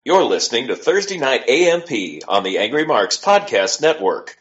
You're listening to Thursday Night AMP on the Angry Marks Podcast Network.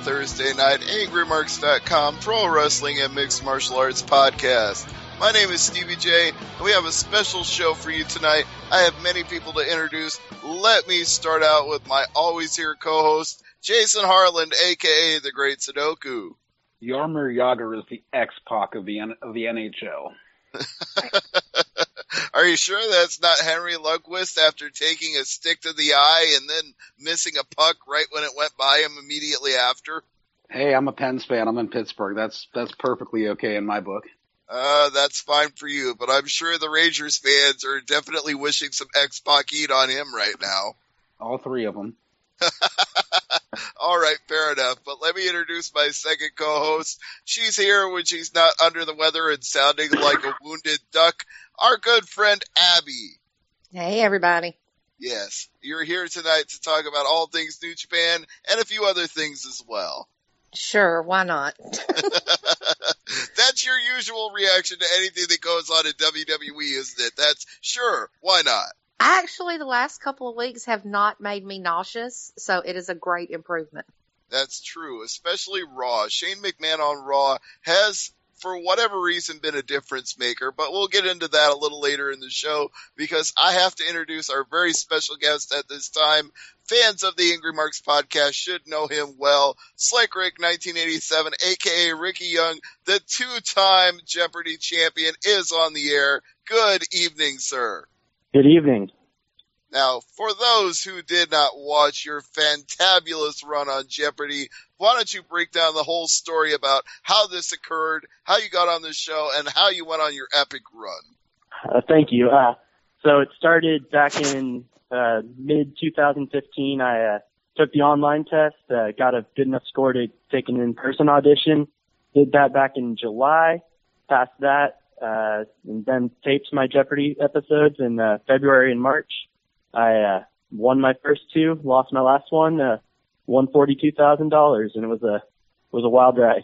Thursday night AngryMarks.com pro wrestling and mixed martial arts podcast. My name is Stevie J, and we have a special show for you tonight. I have many people to introduce. Let me start out with my always here co-host, Jason Harland, a.k.a. The Great Sudoku. Yarmir Yager is the X-Pac of the NHL. Are you sure that's not Henry Lundqvist after taking a stick to the eye and then missing a puck right when it went by him immediately after? Hey, I'm a Pens fan. I'm in Pittsburgh. That's perfectly okay in my book. That's fine for you, but I'm sure the Rangers fans are definitely wishing some X-Pac heat on him right now. All three of them. All right, fair enough. But let me introduce my second co-host. She's here when she's not under the weather and sounding like a wounded duck. Our good friend Abby. Hey, everybody. Yes, you're here tonight to talk about all things New Japan and a few other things as well. Sure, why not? That's your usual reaction to anything that goes on in WWE, isn't it? That's sure, why not? Actually, the last couple of weeks have not made me nauseous, so it is a great improvement. That's true, especially Raw. Shane McMahon on Raw has, for whatever reason, been a difference maker, but we'll get into that a little later in the show because I have to introduce our very special guest at this time. Fans of the Angry Marks podcast should know him well. Slick Rick 1987, a.k.a. Ricky Young, the two-time Jeopardy champion, is on the air. Good evening, sir. Good evening. Now, for those who did not watch your fantabulous run on Jeopardy, why don't you break down the whole story about how this occurred, how you got on the show, and how you went on your epic run? Thank you. So it started back in mid-2015. I took the online test, got a good enough score to take an in-person audition, did that back in July, passed that, and then taped my Jeopardy episodes in February and March. I won my first two, lost my last one, won $42,000, and it was a wild ride.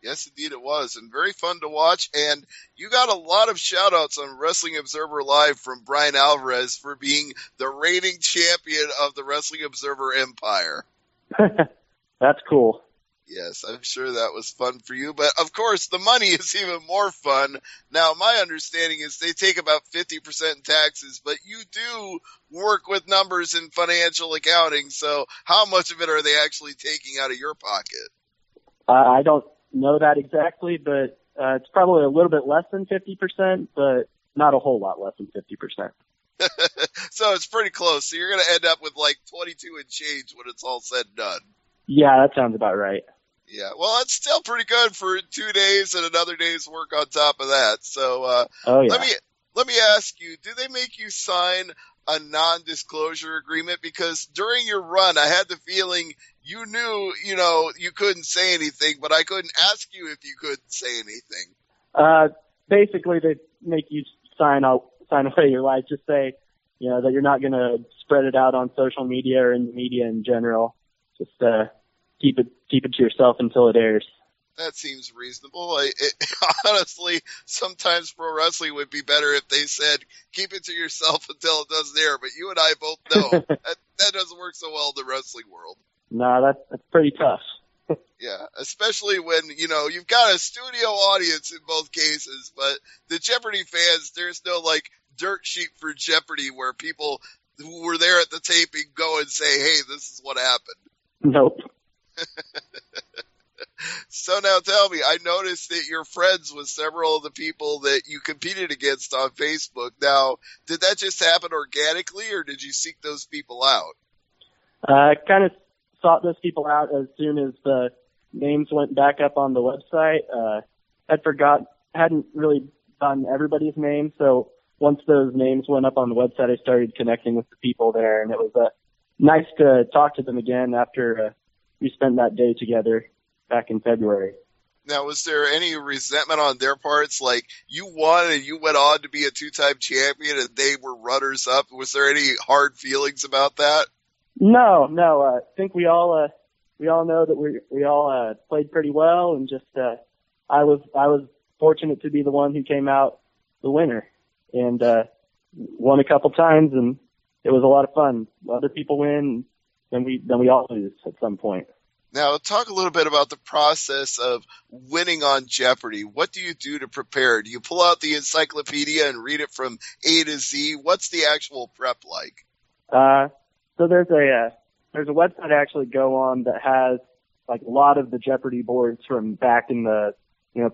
Yes, indeed it was, and very fun to watch. And you got a lot of shout-outs on Wrestling Observer Live from Brian Alvarez for being the reigning champion of the Wrestling Observer Empire. That's cool. Yes, I'm sure that was fun for you. But, of course, the money is even more fun. Now, my understanding is they take about 50% in taxes, but you do work with numbers in financial accounting, so how much of it are they actually taking out of your pocket? I don't know that exactly, but it's probably a little bit less than 50%, but not a whole lot less than 50%. So it's pretty close. So you're going to end up with like 22 and change when it's all said and done. Yeah, that sounds about right. Yeah, well, that's still pretty good for 2 days and another day's work on top of that. So let me ask you, do they make you sign a non-disclosure agreement? Because during your run, I had the feeling you knew, you couldn't say anything, but I couldn't ask you if you couldn't say anything. Basically, they make you sign away your life. Just say, that you're not going to spread it out on social media or in the media in general. Just keep it to yourself until it airs. That seems reasonable. Honestly, sometimes pro wrestling would be better if they said, keep it to yourself until it doesn't air. But you and I both know that doesn't work so well in the wrestling world. No, that's pretty tough. Yeah, especially when, you've got a studio audience in both cases, but the Jeopardy fans, there's no, dirt sheet for Jeopardy where people who were there at the taping go and say, hey, this is what happened. Nope. So now tell me, I noticed that you're friends with several of the people that you competed against on Facebook. Now, did that just happen organically, or did you seek those people out? I kind of sought those people out as soon as the names went back up on the website. Hadn't really done everybody's name, so once those names went up on the website, I started connecting with the people there, and it was nice to talk to them again after we spent that day together back in February. Now, was there any resentment on their parts? Like, you won and you went on to be a 2-time champion and they were runners-up. Was there any hard feelings about that? No. I think we all know that we all played pretty well, and just I was fortunate to be the one who came out the winner and won a couple times, and it was a lot of fun. Other people win, then we all lose at some point. Now, talk a little bit about the process of winning on Jeopardy. What do you do to prepare? Do you pull out the encyclopedia and read it from A to Z? What's the actual prep like? So there's a website I actually go on that has a lot of the Jeopardy boards from back in the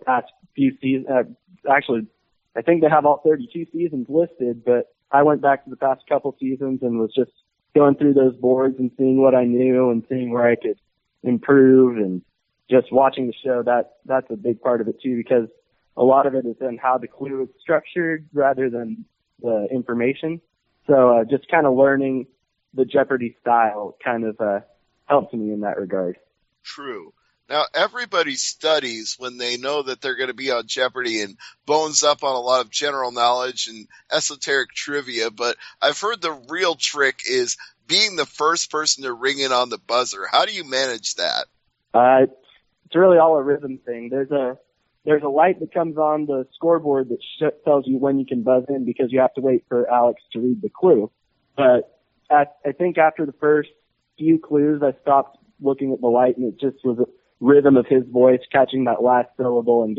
past few seasons. Actually, I think they have all 32 seasons listed, but I went back to the past couple seasons and was just going through those boards and seeing what I knew and seeing where I could improve, and just watching the show. That's a big part of it too, because a lot of it is in how the clue is structured rather than the information. So just kind of learning the Jeopardy style kind of helps me in that regard. True. Now, everybody studies when they know that they're going to be on Jeopardy and bones up on a lot of general knowledge and esoteric trivia, but I've heard the real trick is being the first person to ring in on the buzzer. How do you manage that? It's really all a rhythm thing. There's a light that comes on the scoreboard that tells you when you can buzz in, because you have to wait for Alex to read the clue. But I think after the first few clues, I stopped looking at the light, and it just was a rhythm of his voice catching that last syllable and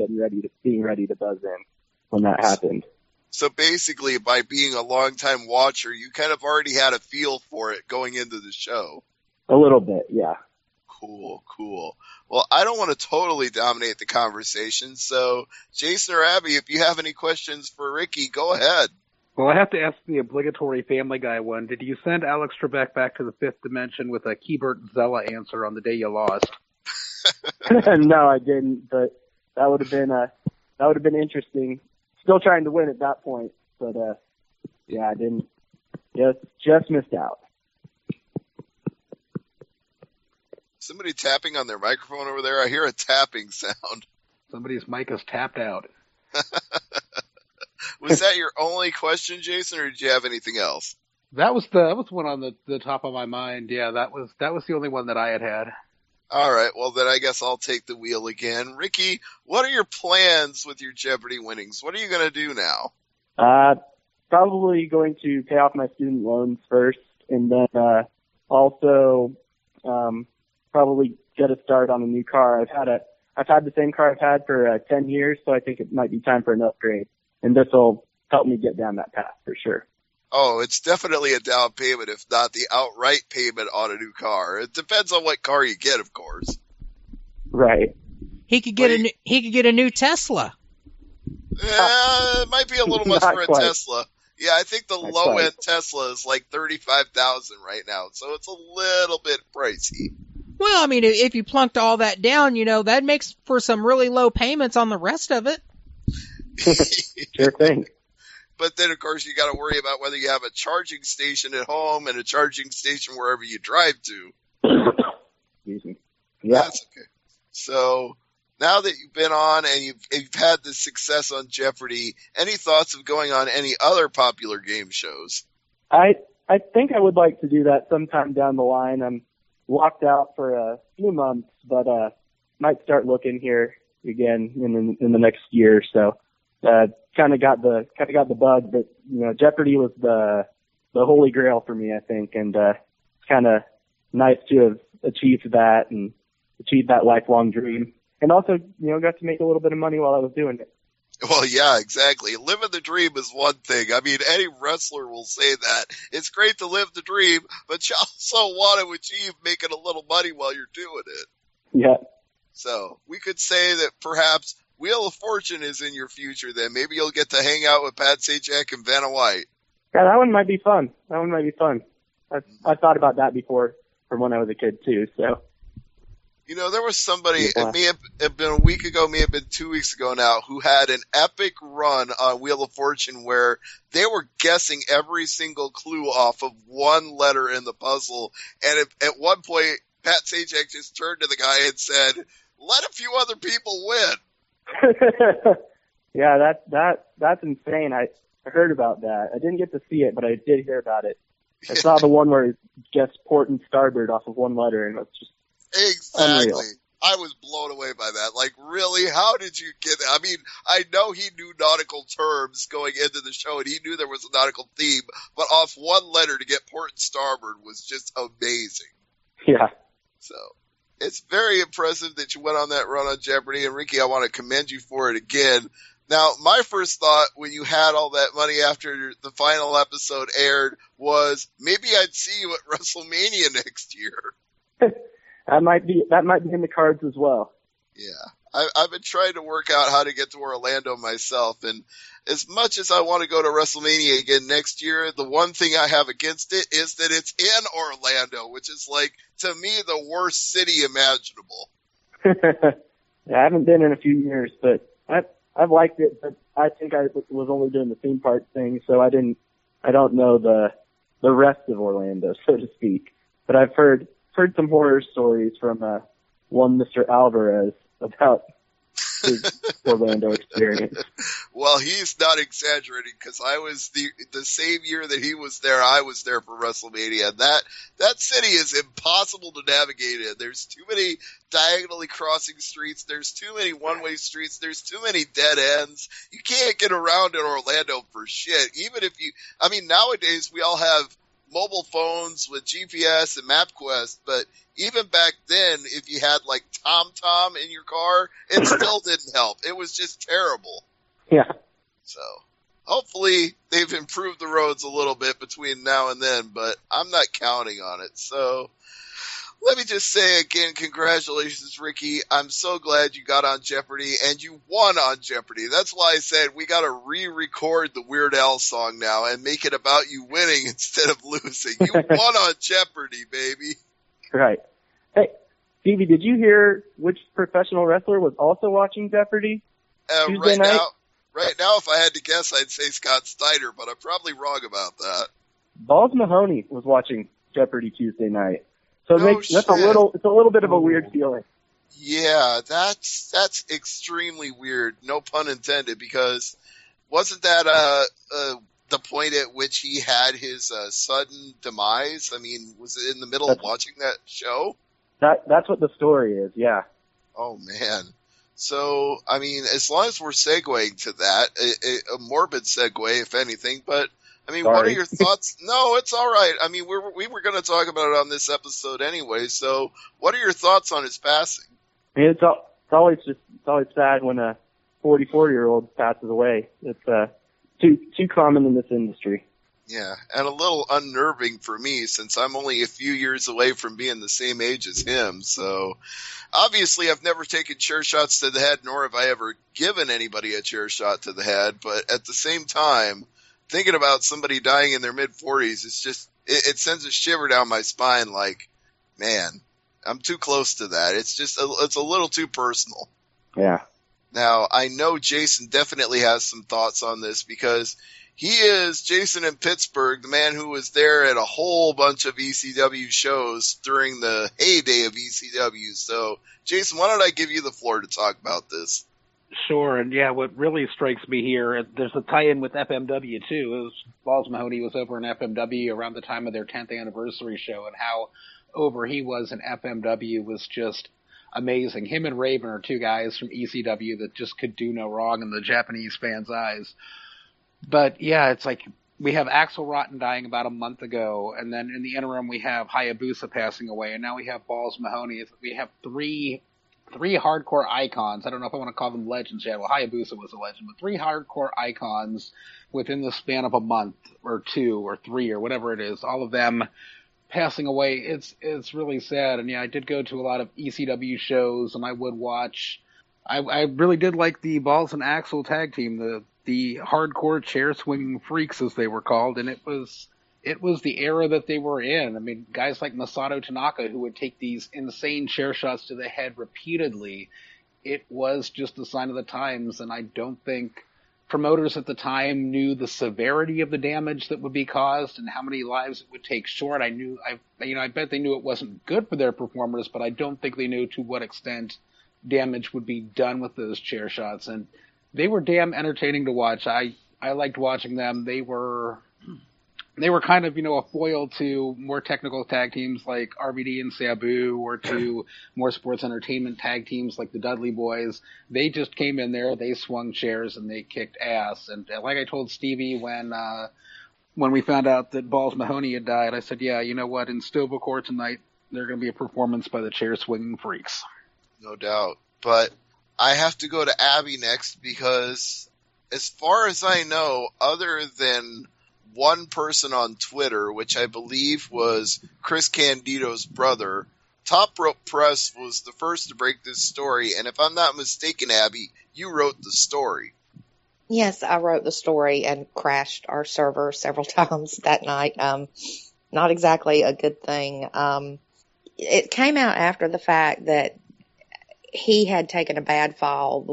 being ready to buzz in when that happened. So basically, by being a longtime watcher, you kind of already had a feel for it going into the show. A little bit, yeah. Cool. Well, I don't want to totally dominate the conversation, so Jason or Abby, if you have any questions for Ricky, go ahead. Well, I have to ask the obligatory Family Guy one. Did you send Alex Trebek back to the fifth dimension with a Keybert Zella answer on the day you lost? No, I didn't, but that would have been interesting. Still trying to win at that point, but yeah, I didn't. Just missed out. Somebody tapping on their microphone over there. I hear a tapping sound. Somebody's mic is tapped out. Was that your only question, Jason, or did you have anything else? That was one on the top of my mind. Yeah, that was the only one that I had. All right, well, then I guess I'll take the wheel again. Ricky, what are your plans with your Jeopardy winnings? What are you going to do now? Probably going to pay off my student loans first, and then also probably get a start on a new car. I've had the same car I've had for 10 years, so I think it might be time for an upgrade, and this will help me get down that path for sure. Oh, it's definitely a down payment, if not the outright payment on a new car. It depends on what car you get, of course. Right. He could get a new Tesla. It might be a little much for a quite. Tesla. Yeah, I think the low-end Tesla is like $35,000 right now, so it's a little bit pricey. Well, I mean, if you plunked all that down, that makes for some really low payments on the rest of it. Sure thing. But then, of course, you got to worry about whether you have a charging station at home and a charging station wherever you drive to. Excuse me. Yeah. That's okay. So now that you've been on and you've had the success on Jeopardy, any thoughts of going on any other popular game shows? I think I would like to do that sometime down the line. I'm locked out for a few months, but might start looking here again in the next year or so. Kind of got the bug, but Jeopardy was the holy grail for me, I think, and it's kind of nice to have achieved that and achieve that lifelong dream. And also, got to make a little bit of money while I was doing it. Well, yeah, exactly. Living the dream is one thing. I mean, any wrestler will say that. It's great to live the dream, but you also want to achieve making a little money while you're doing it. Yeah. So we could say that perhaps Wheel of Fortune is in your future then. Maybe you'll get to hang out with Pat Sajak and Vanna White. Yeah, that one might be fun. I thought about that before from when I was a kid too, so. There was somebody, it may have been a week ago, may have been 2 weeks ago now, who had an epic run on Wheel of Fortune where they were guessing every single clue off of one letter in the puzzle. And at one point, Pat Sajak just turned to the guy and said, "Let a few other people win." Yeah, that's insane. I heard about that. I didn't get to see it, but I did hear about it. I saw the one where he guessed port and starboard off of one letter, and it was just exactly. unreal. I was blown away by that. Like, really? How did you get that? I mean, I know he knew nautical terms going into the show, and he knew there was a nautical theme, but off one letter to get port and starboard was just amazing. Yeah. So, it's very impressive that you went on that run on Jeopardy, and Ricky, I want to commend you for it again. Now, my first thought when you had all that money after the final episode aired was maybe I'd see you at WrestleMania next year. That might be in the cards as well. Yeah. I've been trying to work out how to get to Orlando myself, and as much as I want to go to WrestleMania again next year, the one thing I have against it is that it's in Orlando, which is like, to me, the worst city imaginable. Yeah, I haven't been in a few years, but I've liked it, but I think I was only doing the theme park thing, so I don't know the rest of Orlando, so to speak. But I've heard some horror stories from one Mr. Alvarez about his Orlando experience. Well, he's not exaggerating, because I was the same year that he was there, I was there for WrestleMania. That city is impossible to navigate in. There's too many diagonally crossing streets. There's too many one-way streets. There's too many dead ends. You can't get around in Orlando for shit. Even if nowadays we all have mobile phones with GPS and MapQuest, but even back then, if you had like TomTom in your car, it still didn't help. It was just terrible. Yeah. So hopefully they've improved the roads a little bit between now and then, but I'm not counting on it. So let me just say again, congratulations, Ricky. I'm so glad you got on Jeopardy and you won on Jeopardy. That's why I said we got to re-record the Weird Al song now and make it about you winning instead of losing. You won on Jeopardy, baby. Right. Hey, Stevie, did you hear which professional wrestler was also watching Jeopardy Tuesday night? Right now, if I had to guess, I'd say Scott Steiner, but I'm probably wrong about that. Balls Mahoney was watching Jeopardy Tuesday night. So it's a little bit of a weird feeling. Yeah, that's extremely weird. No pun intended, because wasn't that the point at which he had his sudden demise? I mean, was it in the middle of watching that show? That's what the story is. Yeah. Oh man. So I mean, as long as we're segueing to that, a morbid segue, if anything, but. I mean, Sorry. What are your thoughts? No, it's all right. I mean, we were going to talk about it on this episode anyway. So, what are your thoughts on his passing? I mean, it's always sad when a 44-year-old passes away. It's too common in this industry. Yeah, and a little unnerving for me since I'm only a few years away from being the same age as him. So, obviously, I've never taken chair shots to the head, nor have I ever given anybody a chair shot to the head. But at the same time, thinking about somebody dying in their mid-40s, it's just, it sends a shiver down my spine like, man, I'm too close to that. It's a little too personal. Yeah. Now, I know Jason definitely has some thoughts on this because he is Jason in Pittsburgh, the man who was there at a whole bunch of ECW shows during the heyday of ECW. So, Jason, why don't I give you the floor to talk about this? Sure, and yeah, what really strikes me here, there's a tie-in with FMW too. Balls Mahoney was over in FMW around the time of their 10th anniversary show, and how over he was in FMW was just amazing. Him and Raven are two guys from ECW that just could do no wrong in the Japanese fans' eyes. But yeah, it's like we have Axel Rotten dying about a month ago, and then in the interim we have Hayabusa passing away, and now we have Balls Mahoney. We have three hardcore icons. I don't know if I want to call them legends yet. Well, Hayabusa was a legend, but three hardcore icons within the span of a month or two or three or whatever it is. All of them passing away. It's really sad. And yeah, I did go to a lot of ECW shows, and I would watch. I really did like the Balls and Axel tag team, the hardcore chair swinging freaks as they were called, and it was the era that they were in. I mean, guys like Masato Tanaka, who would take these insane chair shots to the head repeatedly, it was just a sign of the times, and I don't think promoters at the time knew the severity of the damage that would be caused and how many lives it would take short. I bet they knew it wasn't good for their performers, but I don't think they knew to what extent damage would be done with those chair shots, and they were damn entertaining to watch. I liked watching them. They were kind of, a foil to more technical tag teams like RVD and Sabu, or to more sports entertainment tag teams like the Dudley Boys. They just came in there, they swung chairs, and they kicked ass. And like I told Stevie when we found out that Balls Mahoney had died, I said, yeah, you know what, in Stovall tonight, there's going to be a performance by the chair swinging freaks. No doubt. But I have to go to Abby next, because as far as I know, other than one person on Twitter, which I believe was Chris Candido's brother, Top Rope Press was the first to break this story. And if I'm not mistaken, Abby, you wrote the story. Yes, I wrote the story and crashed our server several times that night. Not exactly a good thing. It came out after the fact that he had taken a bad fall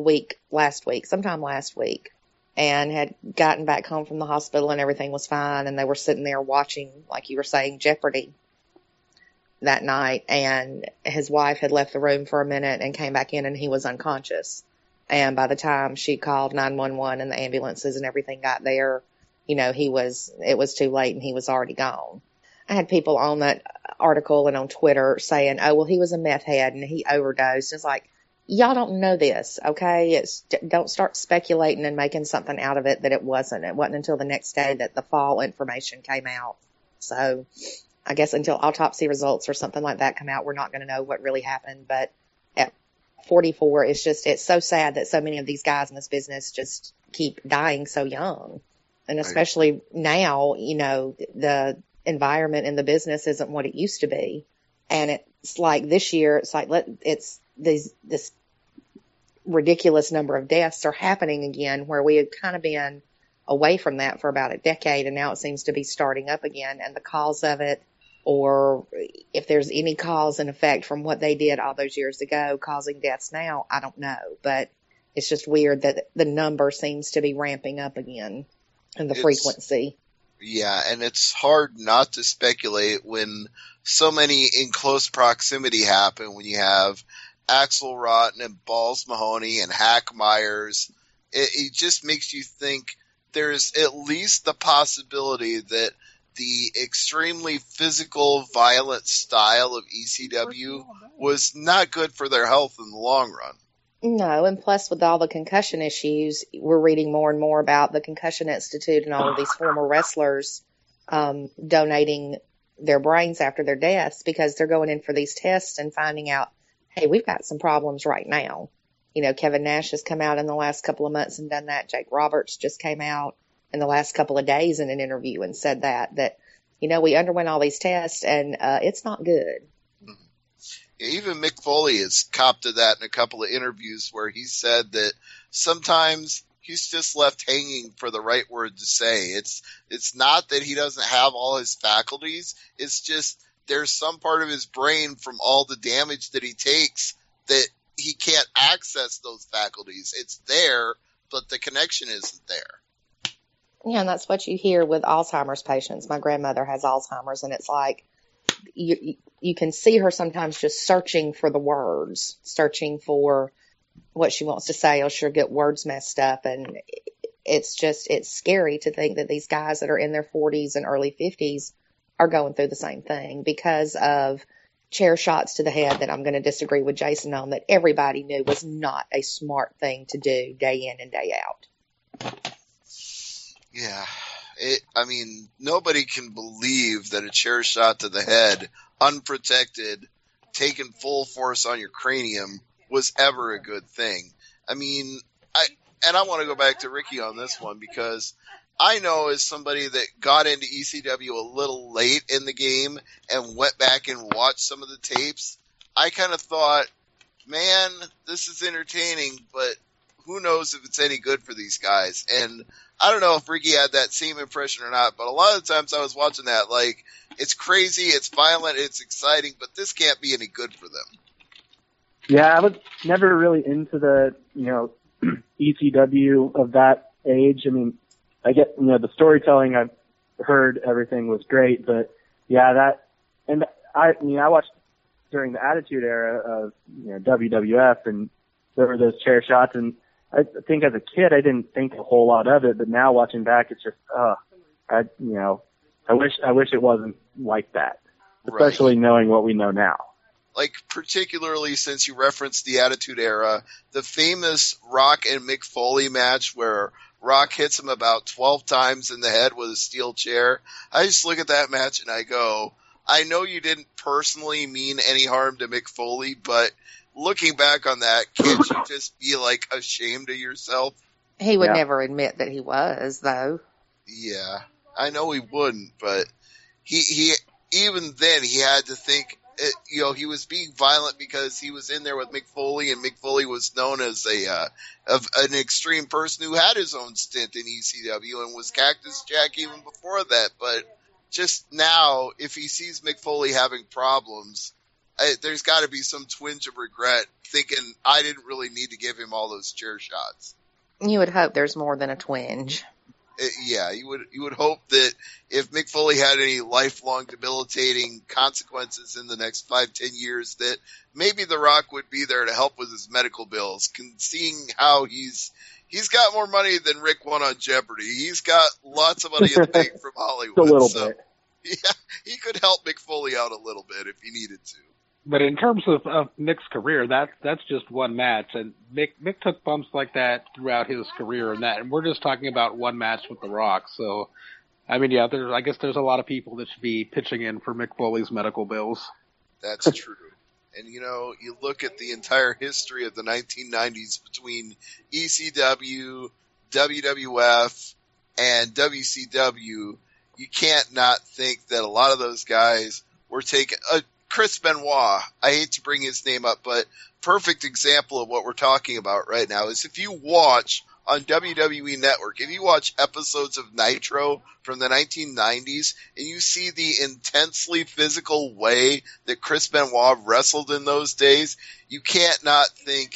sometime last week, and had gotten back home from the hospital and everything was fine. And they were sitting there watching, like you were saying, Jeopardy that night. And his wife had left the room for a minute and came back in, and he was unconscious. And by the time she called 911 and the ambulances and everything got there, it was too late and he was already gone. I had people on that article and on Twitter saying, oh, well, he was a meth head and he overdosed. It's like, y'all don't know this, okay? Don't start speculating and making something out of it that it wasn't. It wasn't until the next day that the fall information came out. So I guess until autopsy results or something like that come out, we're not going to know what really happened. But at 44, it's so sad that so many of these guys in this business just keep dying so young. And especially now, the environment in the business isn't what it used to be. And it's like this year, it's this ridiculous number of deaths are happening again, where we had kind of been away from that for about a decade, and now it seems to be starting up again. And the cause of it, or if there's any cause and effect from what they did all those years ago causing deaths now, I don't know. But it's just weird that the number seems to be ramping up again, and the frequency. Yeah, and it's hard not to speculate when so many in close proximity happen, when you have Axel Rotten and Balls Mahoney and Hack Myers. It just makes you think there's at least the possibility that the extremely physical, violent style of ECW was not good for their health in the long run. No, and plus with all the concussion issues, we're reading more and more about the Concussion Institute and all of these former wrestlers donating their brains after their deaths, because they're going in for these tests and finding out, hey, we've got some problems right now. Kevin Nash has come out in the last couple of months and done that. Jake Roberts just came out in the last couple of days in an interview and said that we underwent all these tests and it's not good. Even Mick Foley has copped to that in a couple of interviews, where he said that sometimes he's just left hanging for the right word to say. It's not that he doesn't have all his faculties. It's just there's some part of his brain from all the damage that he takes that he can't access those faculties. It's there, but the connection isn't there. Yeah, and that's what you hear with Alzheimer's patients. My grandmother has Alzheimer's, and it's like you can see her sometimes just searching for the words, searching for what she wants to say, or she'll get words messed up. And it's scary to think that these guys that are in their 40s and early 50s are going through the same thing because of chair shots to the head that I'm going to disagree with Jason on, that everybody knew was not a smart thing to do day in and day out. Yeah. Nobody can believe that a chair shot to the head, unprotected, taken full force on your cranium, was ever a good thing. I want to go back to Ricky on this one because I know as somebody that got into ECW a little late in the game and went back and watched some of the tapes, I kind of thought, man, this is entertaining, but who knows if it's any good for these guys. And I don't know if Ricky had that same impression or not, but a lot of the times I was watching that, like, it's crazy, it's violent, it's exciting, but this can't be any good for them. Yeah, I was never really into the, ECW of that age. I mean, I get, the storytelling I've heard, everything was great, but yeah, I watched during the Attitude Era of, WWF, and there were those chair shots, and I think as a kid I didn't think a whole lot of it, but now watching back, it's just, I wish it wasn't like that, especially knowing what we know now. Like, particularly since you referenced the Attitude Era, the famous Rock and Mick Foley match where Rock hits him about 12 times in the head with a steel chair. I just look at that match and I go, I know you didn't personally mean any harm to Mick Foley, but looking back on that, can't you just be, like, ashamed of yourself? He would never admit that he was, though. Yeah, I know he wouldn't, but he even then he had to think, he was being violent because he was in there with Mick Foley, and Mick Foley was known as an extreme person who had his own stint in ECW and was Cactus Jack even before that. But just now, if he sees Mick Foley having problems, there's got to be some twinge of regret, thinking I didn't really need to give him all those chair shots. You would hope there's more than a twinge. Yeah, you would hope that if Mick Foley had any lifelong debilitating consequences in the next 5-10 years, that maybe The Rock would be there to help with his medical bills. Seeing how he's got more money than Rick won on Jeopardy. He's got lots of money in the bank from Hollywood. A little bit. Yeah, he could help Mick Foley out a little bit if he needed to. But in terms of Mick's career, that's just one match, and Mick took bumps like that throughout his career, and we're just talking about one match with The Rock. So, I guess there's a lot of people that should be pitching in for Mick Foley's medical bills. That's true. And you look at the entire history of the 1990s between ECW, WWF, and WCW. You can't not think that a lot of those guys were taking Chris Benoit, I hate to bring his name up, but perfect example of what we're talking about right now is if you watch on WWE Network, if you watch episodes of Nitro from the 1990s and you see the intensely physical way that Chris Benoit wrestled in those days, you can't not think,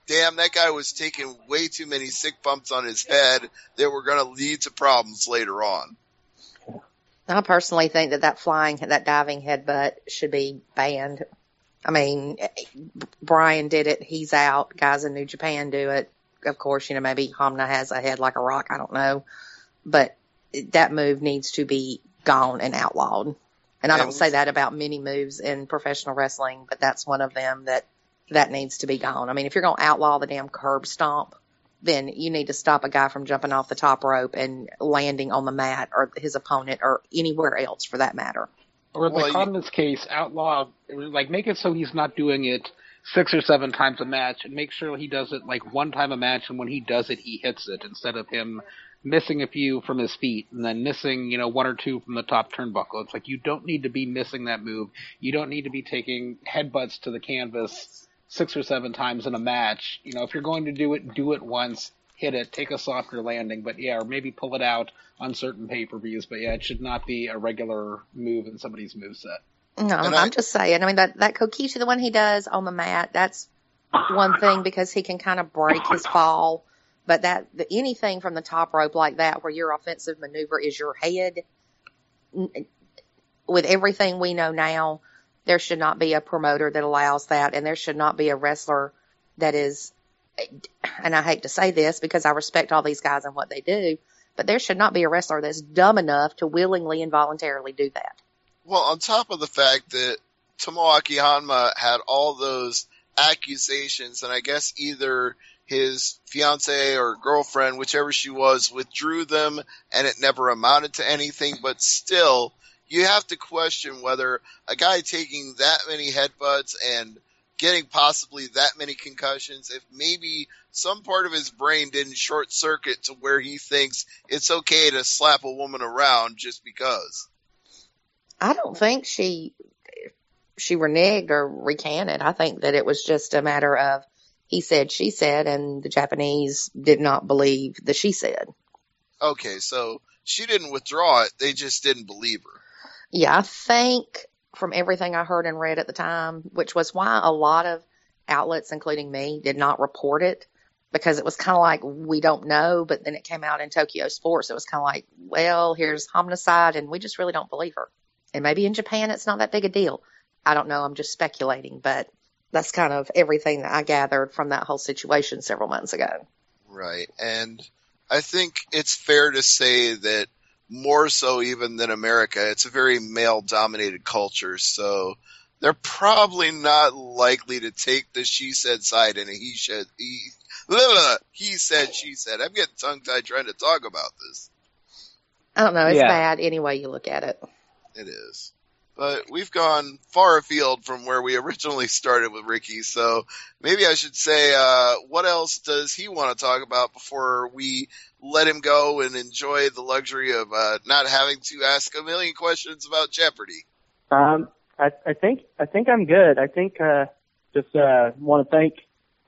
damn, that guy was taking way too many sick bumps on his head that were going to lead to problems later on. I personally think that diving headbutt should be banned. I mean, Brian did it. He's out. Guys in New Japan do it. Of course, maybe Hamna has a head like a rock. I don't know. But that move needs to be gone and outlawed. And I don't say that about many moves in professional wrestling, but that's one of them that needs to be gone. I mean, if you're going to outlaw the damn curb stomp, then you need to stop a guy from jumping off the top rope and landing on the mat or his opponent or anywhere else for that matter. Or like on this case, outlaw, like make it so he's not doing it 6 or 7 times a match, and make sure he does it like one time a match, and when he does it, he hits it instead of him missing a few from his feet and then missing, 1 or 2 from the top turnbuckle. It's like you don't need to be missing that move. You don't need to be taking headbutts to the canvas 6 or 7 times in a match. If you're going to do it once, hit it, take a softer landing, but or maybe pull it out on certain pay-per-views, but it should not be a regular move in somebody's moveset. No, I'm just saying, that Kokishi, the one he does on the mat, that's one thing because he can kind of break his fall, but anything from the top rope like that where your offensive maneuver is your head, with everything we know now, there should not be a promoter that allows that, and there should not be a wrestler that is, and I hate to say this because I respect all these guys and what they do, but there should not be a wrestler that's dumb enough to willingly and voluntarily do that. Well, on top of the fact that Tomoaki Hanma had all those accusations, and I guess either his fiance or girlfriend, whichever she was, withdrew them and it never amounted to anything. But still, you have to question whether a guy taking that many headbutts and getting possibly that many concussions, if maybe some part of his brain didn't short circuit to where he thinks it's okay to slap a woman around just because. I don't think she reneged or recanted. I think that it was just a matter of he said, she said, and the Japanese did not believe the she said. Okay, so she didn't withdraw it. They just didn't believe her. Yeah, I think from everything I heard and read at the time, which was why a lot of outlets, including me, did not report it, because it was kind of like, we don't know, but then it came out in Tokyo Sports. It was kind of like, well, here's homicide, and we just really don't believe her. And maybe in Japan it's not that big a deal. I don't know. I'm just speculating, but that's kind of everything that I gathered from that whole situation several months ago. Right. And I think it's fair to say that more so even than America, it's a very male-dominated culture, so they're probably not likely to take the she said side in a he said, she said. I'm getting tongue-tied trying to talk about this. I don't know. It's Yeah. bad any way you look at it. It is. But we've gone far afield from where we originally started with Ricky, so maybe I should say, what else does he want to talk about before we let him go and enjoy the luxury of not having to ask a million questions about Jeopardy? I think I'm good. I think just want to thank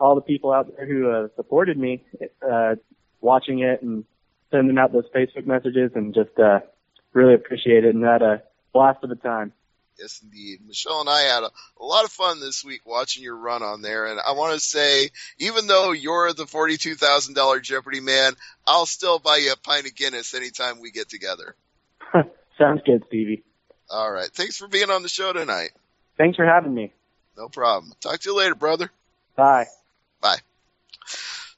all the people out there who supported me watching it and sending out those Facebook messages, and just really appreciate it, and had a blast of a time. Yes, indeed. Michelle and I had a lot of fun this week watching your run on there, and I want to say, even though you're the $42,000 Jeopardy man, I'll still buy you a pint of Guinness anytime we get together. Sounds good, Stevie. All right. Thanks for being on the show tonight. Thanks for having me. No problem. Talk to you later, brother. Bye. Bye.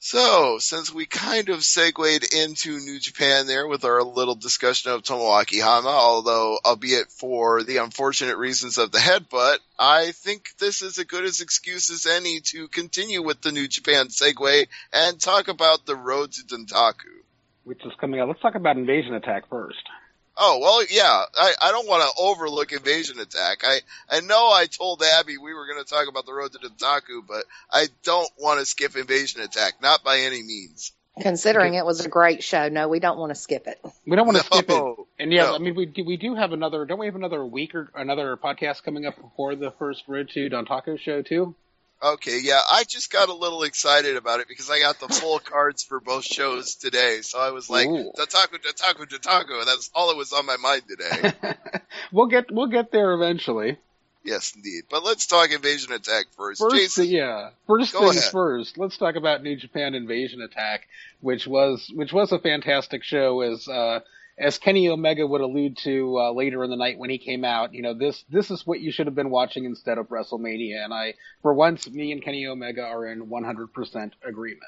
So, since we kind of segued into New Japan there with our little discussion of Tomoaki Hama, although albeit for the unfortunate reasons of the headbutt, I think this is as good as excuse as any to continue with the New Japan segue and talk about the road to Dontaku. Which is coming up. Let's talk about Invasion Attack first. Oh, well, yeah, I don't want to overlook Invasion Attack. I know I told Abby we were going to talk about the road to Dontaku, but I don't want to skip Invasion Attack, not by any means. Considering it was a great show, no, we don't want to skip it. We don't want to skip it. No, And yeah, no. I mean, we do have another, don't we have another week or another podcast coming up before the first Road to Dontaku show too? Okay, yeah, I just got a little excited about it because I got the full cards for both shows today, so I was like, Ooh. Dontaku, and that's all that was on my mind today. We'll get there eventually. Yes, indeed. But let's talk Invasion Attack first. First, Jason, First go things ahead. first. Let's talk about New Japan Invasion Attack, which was a fantastic show, as Kenny Omega would allude to later in the night when he came out. You know, this is what you should have been watching instead of WrestleMania, and for once, me and Kenny Omega are in 100% agreement.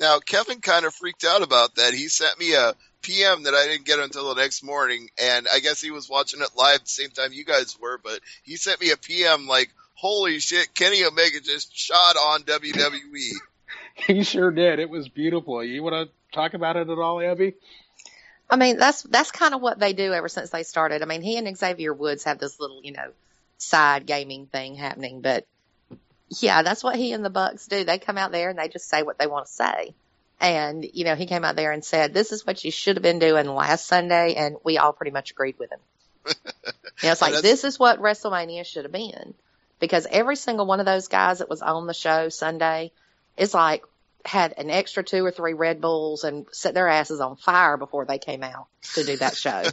Now, Kevin kind of freaked out about that. He sent me a PM that I didn't get until the next morning, and I guess he was watching it live at the same time you guys were, but he sent me a PM like, holy shit, Kenny Omega just shot on WWE. He sure did. It was beautiful. You want to talk about it at all, Abby? I mean, that's kind of what they do ever since they started. I mean, he and Xavier Woods have this little, side gaming thing happening, but yeah, that's what he and the Bucks do. They come out there and they just say what they want to say. And, he came out there and said, this is what you should have been doing last Sunday, and we all pretty much agreed with him. It's like, this is what WrestleMania should have been. Because every single one of those guys that was on the show Sunday is like, had an extra 2 or 3 Red Bulls and set their asses on fire before they came out to do that show.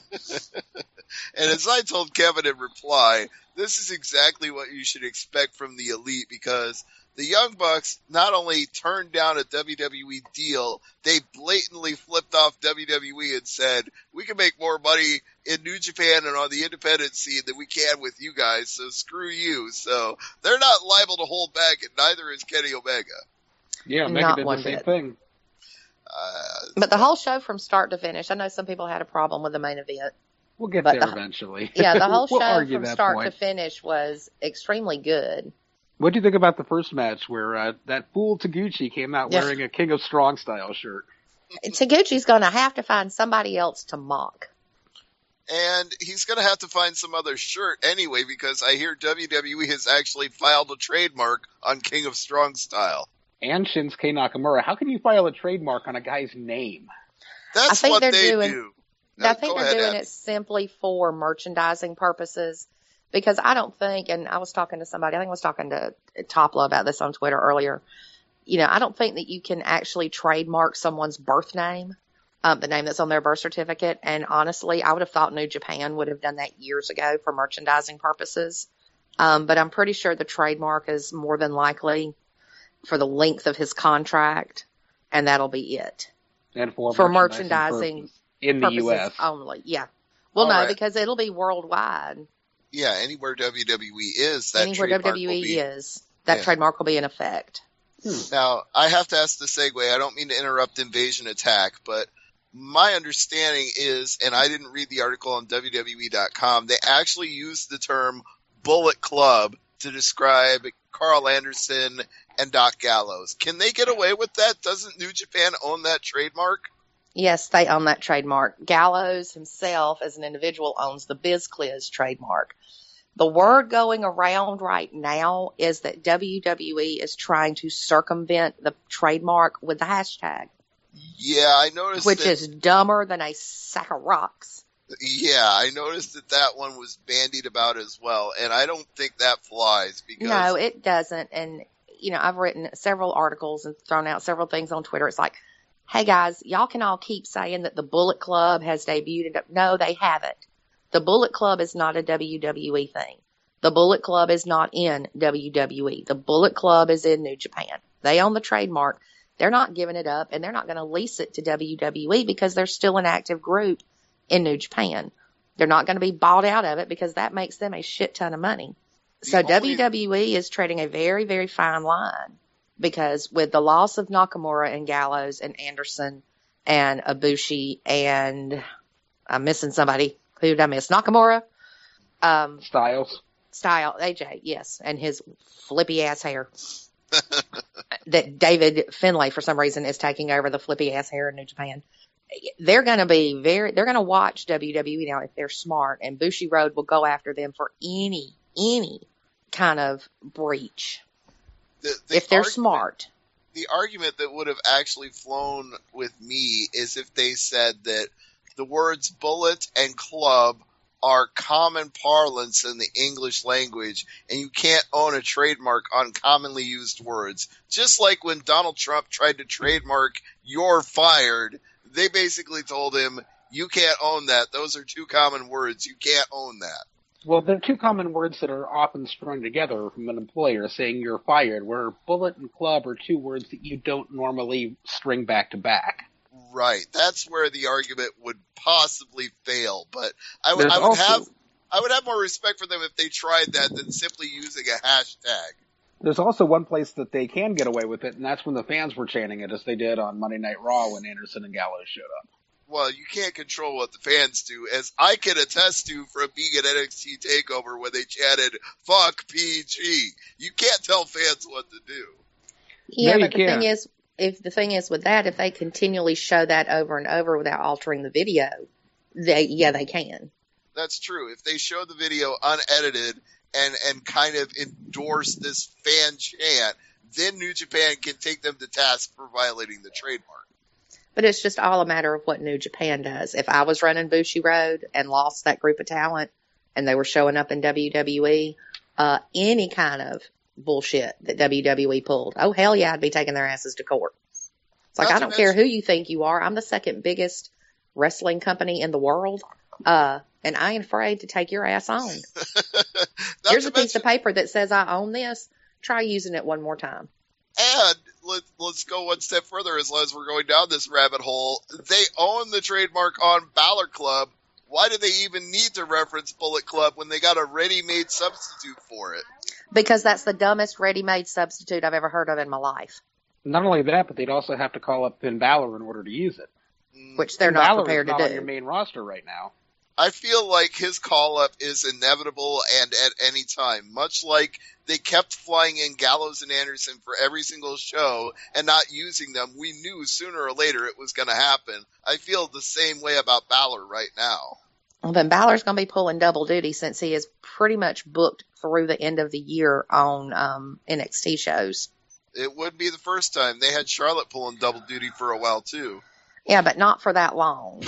And as I told Kevin in reply, this is exactly what you should expect from the Elite, because the Young Bucks not only turned down a WWE deal, they blatantly flipped off WWE and said, we can make more money in New Japan and on the independent scene than we can with you guys, so screw you. So they're not liable to hold back, and neither is Kenny Omega. Yeah, Omega Not did one the same bit. thing. But the whole show from start to finish, I know some people had a problem with the main event. We'll get But there eventually. Yeah, the whole We'll show argue from that start point. to finish was extremely good. What do you think about the first match where that fool Taguchi came out wearing a King of Strong style shirt? Taguchi's going to have to find somebody else to mock. And he's going to have to find some other shirt anyway, because I hear WWE has actually filed a trademark on King of Strong style. And Shinsuke Nakamura. How can you file a trademark on a guy's name? That's what they do. I think they're doing it simply for merchandising purposes. Because I don't think, and I was talking to somebody, I think I was talking to Topla about this on Twitter earlier. I don't think that you can actually trademark someone's birth name, the name that's on their birth certificate. And honestly, I would have thought New Japan would have done that years ago for merchandising purposes. But I'm pretty sure the trademark is more than likely for the length of his contract, and that'll be it. And for merchandising in the U.S. only. Yeah. Well, no, because it'll be worldwide. Yeah, anywhere WWE is, that anywhere trademark WWE will be, is, that trademark will be in effect. Now, I have to ask the segue. I don't mean to interrupt Invasion Attack, but my understanding is, and I didn't read the article on WWE.com, they actually used the term Bullet Club to describe Carl Anderson and Doc Gallows. Can they get away with that? Doesn't New Japan own that trademark? Yes, they own that trademark. Gallows himself, as an individual, owns the BizCliz trademark. The word going around right now is that WWE is trying to circumvent the trademark with the hashtag. Yeah, I noticed Which is dumber than a sack of rocks. Yeah, I noticed that one was bandied about as well, and I don't think that flies. Because No, it doesn't. And, I've written several articles and thrown out several things on Twitter. It's like, hey guys, y'all can all keep saying that the Bullet Club has debuted. No, they haven't. The Bullet Club is not a WWE thing. The Bullet Club is not in WWE. The Bullet Club is in New Japan. They own the trademark. They're not giving it up, and they're not going to lease it to WWE because they're still an active group in New Japan. They're not going to be bought out of it because that makes them a shit ton of money. So WWE is treading a very, very fine line. Because with the loss of Nakamura and Gallows and Anderson and Ibushi and I'm missing somebody. Who did I miss? Nakamura? Styles, AJ, yes. And his flippy ass hair. That David Finlay, for some reason, is taking over the flippy ass hair in New Japan. They're going to watch WWE now if they're smart, and Bushiroad will go after them for any kind of breach. If they're smart. The argument that would have actually flown with me is if they said that the words bullet and club are common parlance in the English language, and you can't own a trademark on commonly used words. Just like when Donald Trump tried to trademark "you're fired," they basically told him, you can't own that. Those are two common words. You can't own that. Well, they're two common words that are often strung together from an employer saying you're fired, where bullet and club are two words that you don't normally string back to back. Right. That's where the argument would possibly fail. But I would have more respect for them if they tried that than simply using a hashtag. There's also one place that they can get away with it, and that's when the fans were chanting it, as they did on Monday Night Raw when Anderson and Gallows showed up. Well, you can't control what the fans do, as I can attest to from being at NXT TakeOver when they chanted, fuck PG. You can't tell fans what to do. Yeah, no, but the thing is with that, if they continually show that over and over without altering the video, they can. That's true. If they show the video unedited and kind of endorse this fan chant, then New Japan can take them to task for violating the trademark. But it's just all a matter of what New Japan does. If I was running Bushiroad and lost that group of talent and they were showing up in WWE, any kind of bullshit that WWE pulled, oh, hell yeah, I'd be taking their asses to court. It's like, I don't care who you think you are. I'm the second biggest wrestling company in the world, and I ain't afraid to take your ass on. Here's a piece of paper that says I own this. Try using it one more time. And let's go one step further as long as we're going down this rabbit hole. They own the trademark on Balor Club. Why do they even need to reference Bullet Club when they got a ready-made substitute for it? Because that's the dumbest ready-made substitute I've ever heard of in my life. Not only that, but they'd also have to call up Finn Balor in order to use it. Which they're not prepared to do. Balor is not on your main roster right now. I feel like his call-up is inevitable and at any time, much like they kept flying in Gallows and Anderson for every single show and not using them. We knew sooner or later it was going to happen. I feel the same way about Balor right now. Well, then Balor's going to be pulling double duty since he is pretty much booked through the end of the year on NXT shows. It would be the first time. They had Charlotte pulling double duty for a while, too. Yeah, but not for that long.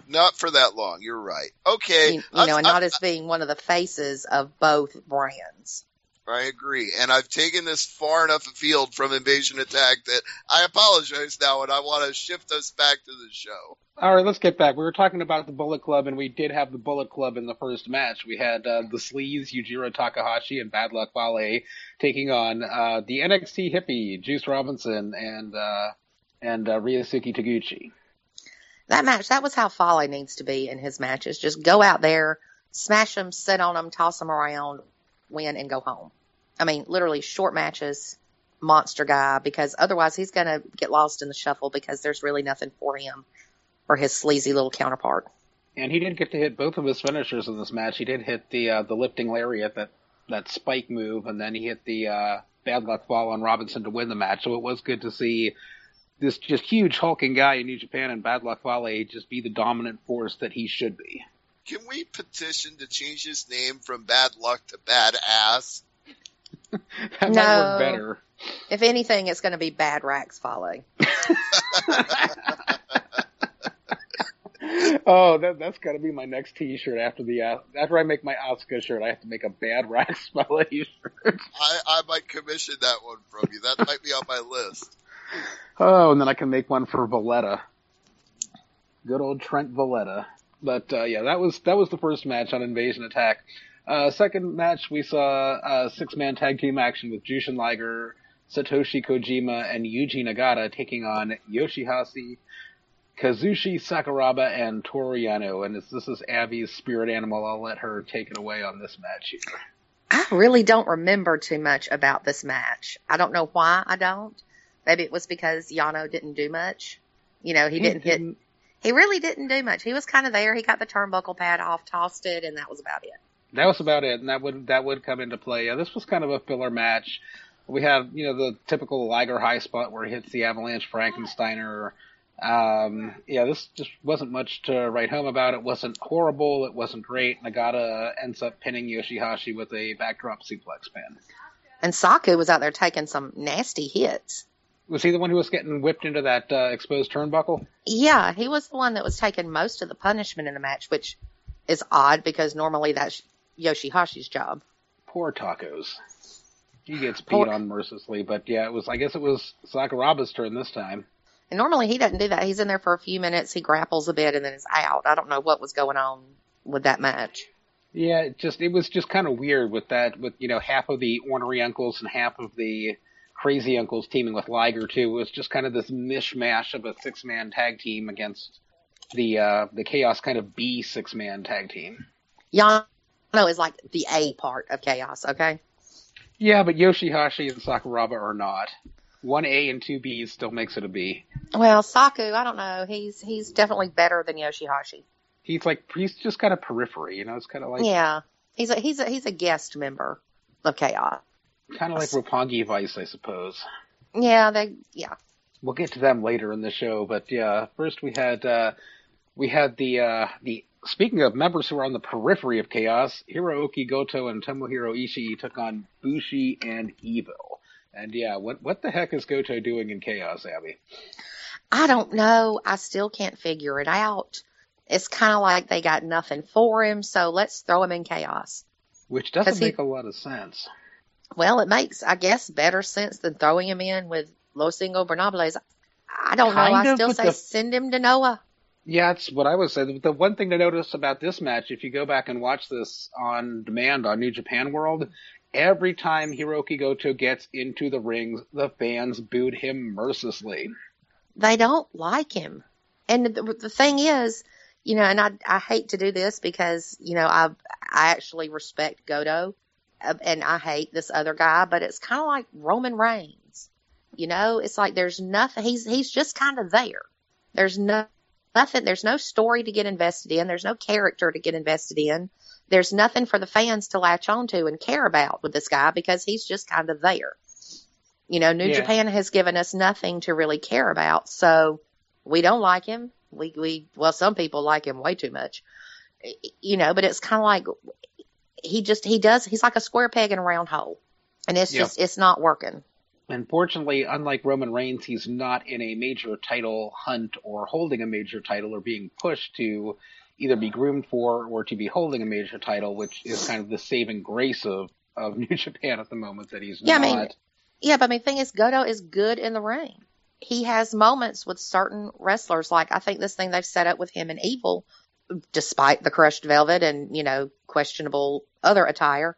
Not for that long. You're right. Okay. You know, and not as being one of the faces of both brands. I agree. And I've taken this far enough afield from Invasion Attack that I apologize now, and I want to shift us back to the show. All right, let's get back. We were talking about the Bullet Club, and we did have the Bullet Club in the first match. We had the Sleaze, Yujiro Takahashi, and Bad Luck Fale taking on the NXT hippie, Juice Robinson, and Ryosuke Taguchi. That match, that was how Fale needs to be in his matches. Just go out there, smash them, sit on them, toss them around, win, and go home. I mean, literally short matches, monster guy, because otherwise he's going to get lost in the shuffle because there's really nothing for him or his sleazy little counterpart. And he did get to hit both of his finishers in this match. He did hit the lifting lariat, that spike move, and then he hit the Bad Luck Fall on Robinson to win the match. So it was good to see this just huge hulking guy in New Japan and Bad Luck Fale just be the dominant force that he should be. Can we petition to change his name from Bad Luck to Bad Ass? That might work better. If anything, it's going to be Bad Rax Fale. Oh, that's got to be my next T-shirt after I make my Asuka shirt. I have to make a Bad Rax Fale shirt. I might commission that one from you. That might be on my list. Oh, and then I can make one for Valletta. Good old Trent Valletta. But yeah, that was the first match on Invasion Attack. Second match, we saw a six-man tag team action with Jushin Liger, Satoshi Kojima, and Yuji Nagata taking on Yoshihashi, Kazushi Sakuraba, and Toru Yano. And this is Abby's spirit animal. I'll let her take it away on this match here. I really don't remember too much about this match. I don't know why I don't. Maybe it was because Yano didn't do much. You know, he really didn't do much. He was kind of there. He got the turnbuckle pad off, tossed it, and that was about it. That was about it, and that would come into play. Yeah, this was kind of a filler match. We had, the typical Liger high spot where he hits the Avalanche Frankensteiner. This just wasn't much to write home about. It wasn't horrible. It wasn't great. Nagata ends up pinning Yoshihashi with a backdrop suplex pin. And Saku was out there taking some nasty hits. Was he the one who was getting whipped into that exposed turnbuckle? Yeah, he was the one that was taking most of the punishment in the match, which is odd because normally that's Yoshihashi's job. Poor Tacos. He gets beat on mercilessly, but yeah, I guess it was Sakuraba's turn this time. And normally he doesn't do that. He's in there for a few minutes, he grapples a bit, and then is out. I don't know what was going on with that match. Yeah, it was just kind of weird with that, with, half of the ornery uncles and half of the crazy uncles teaming with Liger too. It was just kind of this mishmash of a six-man tag team against the Chaos kind of B six-man tag team. Yano is like the A part of Chaos, okay? Yeah, but Yoshihashi and Sakuraba are not. One A and two B's still makes it a B. Well, Saku, I don't know. He's definitely better than Yoshihashi. He's just kind of periphery, it's kind of like... Yeah, he's a guest member of Chaos. Kind of like Roppongi Vice, I suppose. Yeah, We'll get to them later in the show, but yeah, first we had the speaking of members who are on the periphery of Chaos, Hirooki Goto and Tomohiro Ishii took on Bushi and Evil. And yeah, what the heck is Goto doing in Chaos, Abby? I don't know. I still can't figure it out. It's kind of like they got nothing for him, so let's throw him in Chaos. Which doesn't make a lot of sense. Well, it makes, I guess, better sense than throwing him in with Los Ingobernables. I don't know. I still say send him to Noah. Yeah, that's what I would say. The one thing to notice about this match, if you go back and watch this on demand on New Japan World, every time Hirooki Goto gets into the ring, the fans booed him mercilessly. They don't like him. And the thing is, and I hate to do this because, I actually respect Goto. And I hate this other guy, but it's kind of like Roman Reigns. It's like there's nothing. He's just kind of there. There's nothing nothing. There's no story to get invested in. There's no character to get invested in. There's nothing for the fans to latch onto and care about with this guy because he's just kind of there. You know, New Japan has given us nothing to really care about, so we don't like him. Well, some people like him way too much, you know, but it's kind of like he's like a square peg in a round hole, and it's not working. Unfortunately, unlike Roman Reigns, he's not in a major title hunt or holding a major title or being pushed to either be groomed for or to be holding a major title, which is kind of the saving grace of New Japan at the moment that he's not. But the thing is, Goto is good in the ring. He has moments with certain wrestlers, like I think this thing they've set up with him and Evil, despite the crushed velvet and, you know, questionable other attire,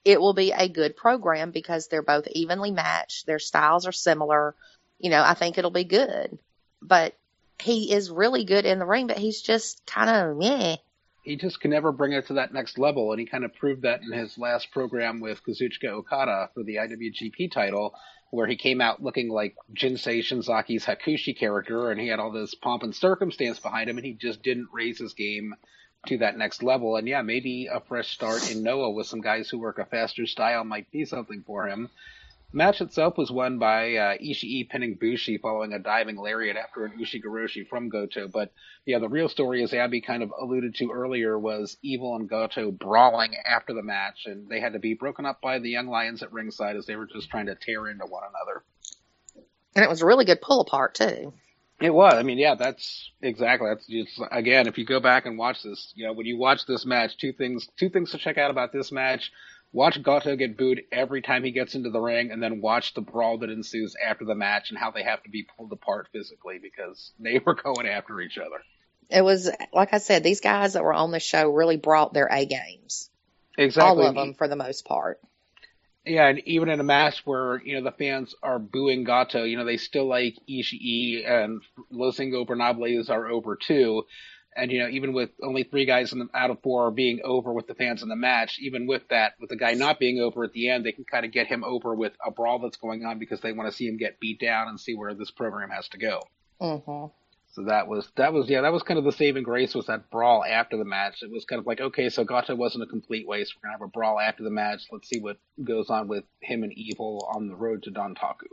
it will be a good program because they're both evenly matched. Their styles are similar. You know, I think it'll be good. But he is really good in the ring, but he's just kind of meh. He just can never bring it to that next level, and he kind of proved that in his last program with Kazuchika Okada for the IWGP title, where he came out looking like Jinsei Shinzaki's Hakushi character, and he had all this pomp and circumstance behind him, and he just didn't raise his game to that next level. And yeah, maybe a fresh start in Noah with some guys who work a faster style might be something for him. The match itself was won by Ishii pinning Bushi following a diving lariat after an Ushigoroshi from Goto. But yeah, the real story, as Abby kind of alluded to earlier, was Evil and Goto brawling after the match, and they had to be broken up by the Young Lions at ringside as they were just trying to tear into one another. And it was a really good pull apart too. It was. I mean, yeah, that's just, again, if you go back and watch this, you know, when you watch this match, two things to check out about this match. Watch Goto get booed every time he gets into the ring, and then watch the brawl that ensues after the match and how they have to be pulled apart physically because they were going after each other. It was, like I said, these guys that were on the show really brought their A games. Exactly. All of them, for the most part. Yeah, and even in a match where, you know, the fans are booing Goto, you know, they still like Ishii, and Los Ingobernables are over too. And, you know, even with only 3 guys out of 4 being over with the fans in the match, even with that, with the guy not being over at the end, they can kind of get him over with a brawl that's going on because they want to see him get beat down and see where this program has to go. Mm-hmm. So that was kind of the saving grace, was that brawl after the match. It was kind of like, okay, so Goto wasn't a complete waste. We're going to have a brawl after the match. Let's see what goes on with him and Evil on the road to Dontaku.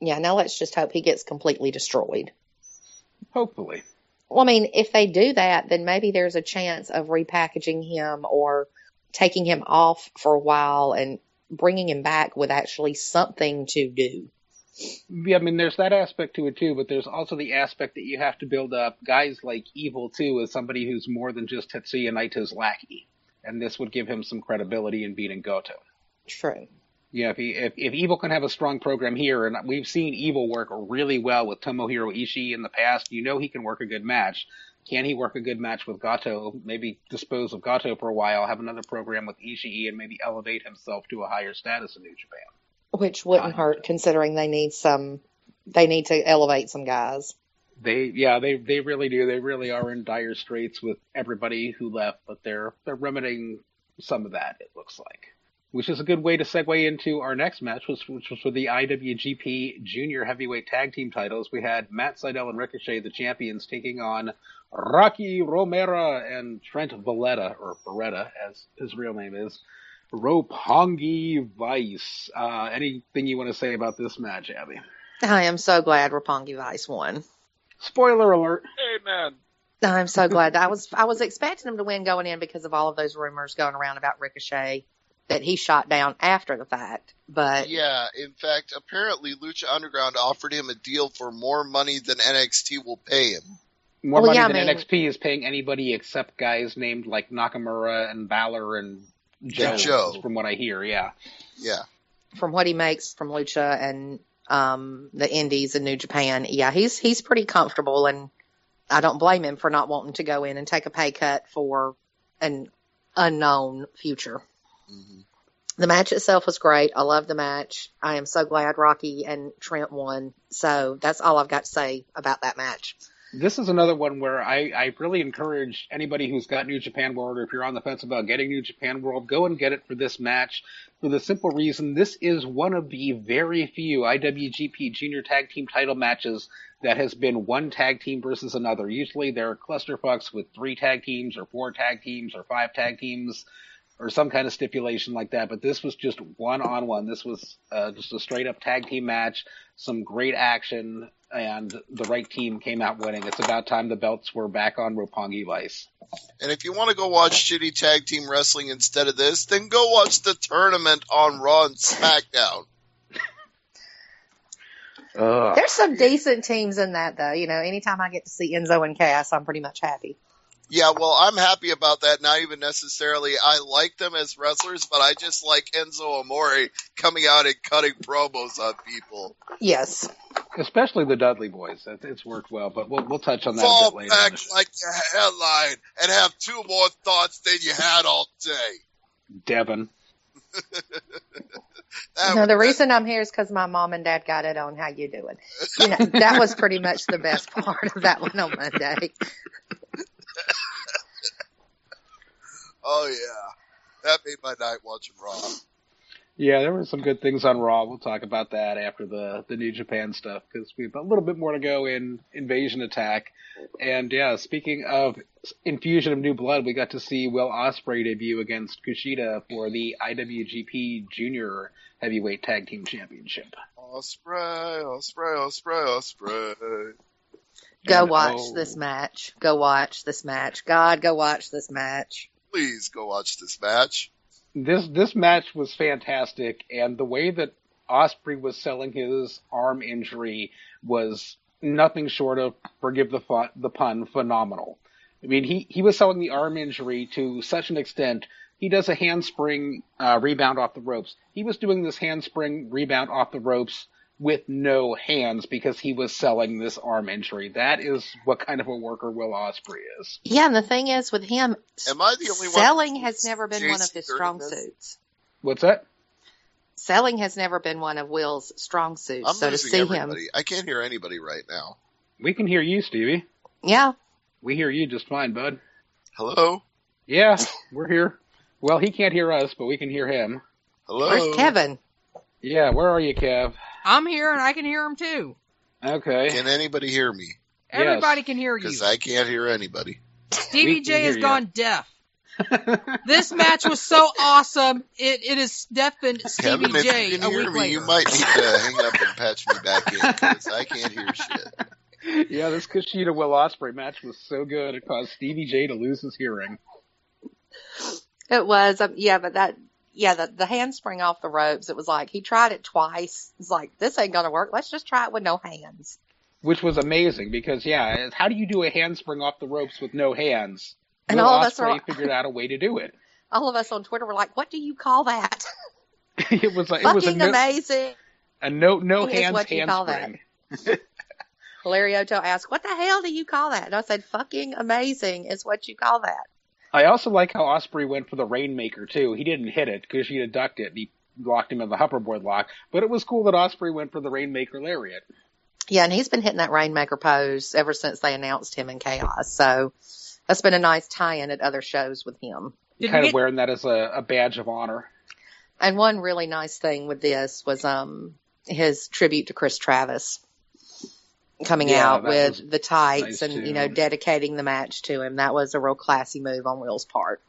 Yeah, now let's just hope he gets completely destroyed. Hopefully. Well, I mean, if they do that, then maybe there's a chance of repackaging him or taking him off for a while and bringing him back with actually something to do. Yeah, I mean, there's that aspect to it too, but there's also the aspect that you have to build up guys like Evil too as somebody who's more than just Tetsuya Naito's lackey. And this would give him some credibility in beating Goto. True. Yeah, if Evil can have a strong program here, and we've seen Evil work really well with Tomohiro Ishii in the past, you know he can work a good match. Can he work a good match with Goto? Maybe dispose of Goto for a while, have another program with Ishii, and maybe elevate himself to a higher status in New Japan. Which wouldn't hurt, considering they need to elevate some guys. They really do. They really are in dire straits with everybody who left, but they're remedying some of that, it looks like. Which is a good way to segue into our next match, which was for the IWGP Junior Heavyweight Tag Team titles. We had Matt Sydal and Ricochet, the champions, taking on Rocky Romero and Trent Beretta, as his real name is, Roppongi Vice. Anything you want to say about this match, Abby? I am so glad Roppongi Vice won. Spoiler alert. Amen. I'm so glad. I was expecting him to win going in because of all of those rumors going around about Ricochet that he shot down after the fact. But yeah, in fact, apparently Lucha Underground offered him a deal for more money than NXT will pay him. More money than NXT is paying anybody except guys named like Nakamura and Balor and Joe. From what I hear, yeah. Yeah. From what he makes from Lucha and the Indies in New Japan, yeah, he's pretty comfortable, and I don't blame him for not wanting to go in and take a pay cut for an unknown future. Mm-hmm. The match itself was great. I love the match. I am so glad Rocky and Trent won. So that's all I've got to say about that match. This is another one where I really encourage anybody who's got New Japan World, or if you're on the fence about getting New Japan World, go and get it for this match, for the simple reason this is one of the very few IWGP Junior Tag Team title matches that has been one tag team versus another. Usually there are clusterfucks with 3 tag teams or 4 tag teams or 5 tag teams or some kind of stipulation like that, but this was just one-on-one. This was just a straight-up tag team match, some great action, and the right team came out winning. It's about time the belts were back on Roppongi Vice. And if you want to go watch shitty tag team wrestling instead of this, then go watch the tournament on Raw and SmackDown. There's some decent teams in that, though. You know, anytime I get to see Enzo and Cass, I'm pretty much happy. Yeah, well, I'm happy about that. Not even necessarily I like them as wrestlers, but I just like Enzo Amore coming out and cutting promos on people. Yes. Especially the Dudley boys. It's worked well, but we'll touch on that Fall a bit later. back like your headline and have 2 more thoughts than you had all day. Devin. No, the reason I'm here is because my mom and dad got it on How You Doing. You know, that was pretty much the best part of that one on Monday. Oh, yeah. That made my night watching Raw. Yeah, there were some good things on Raw. We'll talk about that after the New Japan stuff, because we have a little bit more to go in Invasion Attack. And yeah, speaking of infusion of new blood, we got to see Will Ospreay debut against Kushida for the IWGP Junior Heavyweight Tag Team Championship. Ospreay. Go watch this match. Go watch this match. God, go watch this match. Please go watch this match. This match was fantastic, and the way that Ospreay was selling his arm injury was nothing short of, forgive the pun, phenomenal. I mean, he was selling the arm injury to such an extent, he does a handspring rebound off the ropes. He was doing this handspring rebound off the ropes with no hands because he was selling this arm injury. That is what kind of a worker Will Ospreay is. Yeah, and the thing is with him, am I the only selling one has never been one of his strong suits. What's that? Selling has never been one of Will's strong suits. I'm so to losing see everybody. him, I can't hear anybody right now. We can hear you, Stevie. yeah, We hear you just fine, bud. Hello? Yeah, we're here. Well, he can't hear us, but we can hear him. Hello? where's Kevin? Yeah, where are you, Kev? I'm here and I can hear him too. Okay. Can anybody hear me? Everybody can hear you. Because I can't hear anybody. Stevie We can J has hear you. gone deaf. This match was so awesome. It is deafened Stevie Kevin, if J you can a hear week me, later. you might need to hang up and patch me back in because I can't hear shit. Yeah, this Kushida Will Ospreay match was so good it caused Stevie J to lose his hearing. It was, the handspring off the ropes. It was like he tried it twice. It's like, this ain't gonna work. Let's just try it with no hands. Which was amazing because, yeah, how do you do a handspring off the ropes with no hands? And Will all of us Ospreay are- figured out a way to do it. All of us on Twitter were like, "What do you call that?" It was a Fucking amazing. no is hands what you call handspring. Larioto asked, "What the hell do you call that?" And I said, "Fucking amazing is what you call that." I also like how Ospreay went for the Rainmaker too. He didn't hit it because he had ducked it and he locked him in the hoverboard lock. But it was cool that Ospreay went for the Rainmaker lariat. Yeah, and he's been hitting that Rainmaker pose ever since they announced him in Chaos. So that's been a nice tie-in at other shows with him. Kind of wearing that as a badge of honor. And one really nice thing with this was his tribute to Chris Travis coming out with the tights nice and, too. Dedicating the match to him. That was a real classy move on Will's part.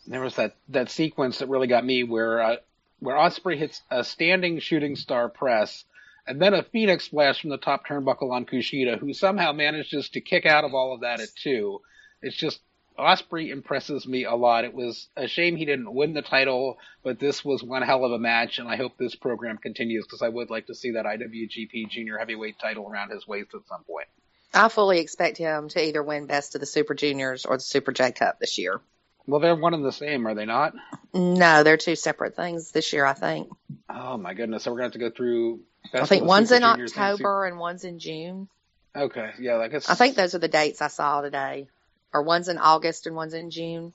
There was that sequence that really got me where Ospreay hits a standing shooting star press and then a Phoenix splash from the top turnbuckle on Kushida, who somehow manages to kick out of all of that at 2. It's just, Ospreay impresses me a lot. It was a shame he didn't win the title, but this was one hell of a match, and I hope this program continues because I would like to see that IWGP Junior Heavyweight title around his waist at some point. I fully expect him to either win Best of the Super Juniors or the Super J Cup this year. Well, they're one and the same, are they not? No, they're 2 separate things this year, I think. Oh, my goodness. So we're going to have to go through... I think one's in October and one's in June. Okay, yeah, I guess... I think those are the dates I saw today. Or one's in August and one's in June.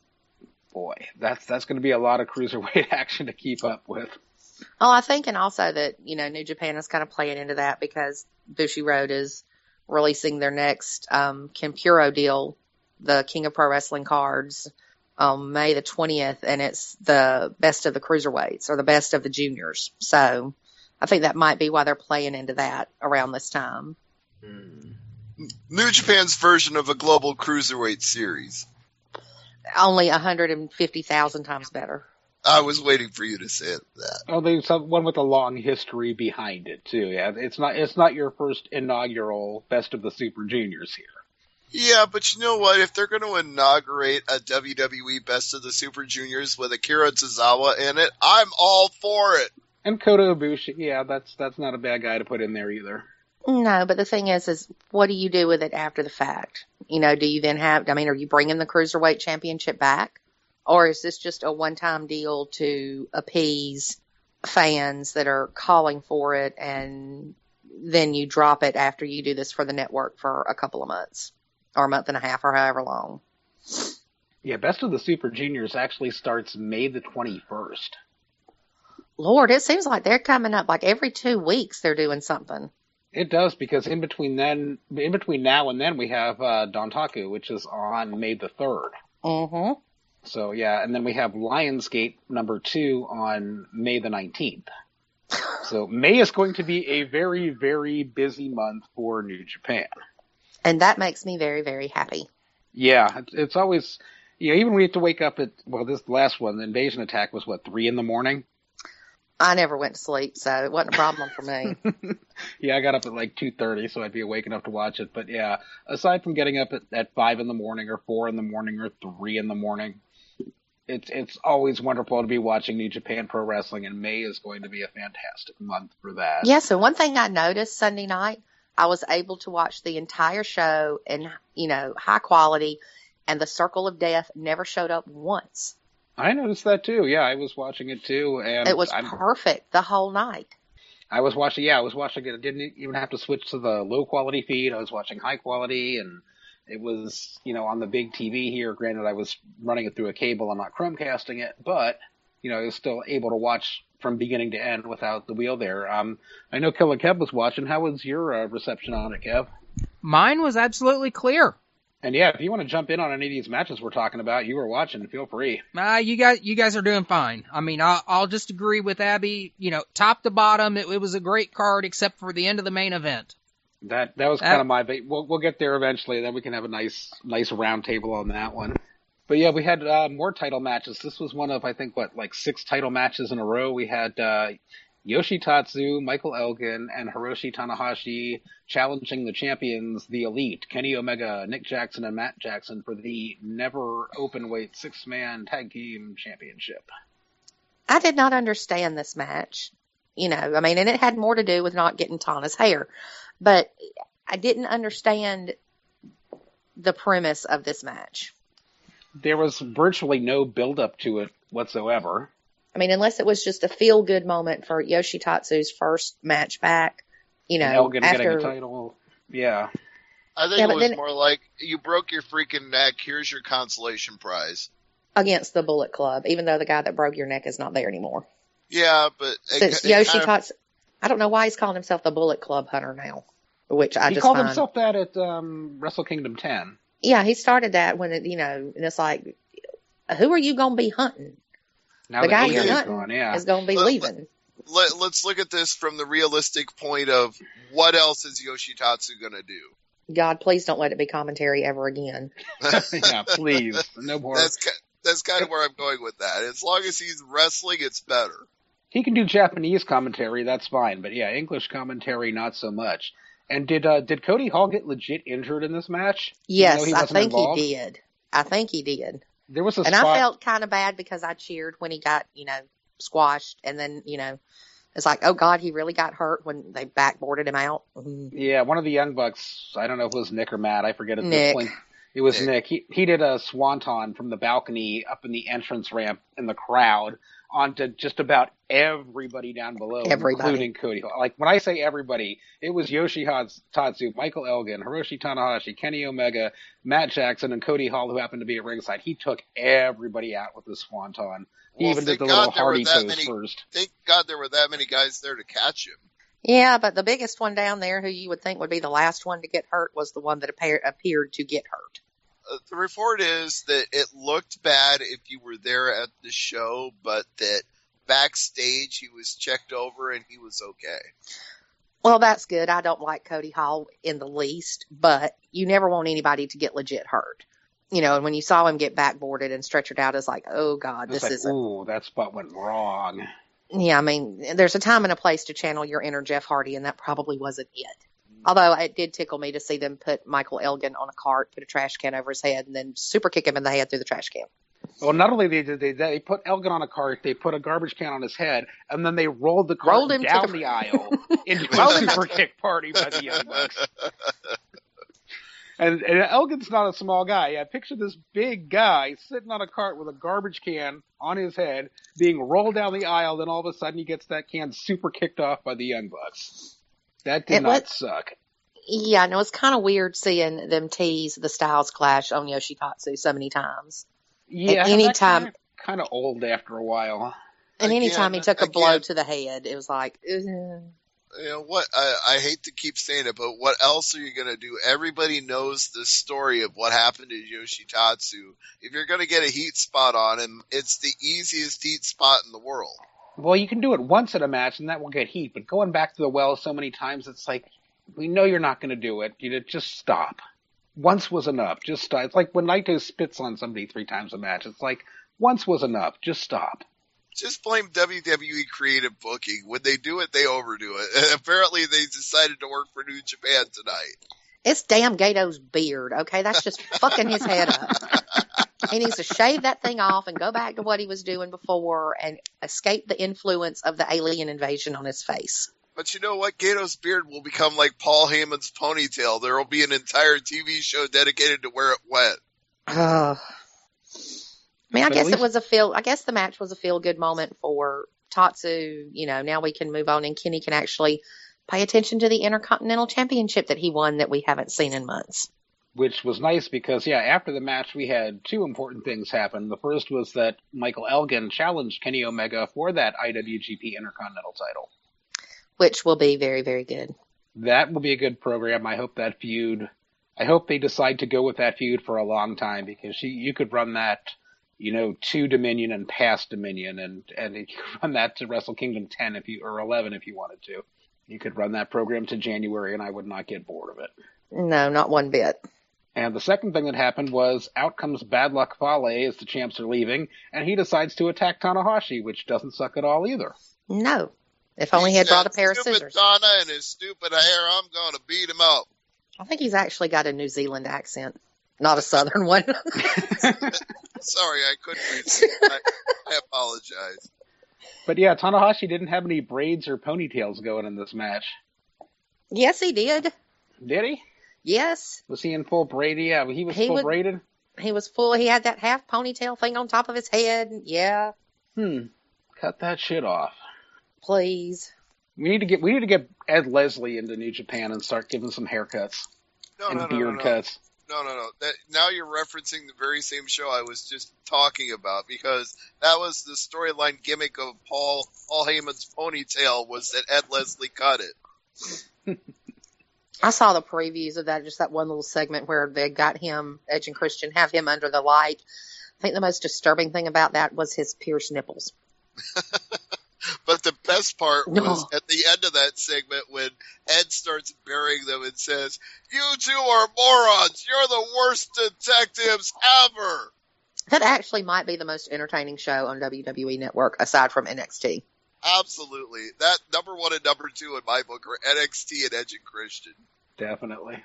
Boy, that's going to be a lot of cruiserweight action to keep up with. Oh, I think, and also that, New Japan is kind of playing into that because Bushiroad is releasing their next Kempuro deal, the King of Pro Wrestling cards, on May the 20th, and it's the best of the cruiserweights or the best of the juniors. So I think that might be why they're playing into that around this time. New Japan's version of a global cruiserweight series. Only 150,000 times better. I was waiting for you to say that. Oh, there's one with a long history behind it too. Yeah, it's not your first inaugural Best of the Super Juniors here. Yeah, but you know what? If they're going to inaugurate a WWE Best of the Super Juniors with Akira Tozawa in it, I'm all for it. And Kota Ibushi, yeah, that's not a bad guy to put in there either. No, but the thing is what do you do with it after the fact? You know, do you then are you bringing the Cruiserweight Championship back? Or is this just a one-time deal to appease fans that are calling for it, and then you drop it after you do this for the network for a couple of months or a month and a half or however long? Yeah, Best of the Super Juniors actually starts May the 21st. Lord, it seems like they're coming up like every 2 weeks they're doing something. It does, because in between now and then we have Dontaku, which is on May the 3rd. Mm-hmm. So, yeah, and then we have Lionsgate number 2 on May the 19th. So May is going to be a very, very busy month for New Japan. And that makes me very, very happy. Yeah, it's always, even we have to wake up at, this last one, the Invasion Attack was 3 in the morning? I never went to sleep, so it wasn't a problem for me. Yeah, I got up at 2:30, so I'd be awake enough to watch it. But yeah, aside from getting up at 5 in the morning or 4 in the morning or 3 in the morning, it's always wonderful to be watching New Japan Pro Wrestling, and May is going to be a fantastic month for that. Yeah, so one thing I noticed Sunday night, I was able to watch the entire show in, high quality, and the Circle of Death never showed up once. I noticed that too. Yeah, I was watching it too, and it was perfect the whole night. I was watching it. I didn't even have to switch to the low quality feed. I was watching high quality, and it was, on the big TV here. Granted, I was running it through a cable and not Chromecasting it, but, I was still able to watch from beginning to end without the wheel there. I know Killer Kev was watching. How was your reception on it, Kev? Mine was absolutely clear. And yeah, if you want to jump in on any of these matches we're talking about, you were watching, feel free. You guys are doing fine. I mean, I'll just agree with Abby. Top to bottom, it was a great card except for the end of the main event. That was kind of my. We'll get there eventually. Then we can have a nice round table on that one. But yeah, we had more title matches. This was one of, I think, 6 title matches in a row. We had Yoshitatsu, Michael Elgin, and Hiroshi Tanahashi challenging the champions, the Elite, Kenny Omega, Nick Jackson, and Matt Jackson for the never open-weight 6-man tag team championship. I did not understand this match. And it had more to do with not getting Tana's hair. But I didn't understand the premise of this match. There was virtually no build-up to it whatsoever. Unless it was just a feel-good moment for Yoshitatsu's first match back, Elgin after getting a title. Yeah. I think it was more like, you broke your freaking neck, here's your consolation prize. Against the Bullet Club, even though the guy that broke your neck is not there anymore. Yeah, but... Yoshitatsu, I don't know why he's calling himself the Bullet Club Hunter now, which I he just called find... himself that at Wrestle Kingdom 10. Yeah, he started that when, and it's like, who are you going to be hunting? Now the guy you're hunting is going to be leaving. Let's look at this from the realistic point of what else is Yoshitatsu going to do? God, please don't let it be commentary ever again. Yeah, please. No more. That's kind of where I'm going with that. As long as he's wrestling, it's better. He can do Japanese commentary, that's fine. But yeah, English commentary, not so much. And did Cody Hall get legit injured in this match? Yes, I think he did. I think he did. There was a spot. And I felt kind of bad because I cheered when he got, squashed. And then, it's like, oh, God, he really got hurt when they backboarded him out. Mm-hmm. Yeah, one of the Young Bucks, I don't know if it was Nick or Matt, I forget at Nick. this point. It was Nick. He did a swanton from the balcony up in the entrance ramp in the crowd onto just about everybody down below, including Cody Hall. Like, when I say everybody, it was Yoshitatsu, Michael Elgin, Hiroshi Tanahashi, Kenny Omega, Matt Jackson, and Cody Hall, who happened to be at ringside. He took everybody out with the swanton. He even did the little Hardy pose first. Thank God there were that many guys there to catch him. Yeah, but the biggest one down there, who you would think would be the last one to get hurt, was the one that appeared to get hurt. The report is that it looked bad if you were there at the show, but that backstage he was checked over and he was okay. Well, that's good. I don't like Cody Hall in the least, but you never want anybody to get legit hurt. You know, and when you saw him get backboarded and stretchered out, it's like, oh, God, this isn't. Ooh, that spot went wrong. Yeah, I mean, there's a time and a place to channel your inner Jeff Hardy, and that probably wasn't it. Although it did tickle me to see them put Michael Elgin on a cart, put a trash can over his head, and then super kick him in the head through the trash can. Well, not only did they put Elgin on a cart, they put a garbage can on his head, and then they rolled the cart down the aisle into a super kick party by the Young Bucks. And Elgin's not a small guy. Yeah, picture this big guy sitting on a cart with a garbage can on his head, being rolled down the aisle, then all of a sudden he gets that can super kicked off by the Young Bucks. That did not suck. Yeah, and it was kind of weird seeing them tease the Styles Clash on Yoshitatsu so many times. Yeah, and anytime kind of old after a while. And anytime he took a blow to the head, it was like, you know what? I hate to keep saying it, but what else are you going to do? Everybody knows the story of what happened to Yoshitatsu. If you're going to get a heat spot on him, it's the easiest heat spot in the world. Well, you can do it once in a match, and that will get heat. But going back to the well so many times, it's like, we know you're not going to do it. You know, just stop. Once was enough. Just stop. It's like when Naito spits on somebody 3 times a match. It's like, once was enough. Just stop. Just blame WWE creative booking. When they do it, they overdo it. And apparently they decided to work for New Japan tonight. It's damn Gato's beard, okay? That's just fucking his head up. He needs to shave that thing off and go back to what he was doing before and escape the influence of the alien invasion on his face. But you know what? Gato's beard will become like Paul Heyman's ponytail. There will be an entire TV show dedicated to where it went. I mean, I guess the match was a feel-good moment for Tatsu. You know, now we can move on and Kenny can actually pay attention to the Intercontinental Championship that he won that we haven't seen in months. Which was nice because, after the match we had 2 important things happen. The first was that Michael Elgin challenged Kenny Omega for that IWGP Intercontinental title. Which will be very, very good. That will be a good program. I hope they decide to go with that feud for a long time because you could run that, to Dominion and past Dominion and you could run that to Wrestle Kingdom 10 or 11 if you wanted to. You could run that program to January and I would not get bored of it. No, not one bit. And the second thing that happened was out comes Bad Luck Fale as the champs are leaving, and he decides to attack Tanahashi, which doesn't suck at all either. No. If only he had brought a pair of scissors. Stupid Tana and his stupid hair, I'm going to beat him up. I think he's actually got a New Zealand accent, not a Southern one. Sorry, I couldn't read it. I apologize. But yeah, Tanahashi didn't have any braids or ponytails going in this match. Yes, he did. Did he? Yes. Was he in full braid? Yeah, he was full braided? He was full. He had that half ponytail thing on top of his head. Yeah. Cut that shit off. Please. We need to get Ed Leslie into New Japan and start giving some haircuts. Beard cuts. No. Now you're referencing the very same show I was just talking about because that was the storyline gimmick of Paul Heyman's ponytail was that Ed Leslie cut it. I saw the previews of that, just that one little segment where they got him, Edge and Christian, have him under the light. I think the most disturbing thing about that was his pierced nipples. But the best part was at the end of that segment when Ed starts burying them and says, "You two are morons. You're the worst detectives ever." That actually might be the most entertaining show on WWE Network, aside from NXT. Absolutely. That number 1 and number 2 in my book are NXT and Edge and Christian. Definitely.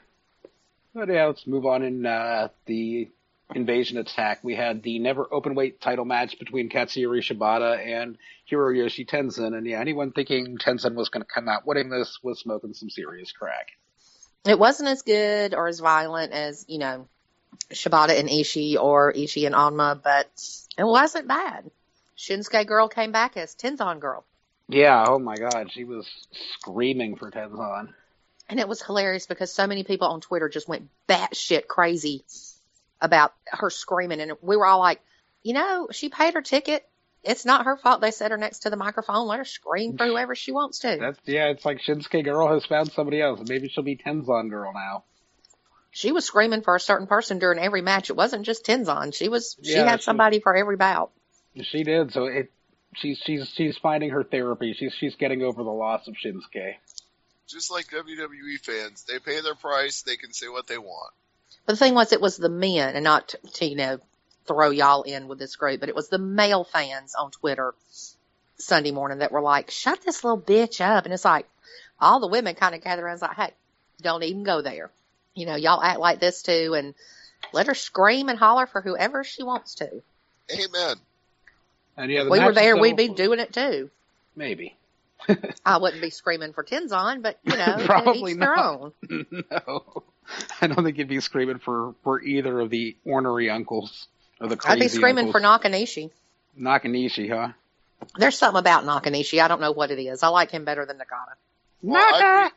But yeah, let's move on in the Invasion Attack. We had the never openweight title match between Katsuyori Shibata and Hiroyoshi Tenzan. And anyone thinking Tenzan was going to come out winning this was smoking some serious crack. It wasn't as good or as violent as, Shibata and Ishii or Ishii and Onma, but it wasn't bad. Shinsuke Girl came back as Tenzan Girl. Yeah, oh my God, she was screaming for Tenzan. And it was hilarious because so many people on Twitter just went batshit crazy about her screaming. And we were all like, she paid her ticket. It's not her fault they set her next to the microphone. Let her scream for whoever she wants to. It's like Shinsuke Girl has found somebody else. Maybe she'll be Tenzan Girl now. She was screaming for a certain person during every match. It wasn't just Tenzan. She had somebody for every bout. She did. So she's finding her therapy. She's getting over the loss of Shinsuke. Just like WWE fans, they pay their price. They can say what they want. But the thing was, it was the men, and not to throw y'all in with this group, but it was the male fans on Twitter Sunday morning that were like, shut this little bitch up. And it's like, all the women kind of gathered around and was like, hey, don't even go there. Y'all act like this too, and let her scream and holler for whoever she wants to. Amen. And if we were there, we'd be doing it too. Maybe. I wouldn't be screaming for Tenzan, but, probably each their own. No. I don't think you'd be screaming for either of the ornery uncles or the crazy I'd be screaming uncles. for Nakanishi. Nakanishi, huh? There's something about Nakanishi. I don't know what it is. I like him better than Nagata. Well,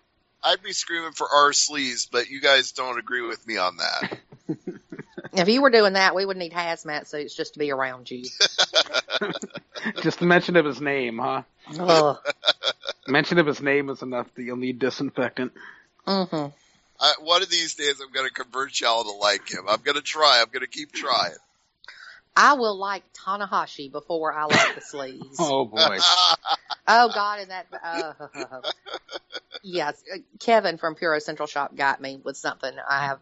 I'd be screaming for our sleeves, but you guys don't agree with me on that. If you were doing that, we would need hazmat suits just to be around you. Just the mention of his name, huh? Ugh. Mention of his name is enough that you'll need disinfectant. Mm-hmm. One of these days, I'm going to convert y'all to like him. I'm going to try. I'm going to keep trying. I will like Tanahashi before I like the sleeves. Oh, boy. Oh, God, and that... yes, Kevin from Puro Central Shop got me with something. I have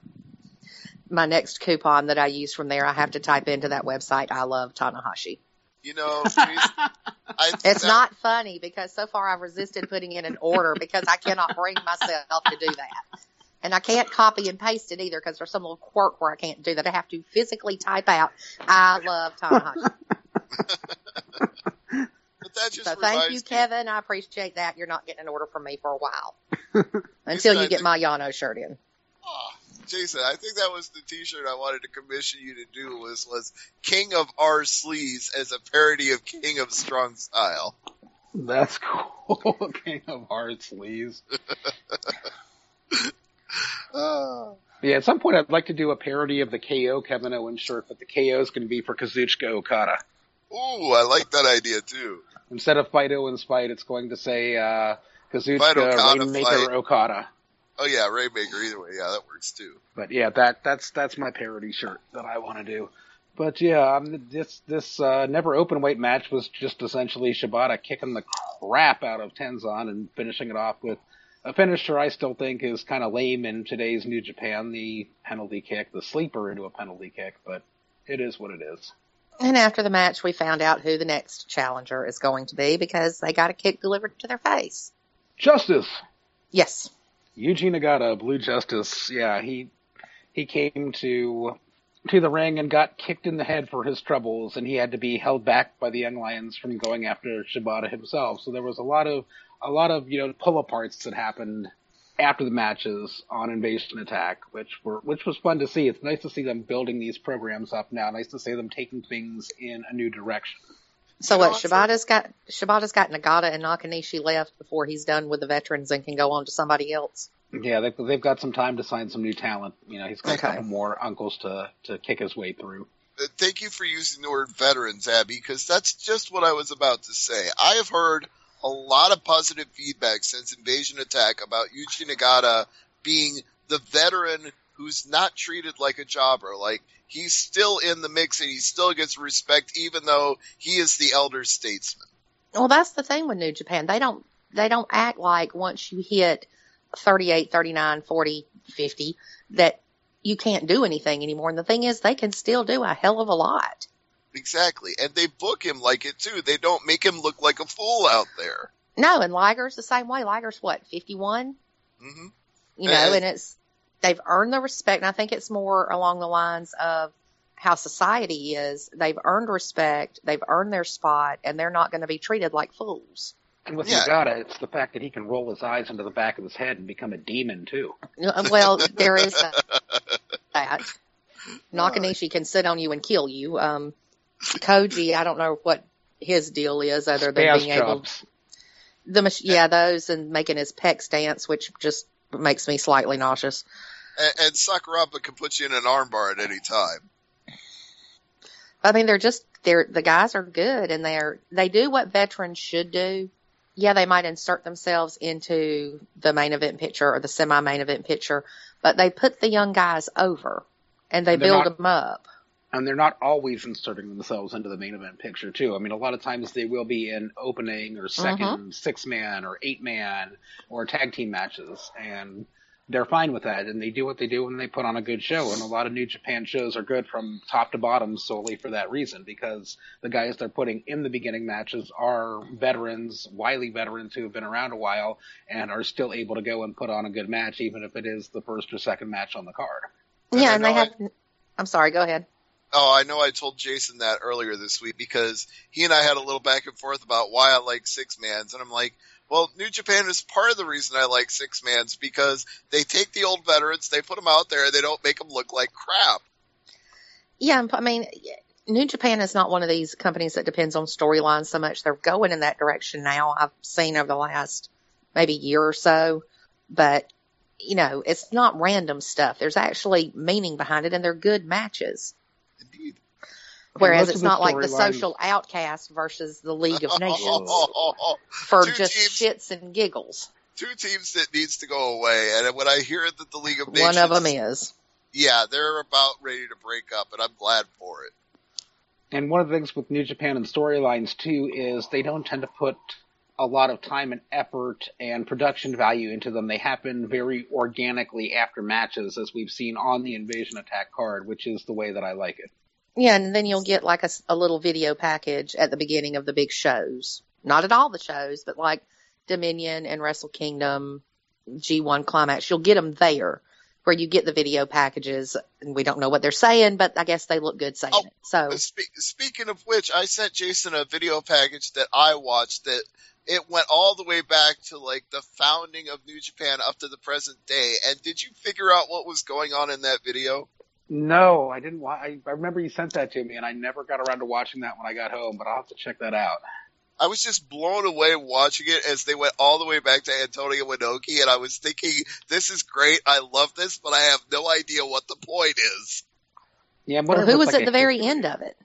my next coupon that I use from there. I have to type into that website, I love Tanahashi. It's not funny because so far I've resisted putting in an order because I cannot bring myself to do that. And I can't copy and paste it either because there's some little quirk where I can't do that. I have to physically type out, I love Tanahashi. But that just so thank you, Kevin. I appreciate that. You're not getting an order from me for a while. Until you get my Yano shirt in. Oh, Jason, I think that was the t-shirt I wanted to commission you to do was King of Our Sleeves as a parody of King of Strong Style. That's cool. King of Our Sleeves. Yeah, at some point I'd like to do a parody of the KO Kevin Owens shirt, but the KO is going to be for Kazuchika Okada. Ooh, I like that idea too. Instead of Fight Owens Fight, it's going to say Kazuchika Rainmaker Okada. Oh yeah, Rainmaker. Either way, yeah, that works too. But yeah, that's my parody shirt that I want to do. But yeah, this never open weight match was just essentially Shibata kicking the crap out of Tenzan and finishing it off with a finisher I still think is kind of lame in today's New Japan, the penalty kick, the sleeper into a penalty kick, but it is what it is. And after the match, we found out who the next challenger is going to be because they got a kick delivered to their face. Justice! Yes. Yuji Nagata, Blue Justice, yeah, he came to the ring and got kicked in the head for his troubles, and he had to be held back by the Young Lions from going after Shibata himself. So there was a lot of pull-aparts that happened after the matches on Invasion Attack, which was fun to see. It's nice to see them building these programs up now. Nice to see them taking things in a new direction. So what? Shibata's got Nagata and Nakanishi left before he's done with the veterans and can go on to somebody else. Yeah, they've got some time to sign some new talent. He's got a couple more uncles to kick his way through. Thank you for using the word veterans, Abby, because that's just what I was about to say. I have heard a lot of positive feedback since Invasion Attack about Yuji Nagata being the veteran who's not treated like a jobber. Like, he's still in the mix and he still gets respect even though he is the elder statesman. Well, that's the thing with New Japan. They don't act like once you hit 38, 39, 40, 50 that you can't do anything anymore. And the thing is, they can still do a hell of a lot. Exactly. And they book him like it, too. They don't make him look like a fool out there. No, and Liger's the same way. Liger's, 51? Mm-hmm. And they've earned the respect, and I think it's more along the lines of how society is. They've earned respect, they've earned their spot, and they're not going to be treated like fools. And with Nagata, it's the fact that he can roll his eyes into the back of his head and become a demon, too. Well, there is that. Nakanishi can sit on you and kill you. Koji, I don't know what his deal is other than being able those and making his pecs dance, which just makes me slightly nauseous. And Sakuraba can put you in an armbar at any time. I mean, they're just the guys are good, and they do what veterans should do. Yeah, they might insert themselves into the main event picture or the semi-main event picture, but they put the young guys over, and they build them up. And they're not always inserting themselves into the main event picture, too. I mean, a lot of times they will be in opening or second 6-man or 8-man or tag team matches, and they're fine with that, and they do what they do when they put on a good show. And a lot of New Japan shows are good from top to bottom solely for that reason, because the guys they're putting in the beginning matches are veterans, wily veterans who have been around a while and are still able to go and put on a good match, even if it is the first or second match on the card. Yeah, and they have... I'm sorry, go ahead. Oh, I know I told Jason that earlier this week because he and I had a little back and forth about why I like 6-mans, and I'm like, well, New Japan is part of the reason I like 6-mans because they take the old veterans, they put them out there, and they don't make them look like crap. Yeah, I mean, New Japan is not one of these companies that depends on storylines so much. They're going in that direction now. I've seen over the last maybe year or so, but, you know, it's not random stuff. There's actually meaning behind it, and they're good matches. Indeed. Whereas it's not like the Social Outcast versus the League of Nations for just shits and giggles. Two teams that needs to go away, and when I hear that the League of Nations... One of them is. Yeah, they're about ready to break up, and I'm glad for it. And one of the things with New Japan and storylines, too, is they don't tend to put a lot of time and effort and production value into them. They happen very organically after matches, as we've seen on the Invasion Attack card, which is the way that I like it. Yeah, and then you'll get like a little video package at the beginning of the big shows. Not at all the shows, but like Dominion and Wrestle Kingdom, G1 Climax. You'll get them there where you get the video packages, and we don't know what they're saying, but I guess they look good saying it. So, speaking of which, I sent Jason a video package that I watched that it went all the way back to like the founding of New Japan up to the present day. And did you figure out what was going on in that video? No, I didn't. I remember you sent that to me, and I never got around to watching that when I got home, but I'll have to check that out. I was just blown away watching it as they went all the way back to Antonio Inoki, and I was thinking, this is great, I love this, but I have no idea what the point is. Yeah, who was at the very end of it?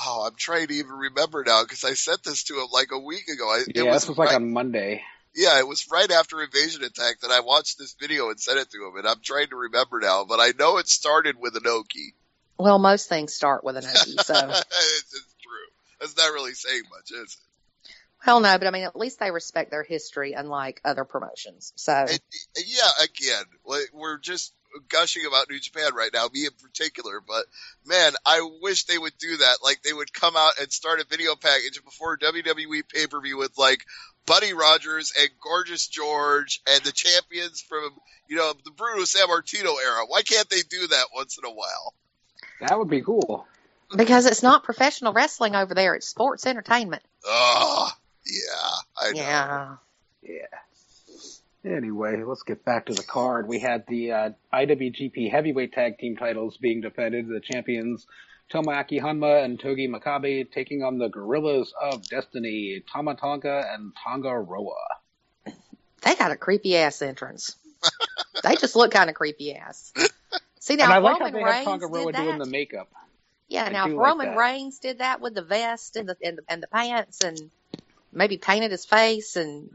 Oh, I'm trying to even remember now, because I sent this to him like a week ago. This was like on Monday. Yeah, it was right after Invasion Attack that I watched this video and sent it to him, and I'm trying to remember now, but I know it started with Inoki. Well, most things start with Inoki, so. It's true. That's not really saying much, is it? Well, no, but I mean, at least they respect their history, unlike other promotions. So. Yeah, again, we're just gushing about New Japan right now, me in particular, but man, I wish they would do that. Like, they would come out and start a video package before WWE pay-per-view with, like, Buddy Rogers and Gorgeous George and the champions from, the Bruno Sammartino era. Why can't they do that once in a while? That would be cool. Because it's not professional wrestling over there. It's sports entertainment. Oh, yeah, I know. Yeah. Anyway, let's get back to the card. We had the IWGP Heavyweight Tag Team titles being defended. The champions Tomoaki Honma and Togi Makabe taking on the Gorillas of Destiny, Tama Tonga and Tonga Roa. They got a creepy-ass entrance. They just look kind of creepy-ass. See, now, and I if like Roman how they have Reigns Tonga Roa did that, doing the makeup. Yeah, now if Roman Reigns did that with the vest and the pants and maybe painted his face and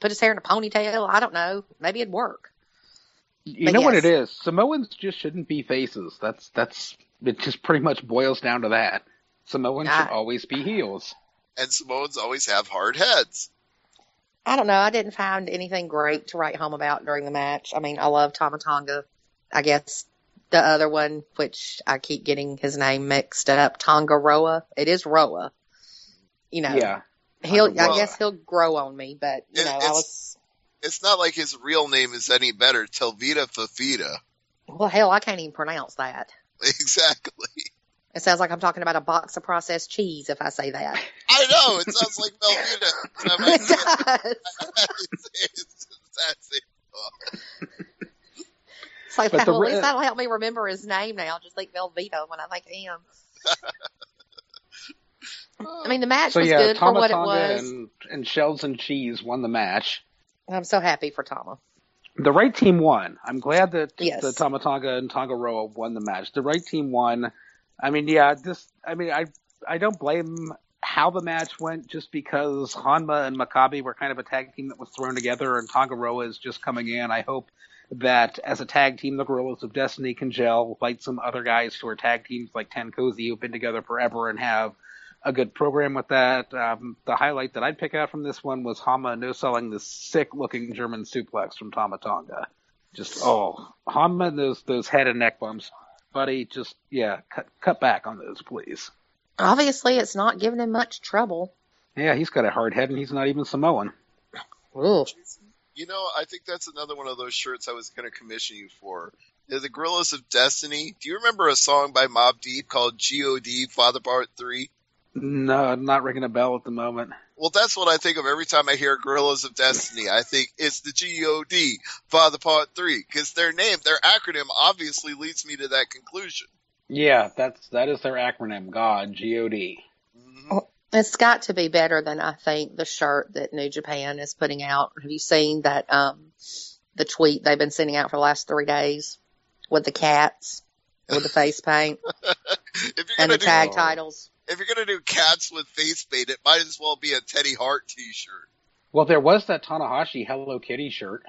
put his hair in a ponytail, I don't know. Maybe it'd work. You know what it is? Samoans just shouldn't be faces. It just pretty much boils down to that. Samoans should always be heels. And Samoans always have hard heads. I don't know. I didn't find anything great to write home about during the match. I mean, I love Tama Tonga. I guess the other one, which I keep getting his name mixed up, Tonga Roa. It is Roa. Yeah. I guess he'll grow on me, but, It's not like his real name is any better. Telvita Fafita. Well, hell, I can't even pronounce that. Exactly. It sounds like I'm talking about a box of processed cheese if I say that. I know. It sounds like Velveeta. It does. That's it. It's like, at least that'll help me remember his name now. Just think Velveeta when I think of him. I mean, the match was good for what it was. And Shells and Cheese won the match. I'm so happy for Tama. The right team won. I'm glad that the Tama Tonga and Tonga Roa won the match. The right team won. I mean, I I don't blame how the match went, just because Hanma and Maccabi were kind of a tag team that was thrown together, and Tangaroa is just coming in. I hope that as a tag team, the Gorillas of Destiny can gel, like some other guys who are tag teams like Ten Cozy, who've been together forever and have a good program with that. The highlight that I'd pick out from this one was Hanma no-selling this sick-looking German suplex from Tama Tonga. Just, Hanma and those head and neck bumps. Buddy, just, cut back on those, please. Obviously, it's not giving him much trouble. Yeah, he's got a hard head, and he's not even Samoan. Ooh. You know, I think that's another one of those shirts I was going to commission you for. The Gorillas of Destiny. Do you remember a song by Mobb Deep called G.O.D. Father Part 3? No, I'm not ringing a bell at the moment. Well, that's what I think of every time I hear Gorillas of Destiny. I think it's the G.O.D. Father Part 3, because their acronym obviously leads me to that conclusion. Yeah, that is their acronym, God, G-O-D. Mm-hmm. It's got to be better than, I think, the shirt that New Japan is putting out. Have you seen that, the tweet they've been sending out for the last 3 days with the cats, with the face paint, and the tag titles? If you're going to do cats with face paint, it might as well be a Teddy Hart t-shirt. Well, there was that Tanahashi Hello Kitty shirt.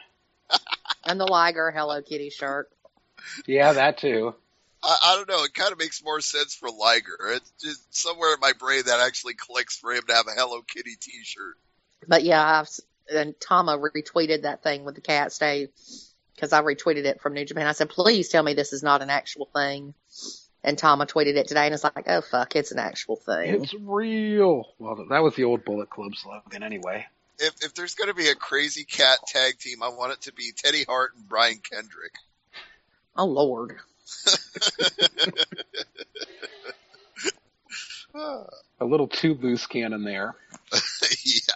And the Liger Hello Kitty shirt. Yeah, that too. I don't know. It kind of makes more sense for Liger. It's just somewhere in my brain that actually clicks for him to have a Hello Kitty t-shirt. But yeah, and Tama retweeted that thing with the cat stay, because I retweeted it from New Japan. I said, please tell me this is not an actual thing. And Tama tweeted it today, and it's like, oh, fuck, it's an actual thing. It's real. Well, that was the old Bullet Club slogan anyway. If there's going to be a crazy cat tag team, I want it to be Teddy Hart and Brian Kendrick. Oh, Lord. A little too loose cannon there. Yeah.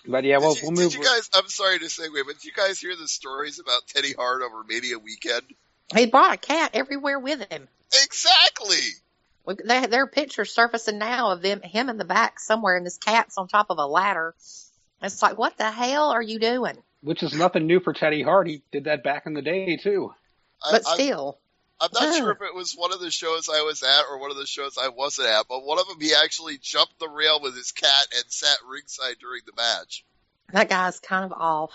But yeah, well, we'll move. Did you guys, I'm sorry to segue, but did you guys hear the stories about Teddy Hart over Mania weekend? He brought a cat everywhere with him. Exactly. There are pictures surfacing now of him in the back somewhere, and this cat's on top of a ladder. It's like, what the hell are you doing? Which is nothing new for Teddy Hart. He did that back in the day, too. But still. I'm not sure if it was one of the shows I was at or one of the shows I wasn't at, but one of them he actually jumped the rail with his cat and sat ringside during the match. That guy's kind of off.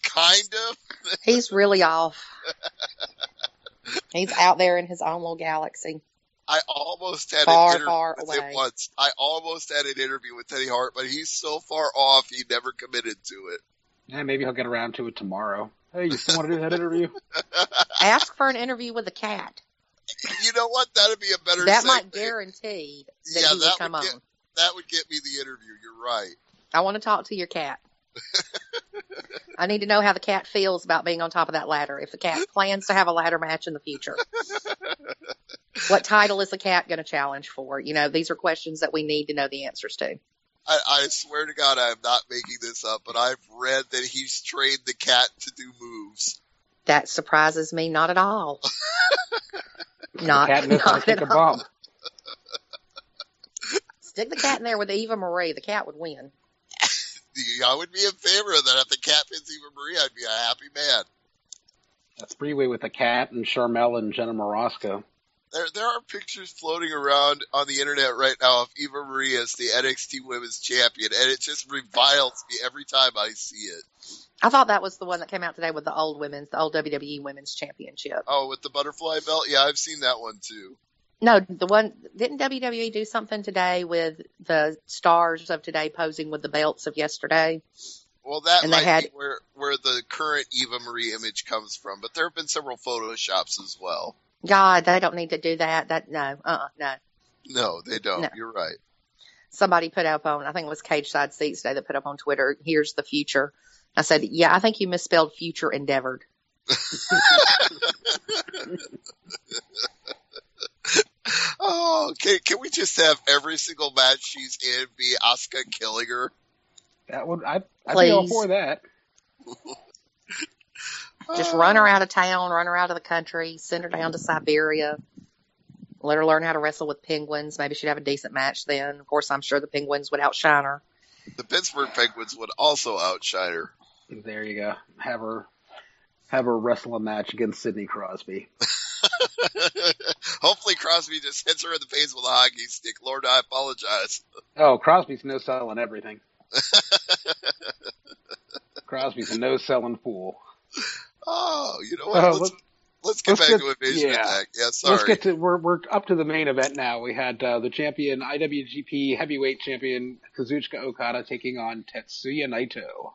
Kind of? He's really off. He's out there in his own little galaxy. I almost had far, an interview far with away. him once. I almost had an interview with Teddy Hart, but he's so far off he never committed to it. Yeah, maybe he'll get around to it tomorrow. Hey, you still want to do that interview? Ask for an interview with a cat. You know what? That'd be a better That segment. might guarantee that he would come on. That would get me the interview. You're right. I want to talk to your cat. I need to know how the cat feels about being on top of that ladder. If the cat plans to have a ladder match in the future. What title is the cat going to challenge for? You know, these are questions that we need to know the answers to. I swear to God, I'm not making this up, but I've read that he's trained the cat to do moves. That surprises me not at all. Not, the cat knows how to take a bump. Stick the cat in there with Eva Marie. The cat would win. I would be in favor of that. If the cat pins Eva Marie, I'd be a happy man. That's three-way with the cat and Charmel and Jenna Morosco. There are pictures floating around on the internet right now of Eva Marie as the NXT Women's Champion, and it just reviles me every time I see it. I thought that was the one that came out today with the old WWE Women's Championship. Oh, with the butterfly belt? Yeah, I've seen that one too. No, didn't WWE do something today with the stars of today posing with the belts of yesterday? Well, that might be where the current Eva Marie image comes from, but there have been several Photoshops as well. God, they don't need to do that. No. No, they don't. No. You're right. Somebody put up on, I think it was Cage Side Seats Day that put up on Twitter, here's the future. I said, yeah, I think you misspelled future endeavored. Oh, can we just have every single match she's in be Asuka killing her? I'd be all for that. Just run her out of town, run her out of the country, send her down to Siberia, let her learn how to wrestle with penguins. Maybe she'd have a decent match then. Of course, I'm sure the penguins would outshine her. The Pittsburgh Penguins would also outshine her. There you go. Have her wrestle a match against Sidney Crosby. Hopefully Crosby just hits her in the face with a hockey stick. Lord, I apologize. Oh, Crosby's no-selling everything. Crosby's a no-selling fool. Oh, you know what? Let's get back to Invasion Attack. Yeah, sorry. Let's get to we're up to the main event now. We had the champion IWGP Heavyweight Champion Kazuchika Okada taking on Tetsuya Naito.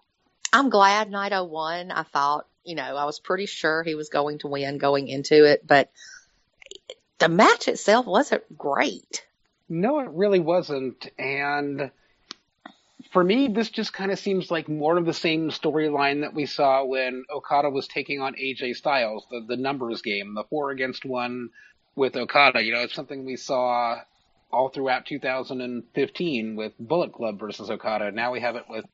I'm glad Naito won. I thought, I was pretty sure he was going to win going into it, but the match itself wasn't great. No, it really wasn't. And for me, this just kind of seems like more of the same storyline that we saw when Okada was taking on AJ Styles, the numbers game, the 4-against-1 with Okada. It's something we saw all throughout 2015 with Bullet Club versus Okada. Now we have it with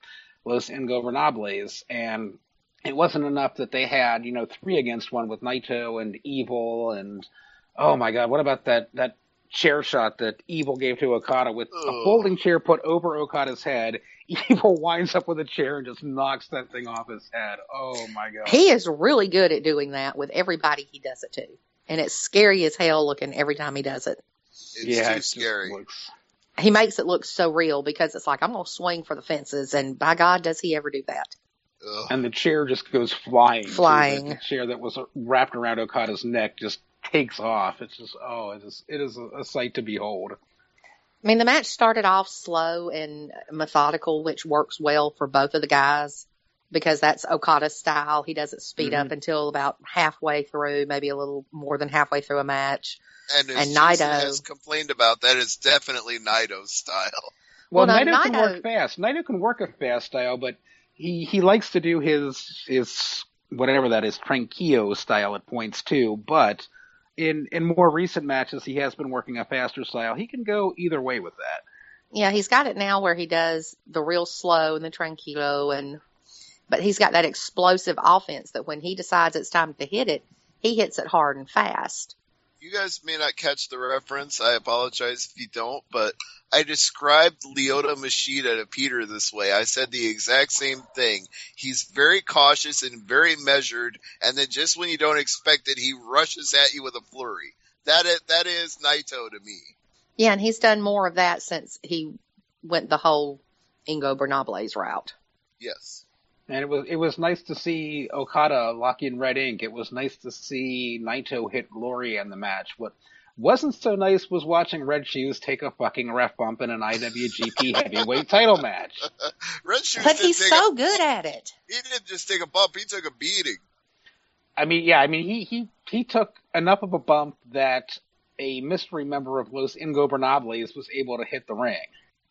Los Ingobernables. And it wasn't enough that they had, 3-against-1 with Naito and Evil. And, oh my God, what about that chair shot that Evil gave to Okada with a folding chair put over Okada's head? Evil winds up with a chair and just knocks that thing off his head. Oh my God. He is really good at doing that with everybody he does it to. And it's scary as hell looking every time he does it. It's too scary. He makes it look so real because it's like, I'm going to swing for the fences. And by God, does he ever do that? Ugh. And the chair just goes flying. Flying. The chair that was wrapped around Okada's neck just takes off. It's just, it is a sight to behold. I mean, the match started off slow and methodical, which works well for both of the guys because that's Okada's style. He doesn't speed up until about halfway through, maybe a little more than halfway through a match. And Naito has complained about that, it's definitely Naito's style. Well, Naito can work fast. Naito can work a fast style, but he likes to do his whatever that is, tranquillo style at points too, but in more recent matches, he has been working a faster style. He can go either way with that. Yeah, he's got it now where he does the real slow and the tranquilo, but he's got that explosive offense that when he decides it's time to hit it, he hits it hard and fast. You guys may not catch the reference. I apologize if you don't, but I described Lyoto Machida to Peter this way. I said the exact same thing. He's very cautious and very measured, and then just when you don't expect it, he rushes at you with a flurry. That is Naito to me. Yeah, and he's done more of that since he went the whole Ingobernables route. Yes. And it was nice to see Okada lock in red ink. It was nice to see Naito hit Gloria in the match. What wasn't so nice was watching Red Shoes take a fucking ref bump in an IWGP heavyweight title match. Red Shoes, but he's so good at it. He didn't just take a bump; he took a beating. He took enough of a bump that a mystery member of Los Ingobernables was able to hit the ring.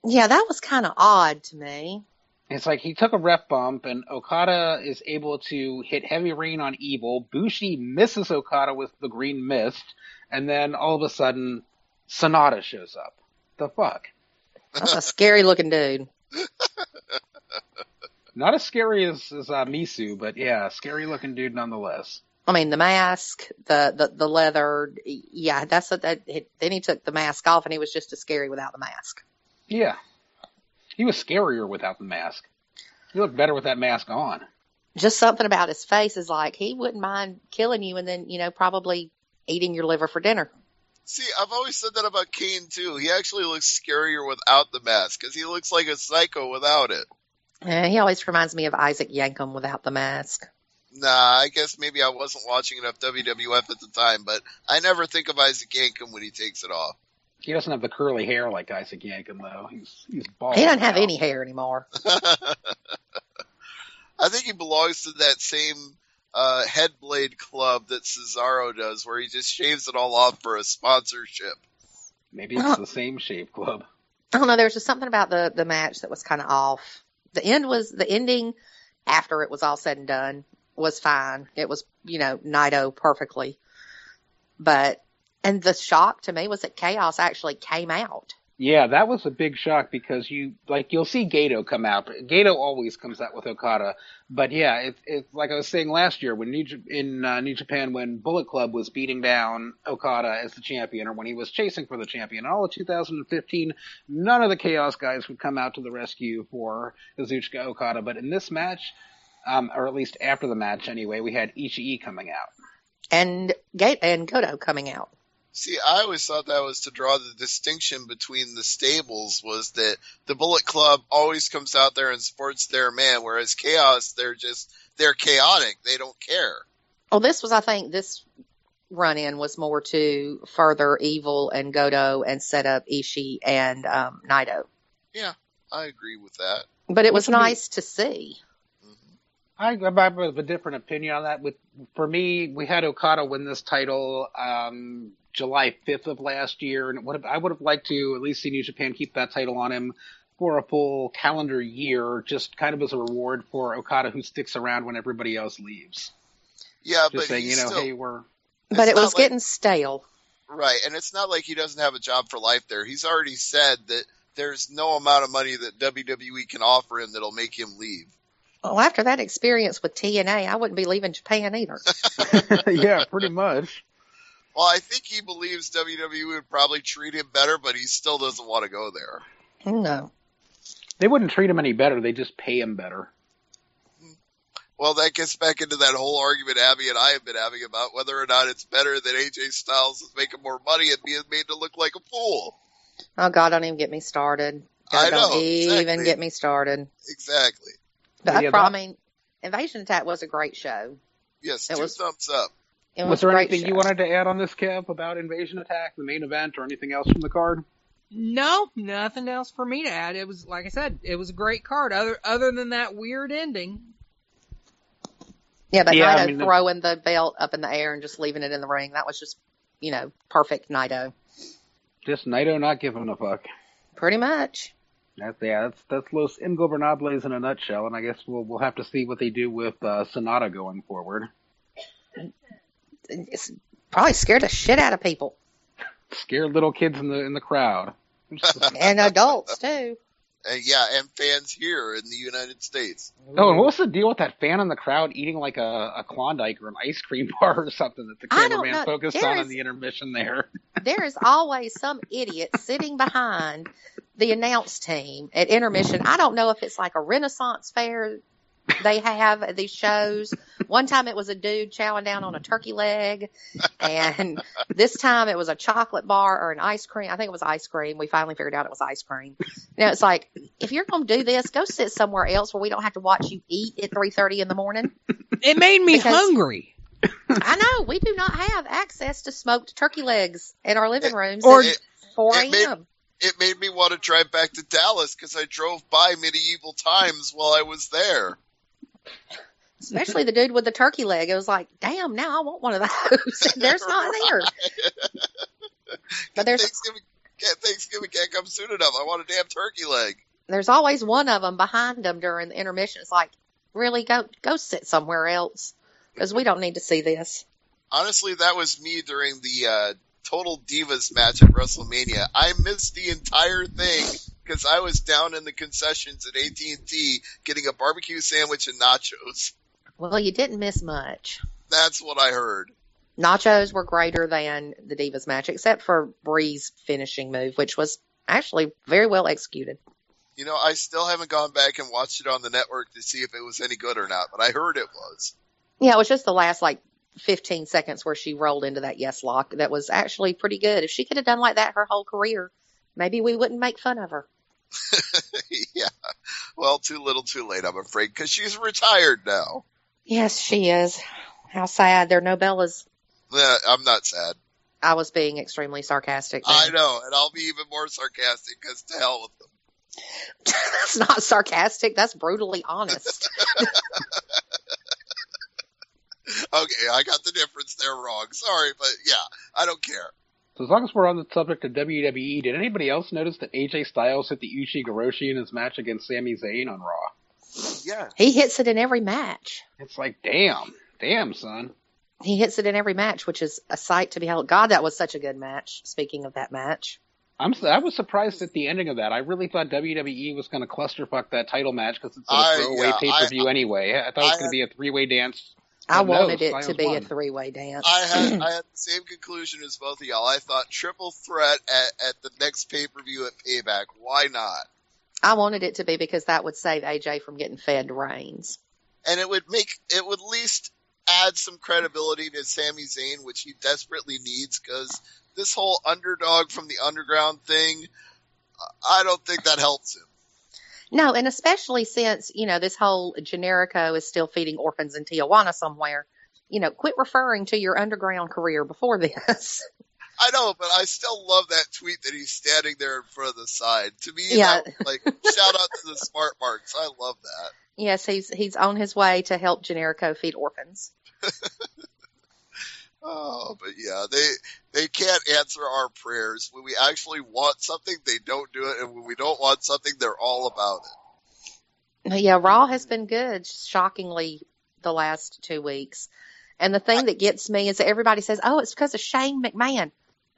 Yeah, that was kind of odd to me. It's like he took a ref bump, and Okada is able to hit Heavy Rain on Evil. Bushi misses Okada with the Green Mist, and then all of a sudden, Sonata shows up. The fuck? That's a scary-looking dude. Not as scary as Misu, but yeah, scary-looking dude nonetheless. I mean, the mask, the leather, yeah, then he took the mask off, and he was just as scary without the mask. Yeah. He was scarier without the mask. He looked better with that mask on. Just something about his face is like, he wouldn't mind killing you and then, probably eating your liver for dinner. See, I've always said that about Kane, too. He actually looks scarier without the mask, because he looks like a psycho without it. He always reminds me of Isaac Yankem without the mask. Nah, I guess maybe I wasn't watching enough WWF at the time, but I never think of Isaac Yankem when he takes it off. He doesn't have the curly hair like Isaac Yankem, though. He's bald. He doesn't have any hair anymore. I think he belongs to that same Headblade club that Cesaro does, where he just shaves it all off for a sponsorship. Maybe it's the same shave club. I don't know. There was just something about the match that was kind of off. The ending after it was all said and done was fine. It was, Naito perfectly. And the shock to me was that Chaos actually came out. Yeah, that was a big shock because you'll see Gato come out. Gato always comes out with Okada. But yeah, it's like I was saying last year when New Japan, when Bullet Club was beating down Okada as the champion, or when he was chasing for the champion. All of 2015, none of the Chaos guys would come out to the rescue for Kazuchika Okada. But in this match, or at least after the match anyway, we had Ishii coming out. and Goto coming out. See, I always thought that was to draw the distinction between the stables, was that the Bullet Club always comes out there and supports their man, whereas Chaos, they're chaotic. They don't care. Well, I think this run-in was more to further Evil and Goto and set up Ishii and Naito. Yeah, I agree with that. But it was nice to see. I have a different opinion on that. For me, we had Okada win this title July 5th of last year, and I would have liked to at least see New Japan keep that title on him for a full calendar year, just kind of as a reward for Okada, who sticks around when everybody else leaves. Yeah, just but saying, hey, we're. But it was getting stale. Right, and it's not like he doesn't have a job for life there. He's already said that there's no amount of money that WWE can offer him that'll make him leave. Well, after that experience with TNA, I wouldn't be leaving Japan either. Yeah, pretty much. Well, I think he believes WWE would probably treat him better, but he still doesn't want to go there. No. They wouldn't treat him any better. They just pay him better. Well, that gets back into that whole argument Abby and I have been having about whether or not it's better that AJ Styles is making more money and being made to look like a fool. Oh, God, don't even get me started. I know, don't even exactly. get me started. Exactly. But I mean, Invasion Attack was a great show. Yes, thumbs up. Was there anything you wanted to add on this, Kev, about Invasion Attack, the main event, or anything else from the card? No, nothing else for me to add. It was, like I said, it was a great card, other than that weird ending. Yeah, but Naito throwing the belt up in the air and just leaving it in the ring, that was just, perfect Naito. Just Naito not giving a fuck. Pretty much. That's Los Ingobernables in a nutshell, and I guess we'll have to see what they do with Sonata going forward. It's probably scared the shit out of people. Scared little kids in the crowd. And adults, too. And fans here in the United States. Oh, and what's the deal with that fan in the crowd eating like a Klondike or an ice cream bar or something that the cameraman focused on in the intermission there? There is always some idiot sitting behind the announce team at intermission. I don't know if it's like a Renaissance fair they have at these shows. One time it was a dude chowing down on a turkey leg, and this time it was a chocolate bar or an ice cream. I think it was ice cream. We finally figured out it was ice cream. It's like, if you're going to do this, go sit somewhere else where we don't have to watch you eat at 3:30 in the morning. It made me hungry. I know. We do not have access to smoked turkey legs in our living rooms at 4 a.m. It made me want to drive back to Dallas because I drove by medieval times while I was there. Especially the dude with the turkey leg. It was like, damn, now I want one of those. There's not there. But Thanksgiving can't come soon enough. I want a damn turkey leg. There's always one of them behind them during the intermission. It's like, really, go sit somewhere else because we don't need to see this. Honestly, that was me during the Total Divas match at WrestleMania. I missed the entire thing because I was down in the concessions at AT&T getting a barbecue sandwich and nachos. Well, you didn't miss much. That's what I heard. Nachos were greater than the Divas match, except for Bree's finishing move, which was actually very well executed. I still haven't gone back and watched it on the network to see if it was any good or not, but I heard it was. Yeah, it was just the last, 15 seconds where she rolled into that yes lock. That was actually pretty good. If she could have done like that her whole career, maybe we wouldn't make fun of her. Yeah. Well, too little, too late, I'm afraid, because she's retired now. Yes, she is. How sad. There are no Bellas. I'm not sad. I was being extremely sarcastic there. I know, and I'll be even more sarcastic because to hell with them. That's not sarcastic. That's brutally honest. Okay, I got the difference there wrong. Sorry, but yeah, I don't care. So as long as we're on the subject of WWE, did anybody else notice that AJ Styles hit the Uchi-Goroshi in his match against Sami Zayn on Raw? Yeah. He hits it in every match. It's like, damn, son. He hits it in every match, which is a sight to behold. God, that was such a good match. Speaking of that match. I was surprised at the ending of that. I really thought WWE was going to clusterfuck that title match because it's a throwaway pay-per-view anyway. I thought it was going to be a three-way dance. I wanted it to be a three-way dance. I had the same conclusion as both of y'all. I thought triple threat at the next pay-per-view at Payback. Why not? I wanted it to be because that would save AJ from getting fed Reigns. And it would at least add some credibility to Sami Zayn, which he desperately needs, because this whole underdog from the underground thing, I don't think that helps him. No, and especially since, this whole Generico is still feeding orphans in Tijuana somewhere. Quit referring to your underground career before this. I know, but I still love that tweet that he's standing there in front of the sign. To me, Yeah. Shout out to the smart marks. I love that. Yes, he's on his way to help Generico feed orphans. Oh, but yeah, they can't answer our prayers. When we actually want something, they don't do it, and when we don't want something, they're all about it. Yeah, Raw has been good, shockingly, the last 2 weeks. And the thing that gets me is that everybody says, oh, it's because of Shane McMahon.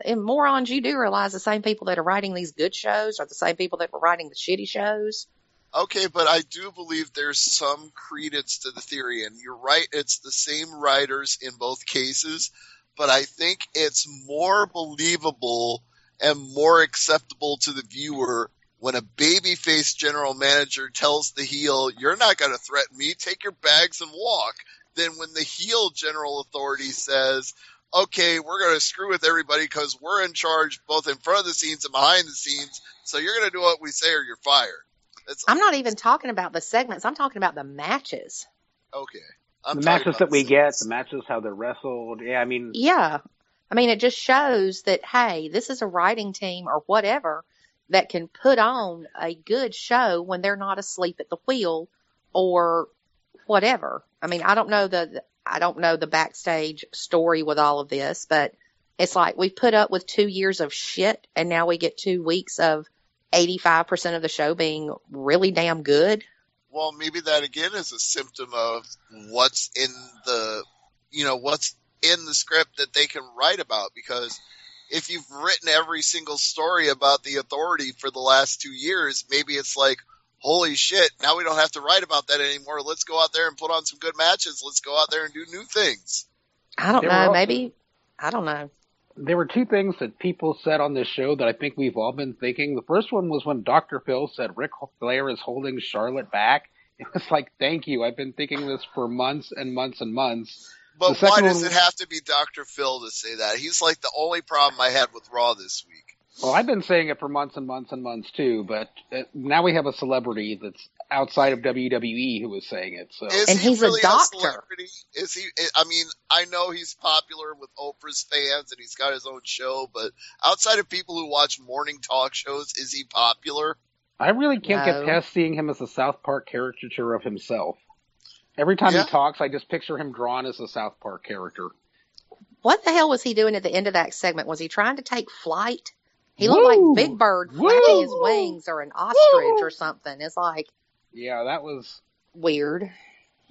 And morons, you do realize the same people that are writing these good shows are the same people that were writing the shitty shows. Okay, but I do believe there's some credence to the theory, and you're right, it's the same writers in both cases, but I think it's more believable and more acceptable to the viewer when a babyface general manager tells the heel, you're not going to threaten me, take your bags and walk, than when the heel general authority says, okay, we're going to screw with everybody because we're in charge both in front of the scenes and behind the scenes, so you're going to do what we say or you're fired. I'm not even talking about the segments. I'm talking about the matches. Okay. The matches that we get, the matches, how they're wrestled. Yeah, I mean. Yeah. I mean, it just shows that, hey, this is a writing team or whatever that can put on a good show when they're not asleep at the wheel or whatever. I mean, I don't know the backstage story with all of this, but it's like we've put up with 2 years of shit and now we get 2 weeks of 85% of the show being really damn good. Well, maybe that again is a symptom of what's in the script that they can write about, because if you've written every single story about the Authority for the last 2 years, maybe it's like, holy shit, now we don't have to write about that anymore. Let's go out there and put on some good matches. Let's go out there and do new things. I don't know. Maybe. I don't know. There were 2 things that people said on this show that I think we've all been thinking. The first one was when Dr. Phil said Ric Flair is holding Charlotte back. It was like, thank you. I've been thinking this for months and months and months. But why does it have to be Dr. Phil to say that? He's like the only problem I had with Raw this week. Well, I've been saying it for months and months and months too, but now we have a celebrity that's outside of WWE who is saying it. So, and he's really a doctor. Celebrity? Is he? I mean, I know he's popular with Oprah's fans and he's got his own show, but outside of people who watch morning talk shows, is he popular? I really can't get past seeing him as a South Park caricature of himself. Every time he talks, I just picture him drawn as a South Park character. What the hell was he doing at the end of that segment? Was he trying to take flight? He looked like Big Bird flapping his wings or an ostrich or something. It's like, yeah, that was weird.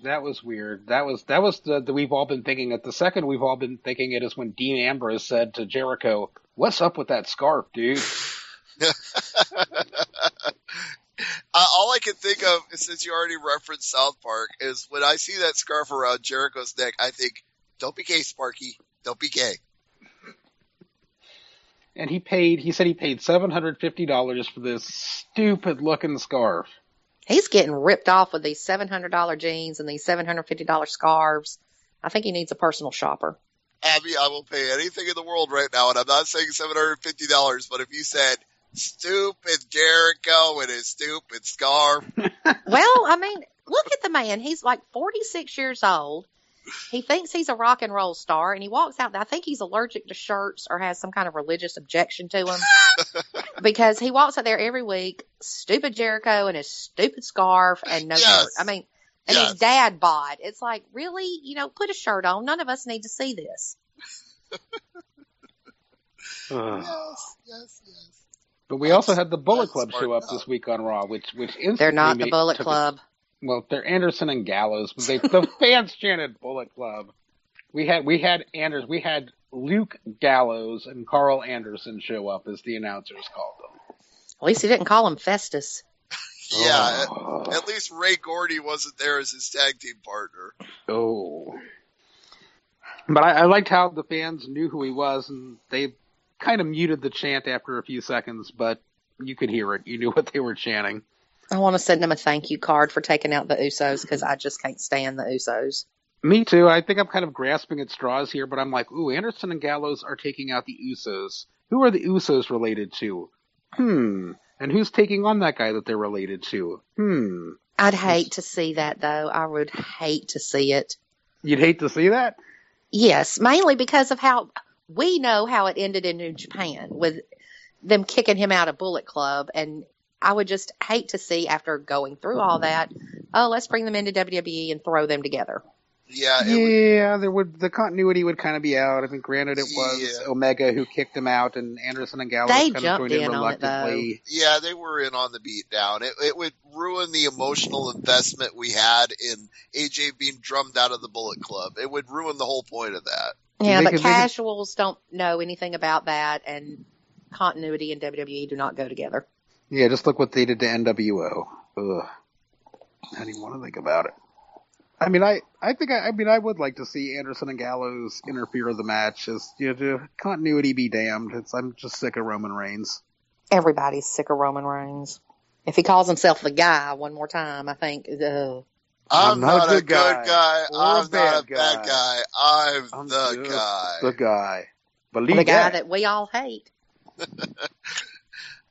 That was weird. That was the we've all been thinking it. The second we've all been thinking it is when Dean Ambrose said to Jericho, "What's up with that scarf, dude?" All I can think of, since you already referenced South Park, is when I see that scarf around Jericho's neck, I think, "Don't be gay, Sparky. Don't be gay." And he said he paid $750 for this stupid looking scarf. He's getting ripped off with these $700 jeans and these $750 scarves. I think he needs a personal shopper. Abby, I will pay anything in the world right now, and I'm not saying $750, but if you said, stupid Jericho and his stupid scarf. Well, I mean, look at the man. He's like 46 years old. He thinks he's a rock and roll star, and he walks out there. I think he's allergic to shirts or has some kind of religious objection to them because he walks out there every week, stupid Jericho and his stupid scarf and no shirt. I mean, and his dad bod. It's like, really? Put a shirt on. None of us need to see this. Yes. But we also had the Bullet Club show up this week on Raw, which instantly they're not the Bullet Club. Well, they're Anderson and Gallows, but the fans chanted Bullet Club. We had Luke Gallows and Carl Anderson show up, as the announcers called them. At least he didn't call him Festus. Yeah, at least Ray Gordy wasn't there as his tag team partner. Oh. But I liked how the fans knew who he was, and they kind of muted the chant after a few seconds, but you could hear it. You knew what they were chanting. I want to send them a thank you card for taking out the Usos because I just can't stand the Usos. Me too. I think I'm kind of grasping at straws here, but I'm like, ooh, Anderson and Gallows are taking out the Usos. Who are the Usos related to? And who's taking on that guy that they're related to? I'd hate to see that, though. I would hate to see it. You'd hate to see that? Yes, mainly because of how we know how it ended in New Japan with them kicking him out of Bullet Club. And I would just hate to see, after going through all that, oh, let's bring them into WWE and throw them together. Yeah, the continuity would kind of be out. I mean, granted, it was Omega who kicked him out, and Anderson and Gallows kind of joined in reluctantly. Yeah, they were in on the beatdown. It would ruin the emotional investment we had in AJ being drummed out of the Bullet Club. It would ruin the whole point of that. Yeah, but casuals don't know anything about that, and continuity and WWE do not go together. Yeah, just look what they did to NWO. Ugh. I don't even want to think about it. I mean, I would like to see Anderson and Gallows interfere in the match. Continuity be damned. I'm just sick of Roman Reigns. Everybody's sick of Roman Reigns. If he calls himself the guy one more time, I think, I'm not a good guy. I'm not a bad guy. I'm the guy. The guy. Believe the guy that we all hate.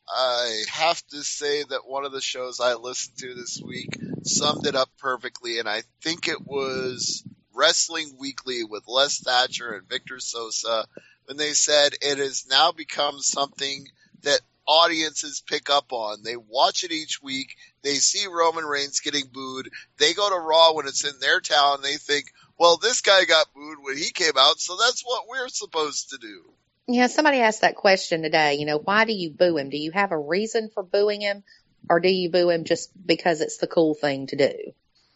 I have to say that one of the shows I listened to this week summed it up perfectly, and I think it was Wrestling Weekly with Les Thatcher and Victor Sosa, when they said it has now become something that audiences pick up on. They watch it each week. They see Roman Reigns getting booed. They go to Raw when it's in their town. They think, well, this guy got booed when he came out, so that's what we're supposed to do. Yeah, somebody asked that question today. Why do you boo him? Do you have a reason for booing him, or do you boo him just because it's the cool thing to do?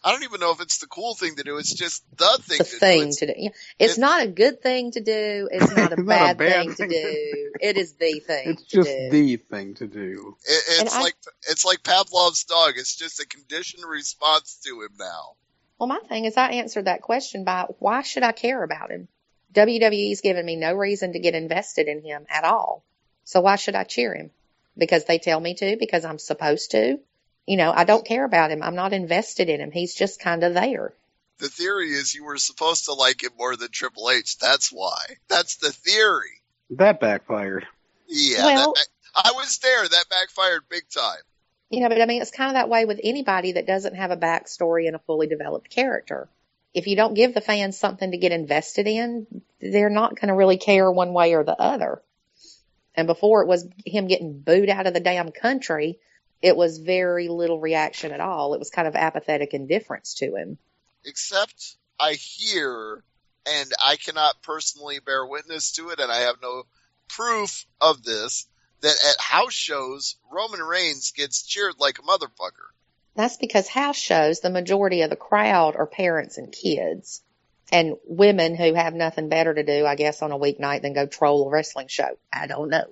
I don't even know if it's the cool thing to do. It's just the thing to do. Yeah. It's not a good thing to do. It's not a bad thing to do. It is the thing to do. It's just the thing to do. It's like Pavlov's dog. It's just a conditioned response to him now. Well, my thing is, I answered that question by, why should I care about him? WWE's given me no reason to get invested in him at all. So why should I cheer him? Because they tell me to? Because I'm supposed to? I don't care about him. I'm not invested in him. He's just kind of there. The theory is you were supposed to like him more than Triple H. That's why. That's the theory. That backfired. Yeah, well, I was there. That backfired big time. But I mean, it's kind of that way with anybody that doesn't have a backstory and a fully developed character. If you don't give the fans something to get invested in, they're not going to really care one way or the other. And before it was him getting booed out of the damn country, it was very little reaction at all. It was kind of apathetic indifference to him. Except I hear, and I cannot personally bear witness to it, and I have no proof of this, that at house shows, Roman Reigns gets cheered like a motherfucker. That's because house shows, the majority of the crowd are parents and kids and women who have nothing better to do, I guess, on a weeknight than go troll a wrestling show. I don't know.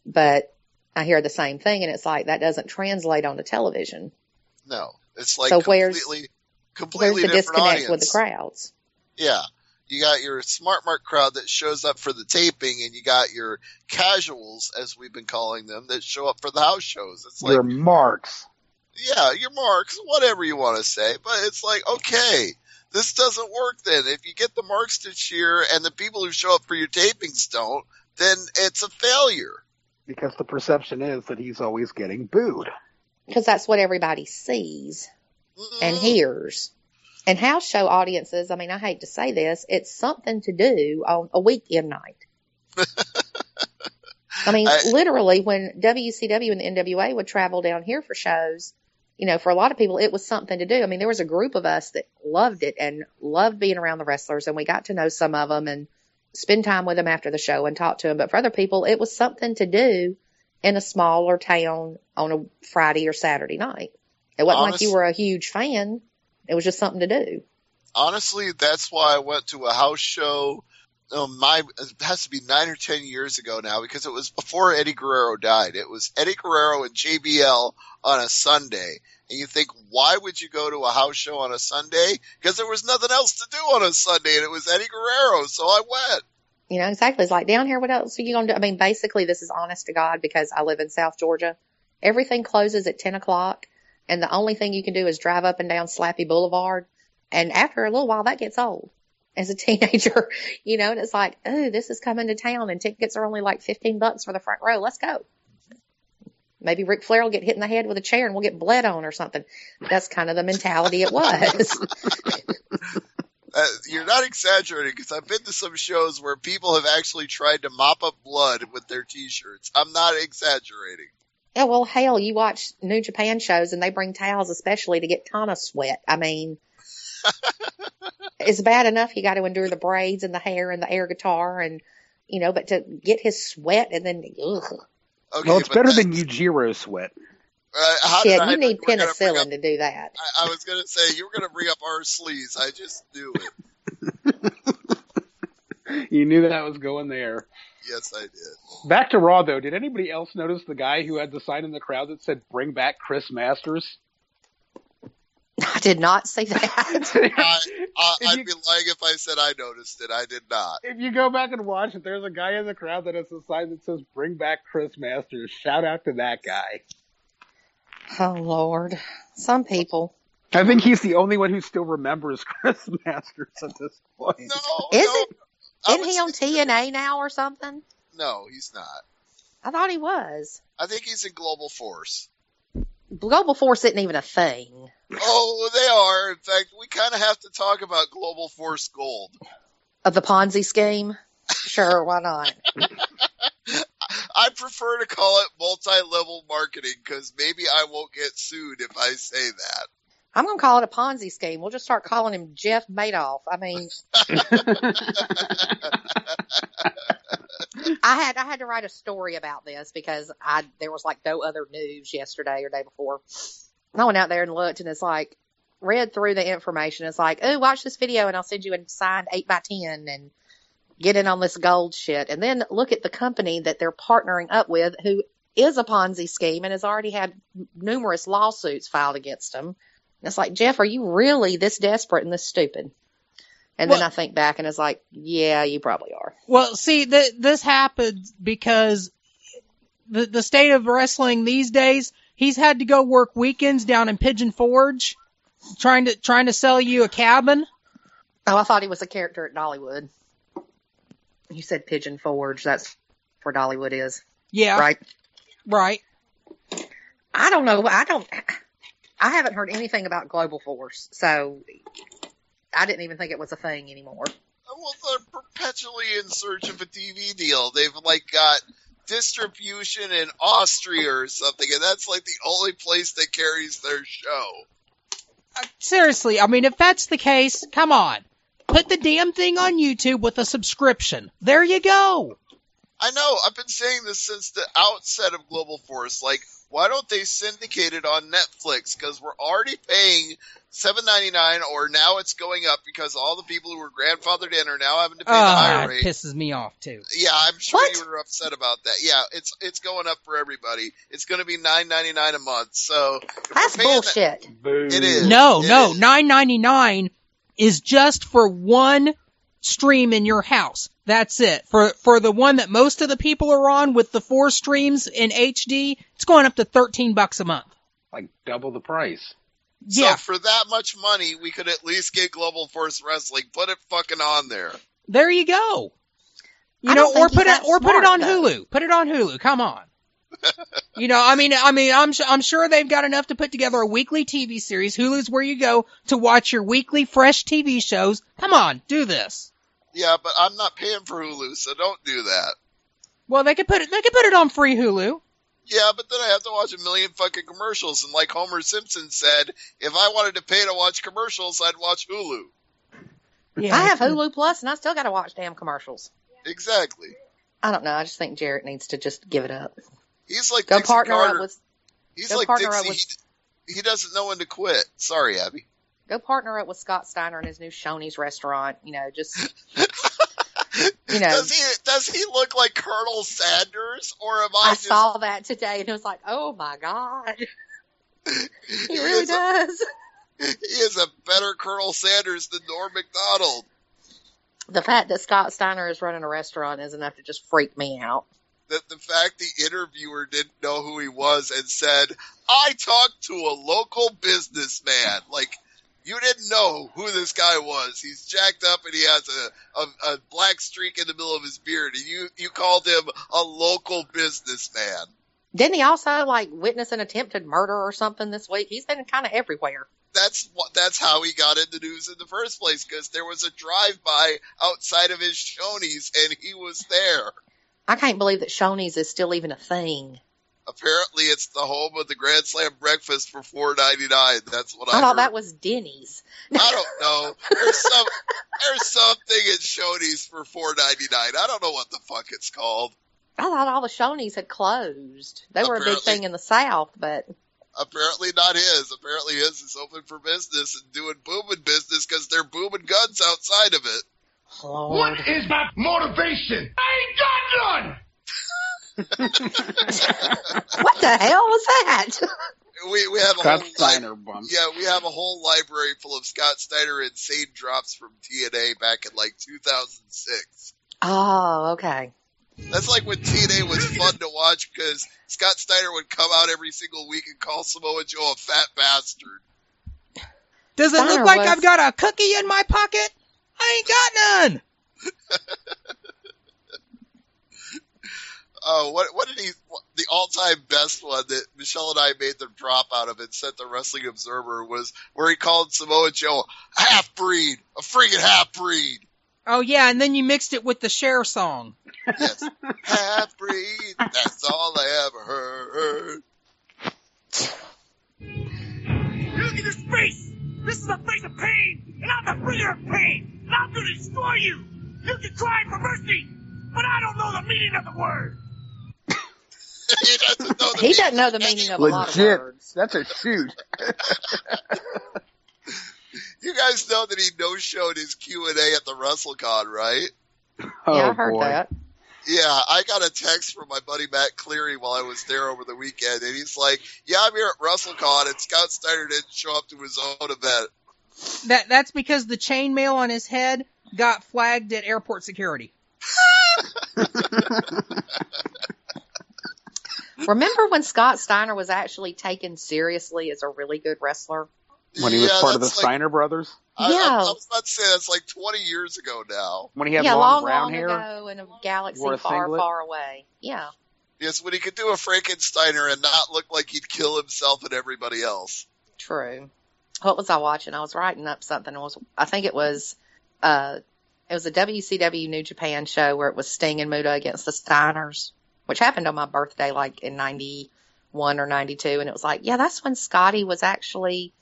But I hear the same thing, and it's like that doesn't translate onto television. No. It's like so completely where's the different disconnect audience with the crowds? Yeah. You got your smart mark crowd that shows up for the taping, and you got your casuals, as we've been calling them, that show up for the house shows. It's like your marks. Yeah, your marks, whatever you want to say. But it's like, okay, this doesn't work then. If you get the marks to cheer and the people who show up for your tapings don't, then it's a failure. Because the perception is that he's always getting booed. Because that's what everybody sees and hears. And house show audiences, I mean, I hate to say this, it's something to do on a weekend night. I mean, literally, when WCW and the NWA would travel down here for shows, for a lot of people, it was something to do. I mean, there was a group of us that loved it and loved being around the wrestlers, and we got to know some of them and spend time with them after the show and talk to them. But for other people, it was something to do in a smaller town on a Friday or Saturday night. It wasn't like you were a huge fan. It was just something to do. Honestly, that's why I went to a house show. It has to be 9 or 10 years ago now, because it was before Eddie Guerrero died. It was Eddie Guerrero and JBL on a Sunday. And you think, why would you go to a house show on a Sunday? Because there was nothing else to do on a Sunday, and it was Eddie Guerrero, so I went. Exactly. It's like, down here, what else are you going to do? I mean, basically, this is honest to God, because I live in South Georgia. Everything closes at 10 o'clock, and the only thing you can do is drive up and down Slappy Boulevard. And after a little while, that gets old as a teenager, and it's like, oh, this is coming to town and tickets are only like $15 for the front row. Let's go. Maybe Ric Flair will get hit in the head with a chair and we'll get bled on or something. That's kind of the mentality it was. You're not exaggerating, because I've been to some shows where people have actually tried to mop up blood with their T-shirts. I'm not exaggerating. Yeah, well, hell, you watch New Japan shows and they bring towels especially to get Tana sweat. I mean, it's bad enough you got to endure the braids and the hair and the air guitar and, but to get his sweat and then, ugh. Okay, well, it's better than Yujiro sweat. Shit, you need penicillin to do that. I was going to say, you were going to bring up our sleeves. I just knew it. You knew that was going there. Yes, I did. Back to Raw, though. Did anybody else notice the guy who had the sign in the crowd that said, "Bring back Chris Masters"? I did not see that. I'd be lying if I said I noticed it. I did not. If you go back and watch it, there's a guy in the crowd that has a sign that says, "Bring back Chris Masters." Shout out to that guy. Oh, Lord. Some people. I think he's the only one who still remembers Chris Masters at this point. Isn't he on TNA now or something? No, he's not. I thought he was. I think he's in Global Force. Global Force isn't even a thing. Oh, they are. In fact, we kind of have to talk about Global Force Gold. Of the Ponzi scheme? Sure, why not? I prefer to call it multi-level marketing, because maybe I won't get sued if I say that. I'm going to call it a Ponzi scheme. We'll just start calling him Jeff Madoff. I mean, I had to write a story about this because there was like no other news yesterday or day before. I went out there and looked, and it's like, read through the information. It's like, oh, watch this video and I'll send you a signed 8x10 and get in on this gold shit. And then look at the company that they're partnering up with, who is a Ponzi scheme and has already had numerous lawsuits filed against them. And it's like, Jeff, are you really this desperate and this stupid? And then I think back and it's like, yeah, you probably are. Well, see, this happens because the state of wrestling these days, he's had to go work weekends down in Pigeon Forge trying to sell you a cabin. Oh, I thought he was a character at Dollywood. You said Pigeon Forge. That's where Dollywood is. Yeah. Right. I don't know. I haven't heard anything about Global Force, so I didn't even think it was a thing anymore. Well, they're perpetually in search of a TV deal. They've got distribution in Austria or something, and that's like the only place that carries their show. Seriously, I mean, if that's the case, come on. Put the damn thing on YouTube with a subscription. There you go. I know. I've been saying this since the outset of Global Force. Like, why don't they syndicate it on Netflix? Because we're already paying $7.99, or now it's going up because all the people who were grandfathered in are now having to pay the higher rate. It pisses me off too. Yeah, I'm sure you were upset about that. Yeah, it's going up for everybody. It's going to be $9.99 a month. So that's bullshit. It is. No, $9.99 is just for one stream in your house. That's it. For the one that most of the people are on with the 4 streams in HD, it's going up to $13 a month. Like double the price. Yeah. So for that much money, we could at least get Global Force Wrestling. Put it fucking on there. There you go. Or put it on Hulu. Put it on Hulu. Come on. I'm sure they've got enough to put together a weekly TV series. Hulu's where you go to watch your weekly fresh TV shows. Come on, do this. Yeah, but I'm not paying for Hulu, so don't do that. Well, they could put it on free Hulu. Yeah, but then I have to watch a million fucking commercials, and like Homer Simpson said, if I wanted to pay to watch commercials, I'd watch Hulu. Yeah, I have Hulu Plus, and I still got to watch damn commercials. Exactly. I don't know. I just think Jarrett needs to just give it up. He's like Go Dixie partner Carter. up with. He's like Dixie. He doesn't know when to quit. Sorry, Abby. Go partner up with Scott Steiner and his new Shoney's restaurant. Does he look like Colonel Sanders, or am I saw that today and it was like, oh my God. He really does. He is a better Colonel Sanders than Norm Macdonald. The fact that Scott Steiner is running a restaurant is enough to just freak me out. The fact the interviewer didn't know who he was and said, I talked to a local businessman. Like, You didn't know who this guy was. He's jacked up and he has a black streak in the middle of his beard. And you called him a local businessman. Didn't he also witness an attempted murder or something this week? He's been kind of everywhere. That's how he got in the news in the first place, because there was a drive-by outside of his Shoney's and he was there. I can't believe that Shoney's is still even a thing. Apparently, it's the home of the Grand Slam breakfast for $4.99. That's what I thought heard. that was Denny's. I don't know. There's something in Shoney's for $4.99. I don't know what the fuck it's called. I thought all the Shoney's had closed. They were a big thing in the South, but apparently not his. Apparently his is open for business and doing booming business because they're booming guns outside of it. Lord. What is my motivation? I ain't got none. What the hell was that? We have a Scott whole Steiner bum. Yeah, we have a whole library full of Scott Steiner insane drops from TNA back in 2006. Oh, okay. That's like when TNA was fun to watch because Scott Steiner would come out every single week and call Samoa Joe a fat bastard. Does it Steiner look like was- I've got a cookie in my pocket? I ain't got none. Oh, what did he? The all-time best one that Michelle and I made them drop out of and sent the Wrestling Observer was where he called Samoa Joe a half-breed, a friggin' half-breed. Oh yeah, and then you mixed it with the Cher song. Yes, half-breed. That's all I ever heard. Look at this face. This is a face of pain, and I'm the bringer of pain, and I'm going to destroy you. You can cry for mercy, but I don't know the meaning of the word. He doesn't know the He doesn't know the meaning of a lot of words. That's a shoot. You guys know that he no-showed his Q&A at the WrestleCon, right? Oh, Yeah, I heard boy. that. Yeah, I got a text from my buddy Matt Cleary while I was there over the weekend, and he's like, yeah, I'm here at WrestleCon, and Scott Steiner didn't show up to his own event. That's because the chainmail on his head got flagged at airport security. Remember when Scott Steiner was actually taken seriously as a really good wrestler? When he was part of the that's Steiner brothers? I Yeah. was about to say that's 20 years ago now. When he had Yeah, long long, brown long hair? ago in a galaxy Wore a far, singlet? far away. Yeah. Yes, when he could do a Frankensteiner and not look like he'd kill himself and everybody else. True. What was I watching? I was writing up something. I think it was a WCW New Japan show where it was Sting and Muta against the Steiners, which happened on my birthday, in 91 or 92. And it was yeah, that's when Scotty was actually,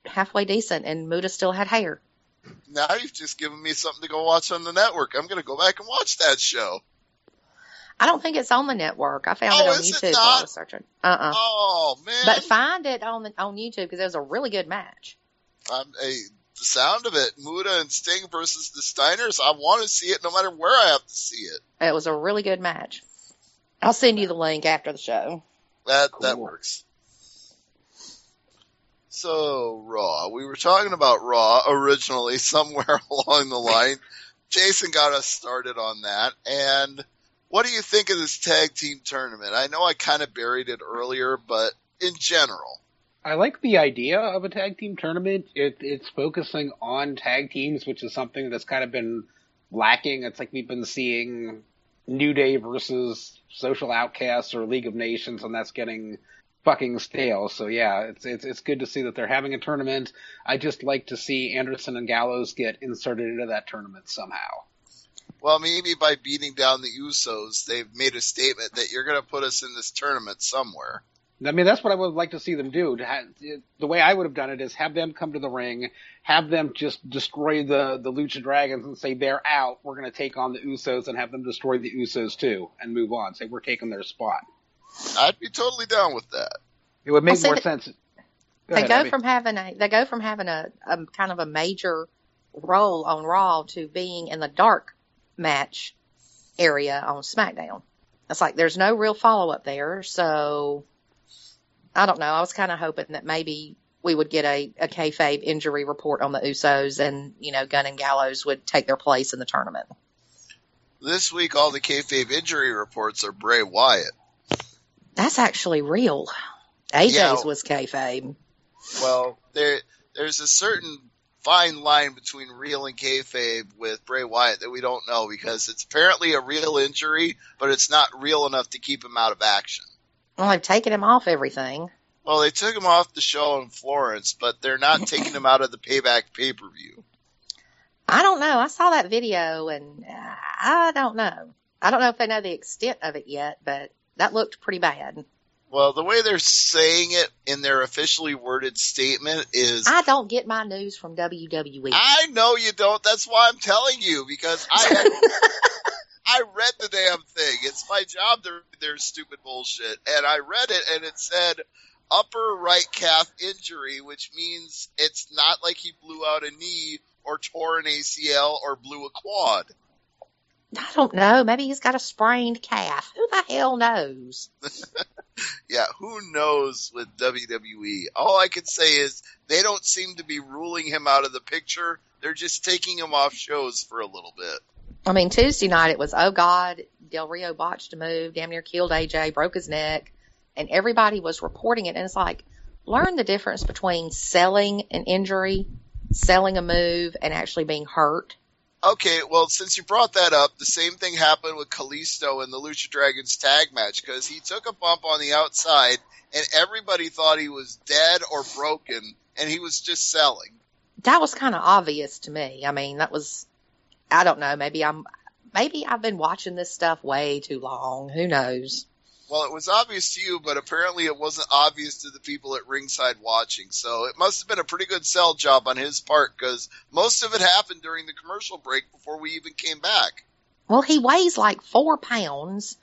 halfway decent and Muta still had hair. Now you've just given me something to go watch on the network. I'm going to go back and watch that show. I don't think it's on the network. I found Oh, it on is it YouTube while I not? was searching. Oh, man. But find it on YouTube because it was a really good match. The sound of it, Muta and Sting versus the Steiners, I want to see it no matter where I have to see it. It was a really good match. I'll send you the link after the show. That Cool. works. So, Raw. We were talking about Raw originally somewhere along the line. Jason got us started on that. And what do you think of this tag team tournament? I know I kind of buried it earlier, but in general. I like the idea of a tag team tournament. It's focusing on tag teams, which is something that's kind of been lacking. It's like we've been seeing New Day versus Social Outcasts or League of Nations, and that's getting fucking stale. So yeah, it's good to see that they're having a tournament. I just like to see Anderson and Gallows get inserted into that tournament somehow. Well, maybe by beating down the Usos, they've made a statement that you're going to put us in this tournament somewhere. I mean, that's what I would like to see them do. The way I would have done it is have them come to the ring, have them just destroy the Lucha Dragons and say they're out. We're going to take on the Usos and have them destroy the Usos too and move on. Say we're taking their spot. I'd be totally down with that. It would make Well, more see, sense. They go from having a kind of a major role on Raw to being in the dark match area on SmackDown. It's there's no real follow up there, so I don't know. I was kind of hoping that maybe we would get a kayfabe injury report on the Usos, and Gunn and Gallows would take their place in the tournament. This week, all the kayfabe injury reports are Bray Wyatt. That's actually real. AJ's Yeah. was kayfabe. Well, they're there's a certain fine line between real and kayfabe with Bray Wyatt that we don't know, because it's apparently a real injury, but it's not real enough to keep him out of action. Well, they've taken him off everything. Well, they took him off the show in Florence, but they're not taking him out of the Payback pay-per-view. I don't know. I saw that video, and I don't know. I don't know if they know the extent of it yet, but that looked pretty bad. Well, the way they're saying it in their officially worded statement is... I don't get my news from WWE. I know you don't. That's why I'm telling you, because I read the damn thing. It's my job to read their stupid bullshit. And I read it, and it said upper right calf injury, which means it's not like he blew out a knee or tore an ACL or blew a quad. I don't know. Maybe he's got a sprained calf. Who the hell knows? Yeah, who knows with WWE? All I can say is they don't seem to be ruling him out of the picture. They're just taking him off shows for a little bit. I mean, Tuesday night it was, oh God, Del Rio botched a move, damn near killed AJ, broke his neck, and everybody was reporting it. And it's like, learn the difference between selling an injury, selling a move, and actually being hurt. Okay, well, since you brought that up, the same thing happened with Kalisto in the Lucha Dragons tag match, because he took a bump on the outside, and everybody thought he was dead or broken, and he was just selling. That was kind of obvious to me. I mean, that was, I don't know, maybe I've been watching this stuff way too long. Who knows? Well, it was obvious to you, but apparently it wasn't obvious to the people at ringside watching. So it must have been a pretty good sell job on his part, because most of it happened during the commercial break before we even came back. Well, he weighs like 4 pounds,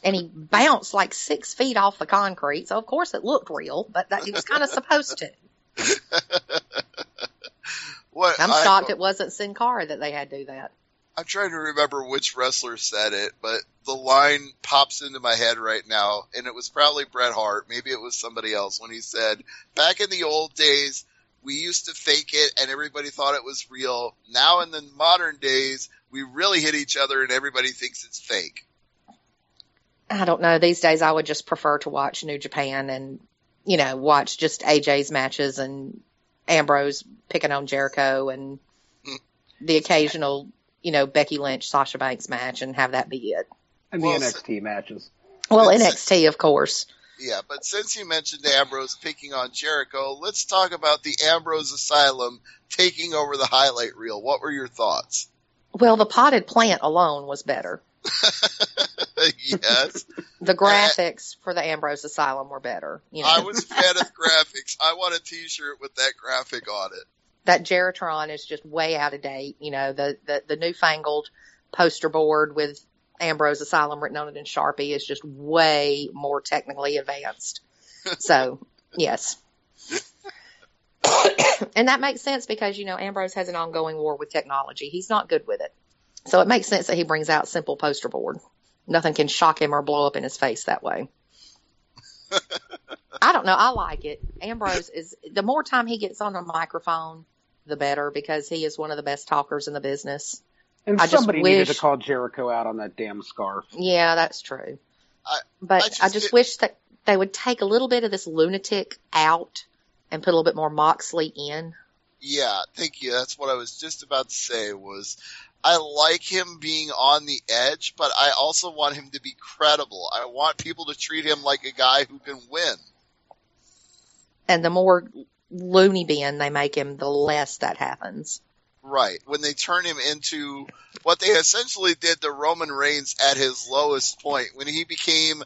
and he bounced like 6 feet off the concrete. So, of course, it looked real, but he was kind of supposed to. I'm shocked it wasn't Sin Cara that they had to do that. I'm trying to remember which wrestler said it, but the line pops into my head right now, and it was probably Bret Hart. Maybe it was somebody else when he said, back in the old days, we used to fake it and everybody thought it was real. Now in the modern days, we really hit each other and everybody thinks it's fake. I don't know. These days I would just prefer to watch New Japan and, watch just AJ's matches and Ambrose picking on Jericho and the occasional Becky Lynch, Sasha Banks match and have that be it. And the NXT matches. Well, NXT, of course. Yeah, but since you mentioned Ambrose picking on Jericho, let's talk about the Ambrose Asylum taking over the highlight reel. What were your thoughts? Well, the potted plant alone was better. Yes. The graphics for the Ambrose Asylum were better. I was a fan of the graphics. I want a t-shirt with that graphic on it. That Geritron is just way out of date. The newfangled poster board with Ambrose Asylum written on it in Sharpie is just way more technically advanced. So, yes. And that makes sense because, Ambrose has an ongoing war with technology. He's not good with it. So it makes sense that he brings out simple poster board. Nothing can shock him or blow up in his face that way. I don't know. I like it. Ambrose is, the more time he gets on the microphone, the better, because he is one of the best talkers in the business. And somebody needed to call Jericho out on that damn scarf. Yeah, that's true. I just wish that they would take a little bit of this lunatic out and put a little bit more Moxley in. Yeah, thank you. That's what I was just about to say was I like him being on the edge, but I also want him to be credible. I want people to treat him like a guy who can win. And the more loony bin they make him, the less that happens. Right. When they turn him into what they essentially did to Roman Reigns at his lowest point, when he became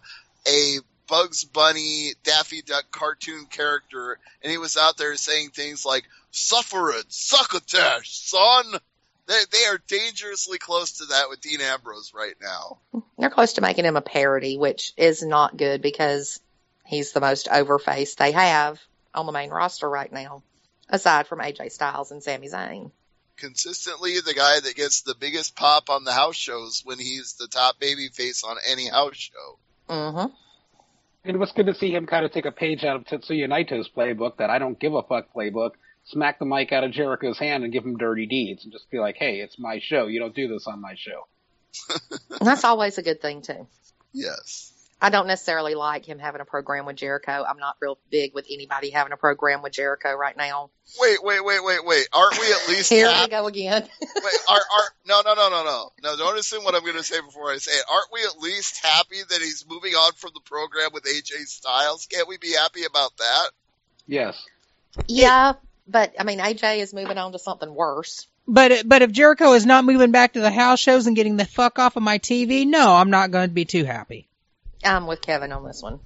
a Bugs Bunny, Daffy Duck cartoon character, and he was out there saying things like, "Suffer it, succotash, son." They are dangerously close to that with Dean Ambrose right now. They're close to making him a parody, which is not good because he's the most overface they have on the main roster right now, aside from AJ Styles and Sami Zayn. Consistently the guy that gets the biggest pop on the house shows when he's the top babyface on any house show. Mm-hmm. It was good to see him kind of take a page out of Tetsuya Naito's playbook, that I don't give a fuck playbook, smack the mic out of Jericho's hand and give him dirty deeds and just be like, hey, it's my show. You don't do this on my show. That's always a good thing, too. Yes. I don't necessarily like him having a program with Jericho. I'm not real big with anybody having a program with Jericho right now. Wait. Aren't we at least Here happy? we go again. Wait, no. No, don't assume what I'm going to say before I say it. Aren't we at least happy that he's moving on from the program with AJ Styles? Can't we be happy about that? Yes. Yeah, but I mean, AJ is moving on to something worse. But if Jericho is not moving back to the house shows and getting the fuck off of my TV, no, I'm not going to be too happy. I'm with Kevin on this one.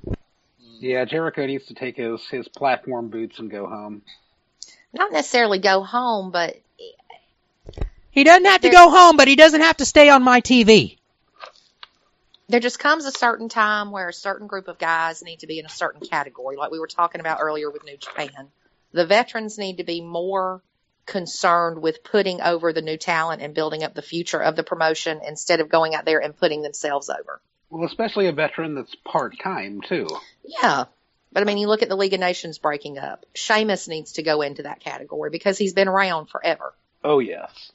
Yeah, Jericho needs to take his platform boots and go home. Not necessarily go home, but He doesn't have to go home, but he doesn't have to stay on my TV. there just comes a certain time where a certain group of guys need to be in a certain category, like we were talking about earlier with New Japan. The veterans need to be more concerned with putting over the new talent and building up the future of the promotion instead of going out there and putting themselves over. Well, especially a veteran that's part-time, too. Yeah. But, I mean, you look at the League of Nations breaking up. Sheamus needs to go into that category because he's been around forever. Oh, yes.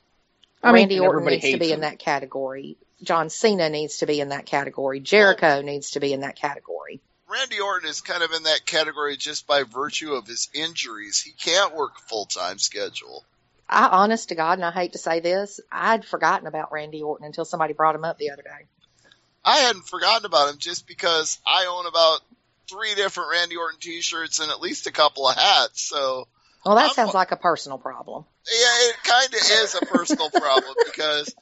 Randy Orton everybody needs to hates be him. in that category. John Cena needs to be in that category. Jericho needs to be in that category. Randy Orton is kind of in that category just by virtue of his injuries. He can't work a full-time schedule. Honest to God, and I hate to say this, I'd forgotten about Randy Orton until somebody brought him up the other day. I hadn't forgotten about him just because I own about 3 different Randy Orton t-shirts and at least a couple of hats. So, Well, that sounds like a personal problem. yeah, it kind of is a personal problem because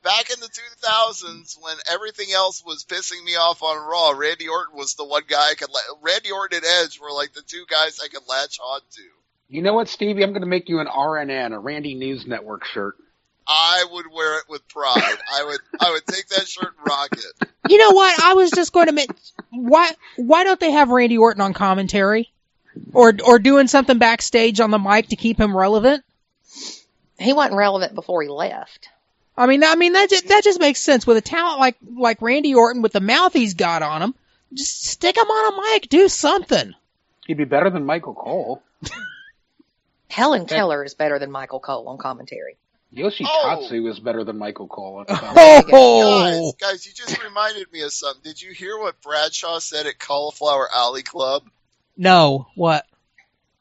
back in the 2000s when everything else was pissing me off on Raw, Randy Orton was the one guy I could Randy Orton and Edge were like the 2 guys I could latch on to. You know what, Stevie? I'm going to make you an RNN, a Randy News Network shirt. I would wear it with pride. I would take that shirt and rock it. You know what? I was just going to why don't they have Randy Orton on commentary? Or doing something backstage on the mic to keep him relevant? He wasn't relevant before he left. I mean that just makes sense with a talent like Randy Orton with the mouth he's got on him. Just stick him on a mic, do something. He'd be better than Michael Cole. Helen Keller is better than Michael Cole on commentary. Yoshikatsu is better than Michael Cole. Oh, Guys, you just reminded me of something. Did you hear what Bradshaw said at Cauliflower Alley Club? no, what?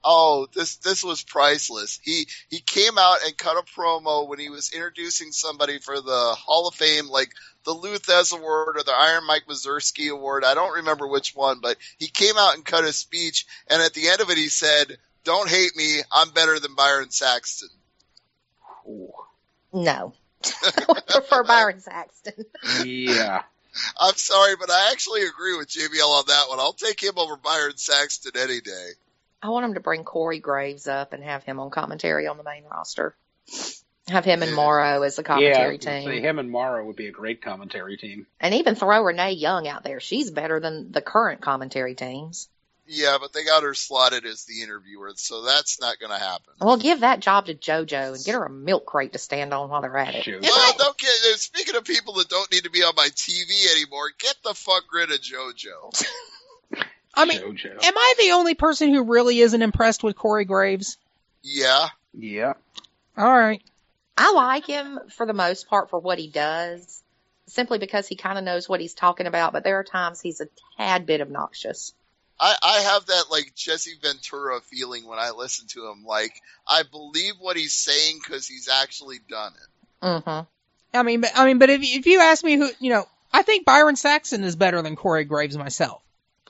Oh, this was priceless. He came out and cut a promo when he was introducing somebody for the Hall of Fame, like the Lou Thez Award or the Iron Mike Mazursky Award. I don't remember which one, but he came out and cut a speech, and at the end of it he said, "Don't hate me, I'm better than Byron Saxton." Ooh. No. I would prefer Byron Saxton. Yeah. I'm sorry, but I actually agree with JBL on that one. I'll take him over Byron Saxton any day. I want him to bring Corey Graves up and have him on commentary on the main roster. Have him and Morrow as the commentary team. See, him and Morrow would be a great commentary team. And even throw Renee Young out there. She's better than the current commentary teams. Yeah, but they got her slotted as the interviewer, so that's not going to happen. Well, give that job to JoJo and get her a milk crate to stand on while they're at it. Shoot. Well, don't get. Speaking of people that don't need to be on my TV anymore, get the fuck rid of JoJo. I mean, JoJo. am I the only person who really isn't impressed with Corey Graves? Yeah. Yeah. All right. I like him for the most part for what he does, simply because he kind of knows what he's talking about, but there are times he's a tad bit obnoxious. I have that like Jesse Ventura feeling when I listen to him. Like I believe what he's saying because he's actually done it. Mm-hmm. I mean, but if you ask me who, I think Byron Saxton is better than Corey Graves myself.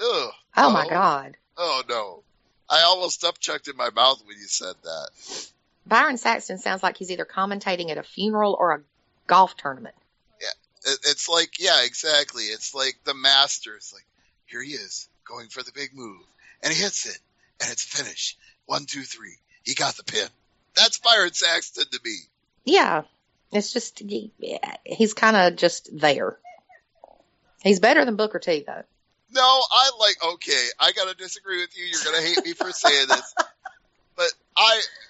Ugh. Oh my God. Oh no. I almost upchucked in my mouth when you said that. Byron Saxton sounds like he's either commentating at a funeral or a golf tournament. Yeah. It's like, yeah, exactly. It's like the master. It's like, here he is, going for the big move. And he hits it. And it's a finish. 1, 2, 3. He got the pin. That's Byron Saxton to me. Yeah. It's just, he's kind of just there. He's better than Booker T, though. No, okay, I gotta disagree with you. You're gonna hate me for saying this. But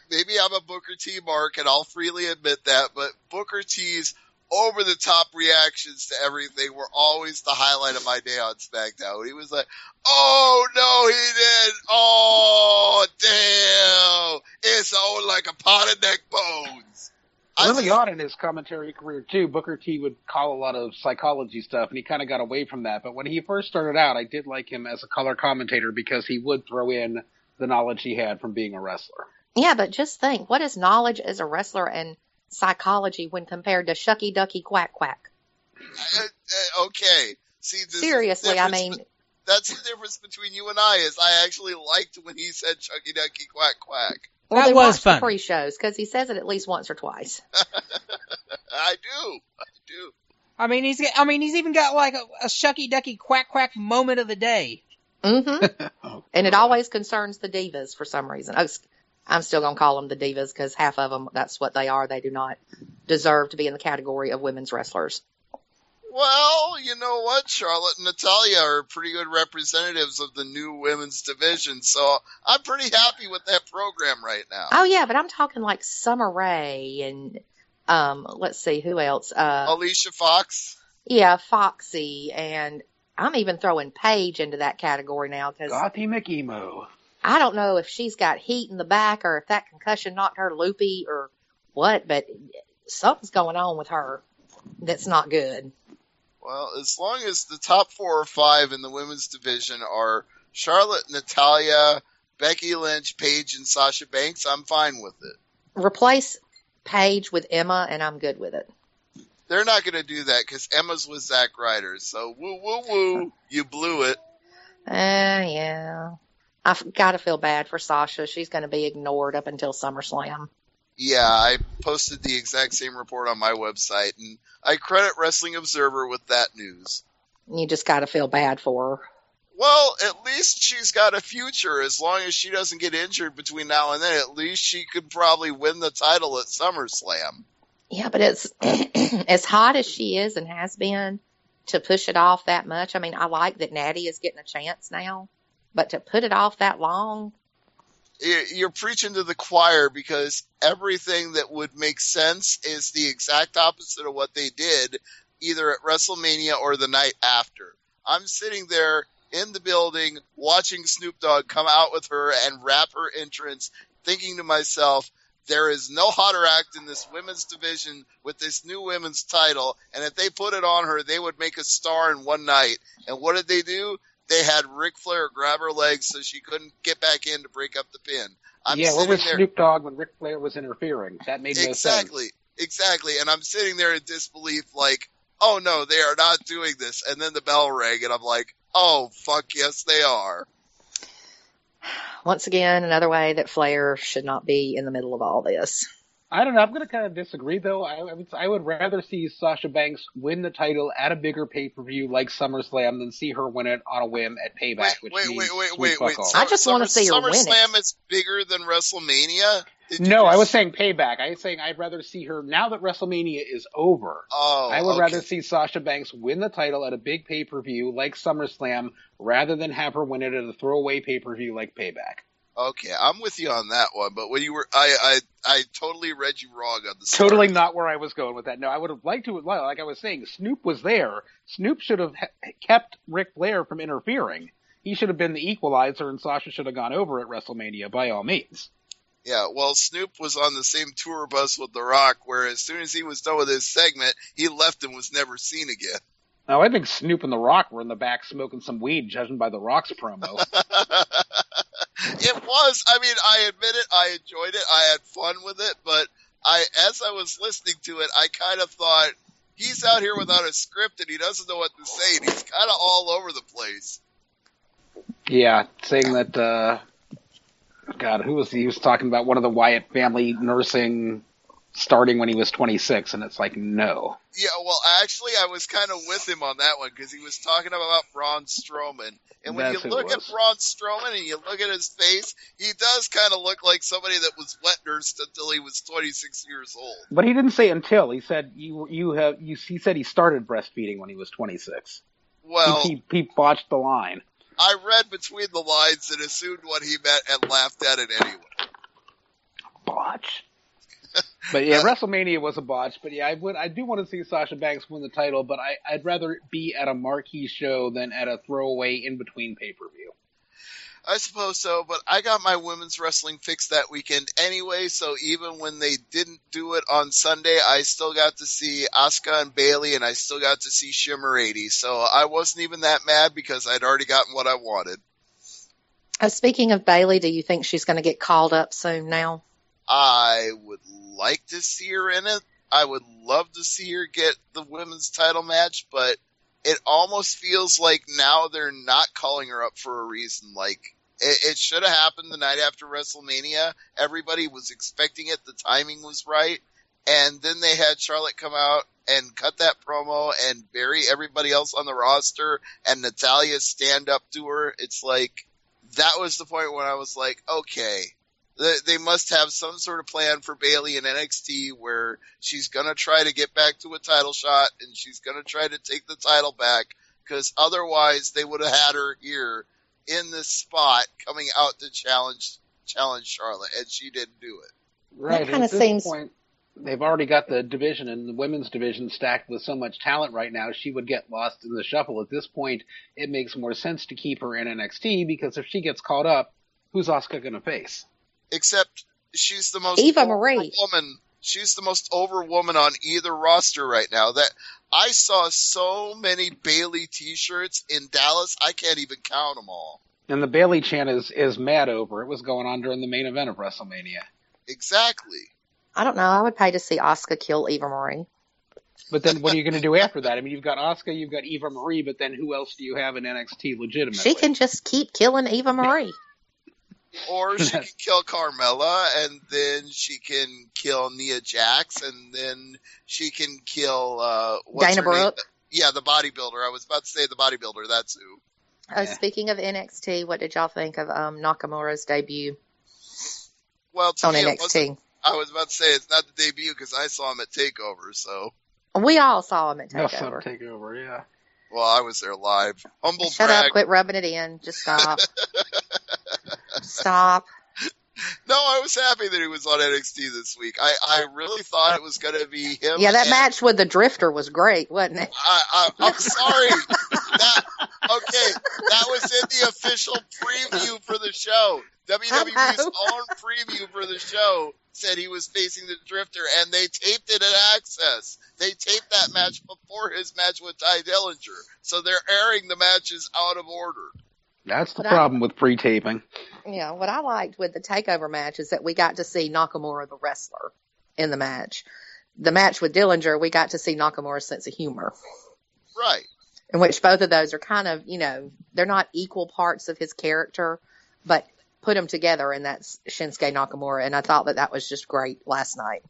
maybe I'm a Booker T mark, and I'll freely admit that, but Booker T's over-the-top reactions to everything were always the highlight of my day on SmackDown. He was like, oh, no, he didn't. Oh, damn. It's all like a pot of neck bones. Early on in his commentary career, too, Booker T would call a lot of psychology stuff, and he kind of got away from that. But when he first started out, I did like him as a color commentator because he would throw in the knowledge he had from being a wrestler. Yeah, but just think, what is knowledge as a wrestler and psychology when compared to shucky ducky quack quack? Okay. See, seriously, I mean, that's the difference between you and I. Is I actually liked when he said "Chucky Ducky Quack Quack." Well, that was fun. The pre-shows because he says it at least once or twice. I do. I mean, he's even got like a shucky ducky quack quack moment of the day. Mm-hmm. And it always concerns the divas for some reason. I'm still going to call them the divas because half of them, that's what they are. They do not deserve to be in the category of women's wrestlers. Well, you know what? Charlotte and Natalya are pretty good representatives of the new women's division, so I'm pretty happy with that program right now. Oh, yeah, but I'm talking like Summer Rae and, let's see, who else? Alicia Fox? Yeah, Foxy, and I'm even throwing Paige into that category now because Gothy McEmo. I don't know if she's got heat in the back or if that concussion knocked her loopy or what, but something's going on with her that's not good. Well, as long as the top 4 or 5 in the women's division are Charlotte, Natalya, Becky Lynch, Paige, and Sasha Banks, I'm fine with it. Replace Paige with Emma, and I'm good with it. They're not going to do that because Emma's with Zack Ryder. So, woo, woo, woo, you blew it. Yeah. I've got to feel bad for Sasha. She's going to be ignored up until SummerSlam. Yeah, I posted the exact same report on my website, and I credit Wrestling Observer with that news. You just got to feel bad for her. Well, at least she's got a future. As long as she doesn't get injured between now and then, at least she could probably win the title at SummerSlam. Yeah, but it's as hot as she is and has been to push it off that much. I mean, I like that Natty is getting a chance now, but to put it off that long. You're preaching to the choir because everything that would make sense is the exact opposite of what they did either at WrestleMania or the night after. I'm sitting there in the building watching Snoop Dogg come out with her and wrap her entrance, thinking to myself, there is no hotter act in this women's division with this new women's title, and if they put it on her, they would make a star in one night. And what did they do? They had Ric Flair grab her legs so she couldn't get back in to break up the pin. Where was Snoop Dogg when Ric Flair was interfering? That made no sense. Exactly. And I'm sitting there in disbelief like, oh no, they are not doing this. And then the bell rang and I'm like, oh, fuck yes, they are. Once again, another way that Flair should not be in the middle of all this. I don't know. I'm going to kind of disagree, though. I would rather see Sasha Banks win the title at a bigger pay-per-view like SummerSlam than see her win it on a whim at Payback. Wait. I just want to see her win it. SummerSlam is bigger than WrestleMania? I was saying Payback. I was saying I'd rather see her, now that WrestleMania is over, I would rather see Sasha Banks win the title at a big pay-per-view like SummerSlam rather than have her win it at a throwaway pay-per-view like Payback. Okay, I'm with you on that one, but when you were, I totally read you wrong on the start. Totally not where I was going with that. No, I would have liked to, like I was saying, Snoop was there. Snoop should have kept Ric Flair from interfering. He should have been the equalizer, and Sasha should have gone over at WrestleMania by all means. Yeah, well, Snoop was on the same tour bus with The Rock, where as soon as he was done with his segment, he left and was never seen again. No, I think Snoop and The Rock were in the back smoking some weed, judging by The Rock's promo. It was. I mean, I admit it. I enjoyed it. I had fun with it. But as I was listening to it, I kind of thought, he's out here without a script and he doesn't know what to say. And he's kind of all over the place. Yeah, saying that, God, who was he was talking about one of the Wyatt family nursing starting when he was 26, and it's like, no. Yeah, well, actually, I was kind of with him on that one, because he was talking about Braun Strowman. And when you look at Braun Strowman and you look at his face, he does kind of look like somebody that was wet nursed until he was 26 years old. But he didn't say until. He said he said he started breastfeeding when he was 26. Well, he botched the line. I read between the lines and assumed what he meant and laughed at it anyway. Botch. But yeah, WrestleMania was a botch. But yeah, I do want to see Sasha Banks win the title, but I'd rather be at a marquee show than at a throwaway in between pay-per-view. I suppose so, but I got my women's wrestling fix that weekend anyway, so even when they didn't do it on Sunday, I still got to see Asuka and Bayley, and I still got to see Shimmer 80, so I wasn't even that mad because I'd already gotten what I wanted. Speaking of Bayley, do you think she's going to get called up soon now? I would like to see her in it. I would love to see her get the women's title match, but it almost feels like now they're not calling her up for a reason. Like, it should have happened the night after WrestleMania. Everybody was expecting it. The timing was right. And then they had Charlotte come out and cut that promo and bury everybody else on the roster and Natalya stand up to her. It's like, that was the point when I was like, okay, they must have some sort of plan for Bayley in NXT where she's going to try to get back to a title shot and she's going to try to take the title back, because otherwise they would have had her here in this spot coming out to challenge Charlotte, and she didn't do it. Right. That kind of at this seems... point, they've already got the division and the women's division stacked with so much talent right now, she would get lost in the shuffle. At this point, it makes more sense to keep her in NXT, because if she gets caught up, who's Asuka going to face? Except she's the most Eva over Marie. woman. She's the most over woman on either roster right now. That I saw so many Bayley T-shirts in Dallas, I can't even count them all. And the Bayley chant is mad over. It was going on during the main event of WrestleMania. Exactly. I don't know. I would pay to see Asuka kill Eva Marie. But then what are you going to do after that? I mean, you've got Asuka, you've got Eva Marie, but then who else do you have in NXT legitimately? She can just keep killing Eva Marie. Or she can kill Carmella, and then she can kill Nia Jax, and then she can kill what's Dana her name? Brooke. Yeah, the bodybuilder. I was about to say the bodybuilder. That's who. Speaking of NXT, what did y'all think of Nakamura's debut Well, to on me, NXT? I was about to say it's not the debut because I saw him at TakeOver. So We all saw him at Also TakeOver. TakeOver, yeah. well, I was there live. Humble Shut brag. up, quit rubbing it in. Just stop. Stop. No, I was happy that he was on NXT this week. I really thought it was going to be him. Yeah, that and match with the Drifter was great, wasn't it? I'm sorry. That was in the official preview for the show. WWE's own preview for the show said he was facing the Drifter, and they taped it at Access. They taped that match before his match with Ty Dillinger, so they're airing the matches out of order. That's the problem with pre-taping. Yeah, what I liked with the TakeOver match is that we got to see Nakamura, the wrestler, in the match. The match with Dillinger, we got to see Nakamura's sense of humor. Right. In which both of those are kind of, they're not equal parts of his character, but put them together, and that's Shinsuke Nakamura, and I thought that was just great last night.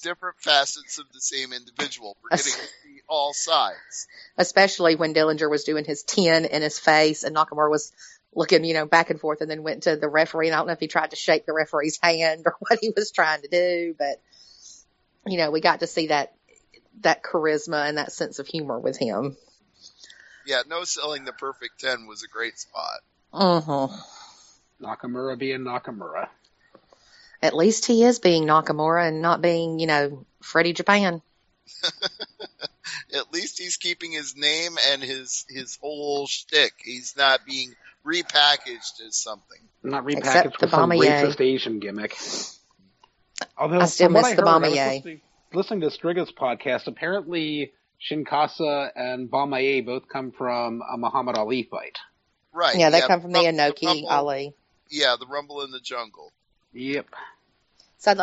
Different facets of the same individual. We're getting to see all sides. Especially when Dillinger was doing his 10 in his face, and Nakamura was looking, back and forth, and then went to the referee, and I don't know if he tried to shake the referee's hand or what he was trying to do, but, we got to see that charisma and that sense of humor with him. Yeah, no selling the perfect 10 was a great spot. Uh-huh. Nakamura being Nakamura. At least he is being Nakamura and not being, Freddie Japan. At least he's keeping his name and his whole shtick. He's not being repackaged as something. Not repackaged Except with some the racist Asian gimmick. Although, I still from what miss I the heard, I Bombaye. was listening to Striga's podcast, apparently Shinkasa and Bombaye both come from a Muhammad Ali fight. Right. Yeah, they come from the Inoki Rumble, Ali. Yeah, the Rumble in the Jungle. Yep. So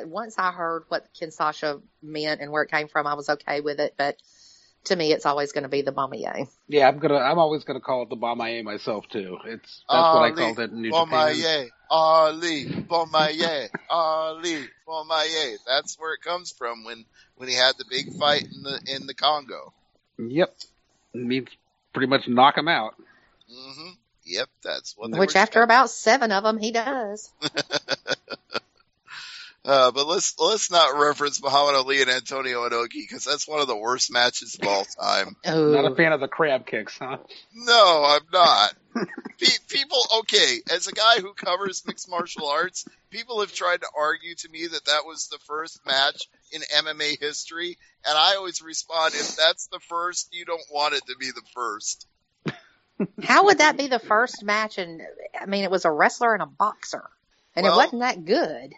once I heard what Kinshasa meant and where it came from, I was okay with it. But to me, it's always going to be the Bombaye. Yeah, I'm always gonna call it the Bombaye myself too. That's what I called it in New Japan. Ali, Bombaye, Ali, Bombaye. That's where it comes from when he had the big fight in the Congo. Yep. It means pretty much knock him out. Mm-hmm. Yep, that's what. Which after about 7 of them, he does. But let's not reference Muhammad Ali and Antonio Inoki because that's one of the worst matches of all time. Ooh. Not a fan of the crab kicks, huh? No, I'm not. People, okay, as a guy who covers mixed martial arts, people have tried to argue to me that was the first match in MMA history, and I always respond, if that's the first, you don't want it to be the first. How would that be the first match? And I mean, it was a wrestler and a boxer, and it wasn't that good.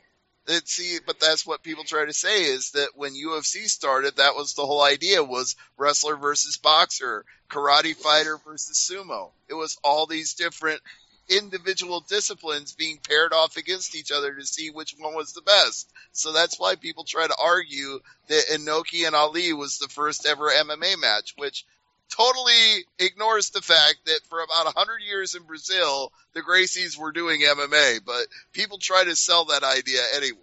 But that's what people try to say is that when UFC started, that was the whole idea, was wrestler versus boxer, karate fighter versus sumo. It was all these different individual disciplines being paired off against each other to see which one was the best. So that's why people try to argue that Inoki and Ali was the first ever MMA match, which totally ignores the fact that for about 100 years in Brazil, the Gracies were doing MMA, but people try to sell that idea anyway.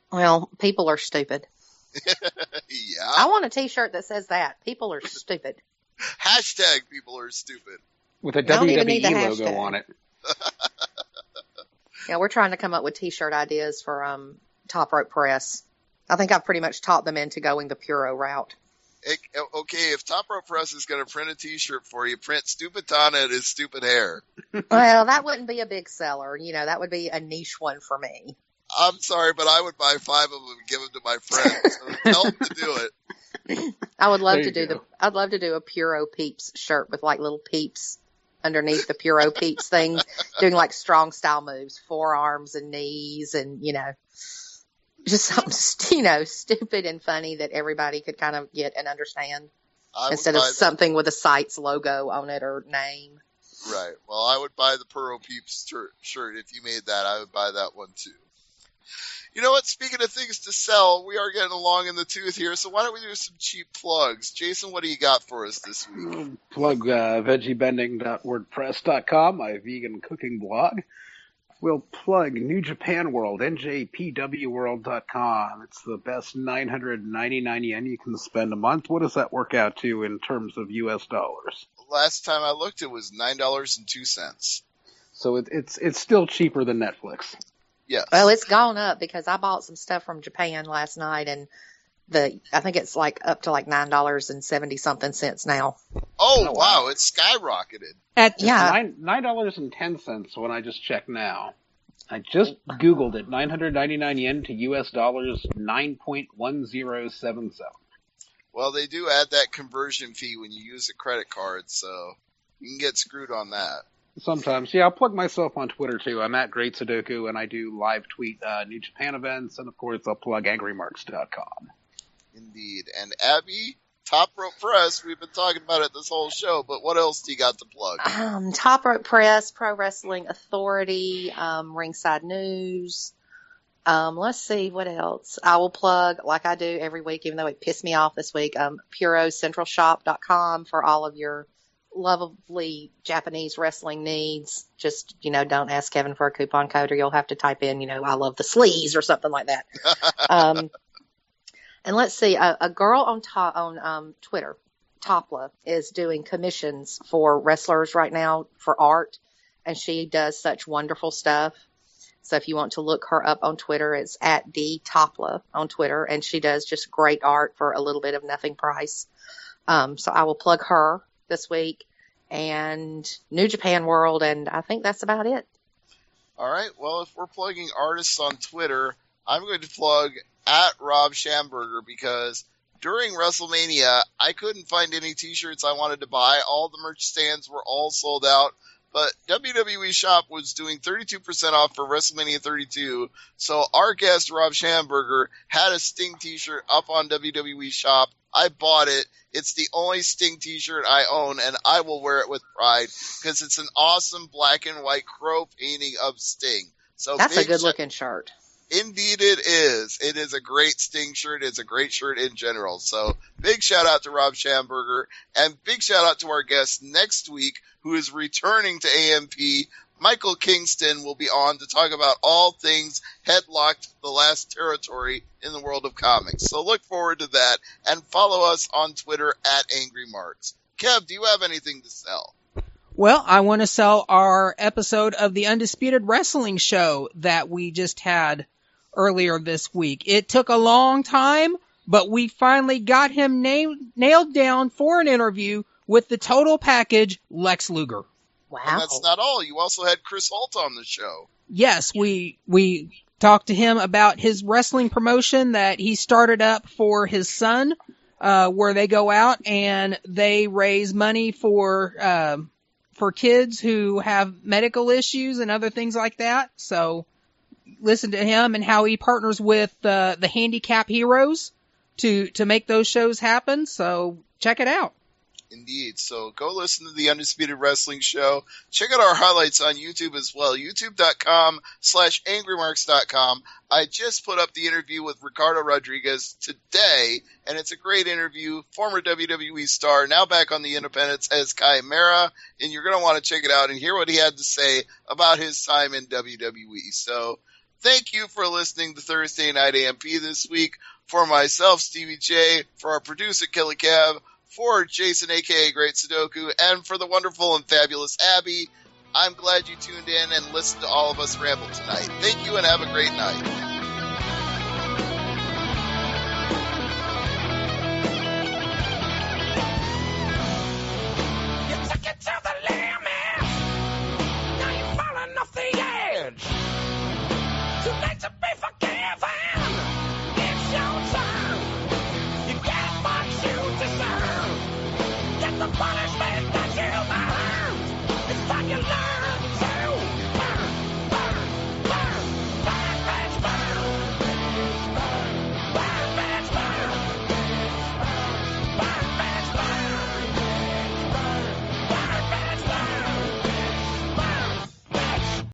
Well, people are stupid. Yeah. I want a t-shirt that says that. People are stupid. Hashtag people are stupid. With a Don't even need the WWE logo hashtag on it. Yeah, we're trying to come up with t-shirt ideas for Top Rope Press. I think I've pretty much taught them into going the Puro route. Okay, if Top Rope Press is going to print a t-shirt for you, print Stupid Tana and his stupid hair. Well, that wouldn't be a big seller. You know, that would be a niche one for me. I'm sorry, but I would buy 5 of them and give them to my friends. So tell them to do it. I would love to do I'd love to do a Puro Peeps shirt with like little peeps underneath the Puro Peeps thing, doing like strong style moves, forearms and knees, and just something stupid and funny that everybody could kind of get and understand, instead of something with a site's logo on it or name. Right. Well, I would buy the Puro Peeps shirt if you made that. I would buy that one too. You know what? Speaking of things to sell, we are getting along in the tooth here, so why don't we do some cheap plugs? Jason, what do you got for us this week? Plug veggiebending.wordpress.com, my vegan cooking blog. We'll plug New Japan World, njpwworld.com. It's the best 999 yen you can spend a month. What does that work out to in terms of U.S. dollars? Last time I looked, it was $9.02. So it's still cheaper than Netflix. Yes. Well, it's gone up because I bought some stuff from Japan last night, and I think it's like up to like $9.70 something cents now. Oh wow, it's skyrocketed. $9.10 when I just checked now. I just Googled it. 999 yen to US dollars, 9.1077. Well, they do add that conversion fee when you use a credit card, so you can get screwed on that. Sometimes, yeah. I'll plug myself on Twitter too. I'm at Great Sudoku, and I do live tweet New Japan events, and of course I'll plug AngryMarks.com. Indeed. And Abby, Top Rope Press, we've been talking about it this whole show, but what else do you got to plug? Top Rope Press, Pro Wrestling Authority, Ringside News. Let's see, what else? I will plug, like I do every week, even though it pissed me off this week, PuroCentralShop.com for all of your lovely Japanese wrestling needs. Just, don't ask Kevin for a coupon code, or you'll have to type in, I love the sleaze or something like that. And let's see, a girl on Twitter, Topla, is doing commissions for wrestlers right now for art, and she does such wonderful stuff. So if you want to look her up on Twitter, it's at @dtopla on Twitter, and she does just great art for a little bit of nothing price. So I will plug her this week, and New Japan World, and I think that's about it. All right. Well, if we're plugging artists on Twitter, I'm going to plug at Rob Schamberger, because during WrestleMania, I couldn't find any t-shirts I wanted to buy. All the merch stands were all sold out, but WWE Shop was doing 32% off for WrestleMania 32. So our guest, Rob Schamberger, had a Sting t-shirt up on WWE Shop. I bought it. It's the only Sting t-shirt I own, and I will wear it with pride because it's an awesome black and white crow painting of Sting. So that's a good-looking shirt. Indeed it is. It is a great Sting shirt. It's a great shirt in general. So big shout out to Rob Schamberger, and big shout out to our guest next week, who is returning to AMP. Michael Kingston will be on to talk about all things Headlocked, the last territory in the world of comics. So look forward to that, and follow us on Twitter at AngryMarks. Kev, do you have anything to sell? Well, I want to sell our episode of the Undisputed Wrestling Show that we just had earlier this week. It took a long time, but we finally got him nailed down for an interview with the total package, Lex Luger. Wow. And that's not all. You also had Chris Holt on the show. Yes, we talked to him about his wrestling promotion that he started up for his son, where they go out and they raise money for kids who have medical issues and other things like that. So listen to him and how he partners with the Handicap Heroes to make those shows happen. So check it out. Indeed. So go listen to the Undisputed Wrestling Show. Check out our highlights on YouTube as well. YouTube.com/AngryMarks.com. I just put up the interview with Ricardo Rodriguez today, and it's a great interview. Former WWE star, now back on the independents as Chimera, and you're going to want to check it out and hear what he had to say about his time in WWE. So thank you for listening to Thursday Night AMP this week. For myself, Stevie J, for our producer, Kelly Cav, for Jason, a.k.a. Great Sudoku, and for the wonderful and fabulous Abby, I'm glad you tuned in and listened to all of us ramble tonight. Thank you and have a great night. You took it to the limit. Now you're falling off the edge. Too late to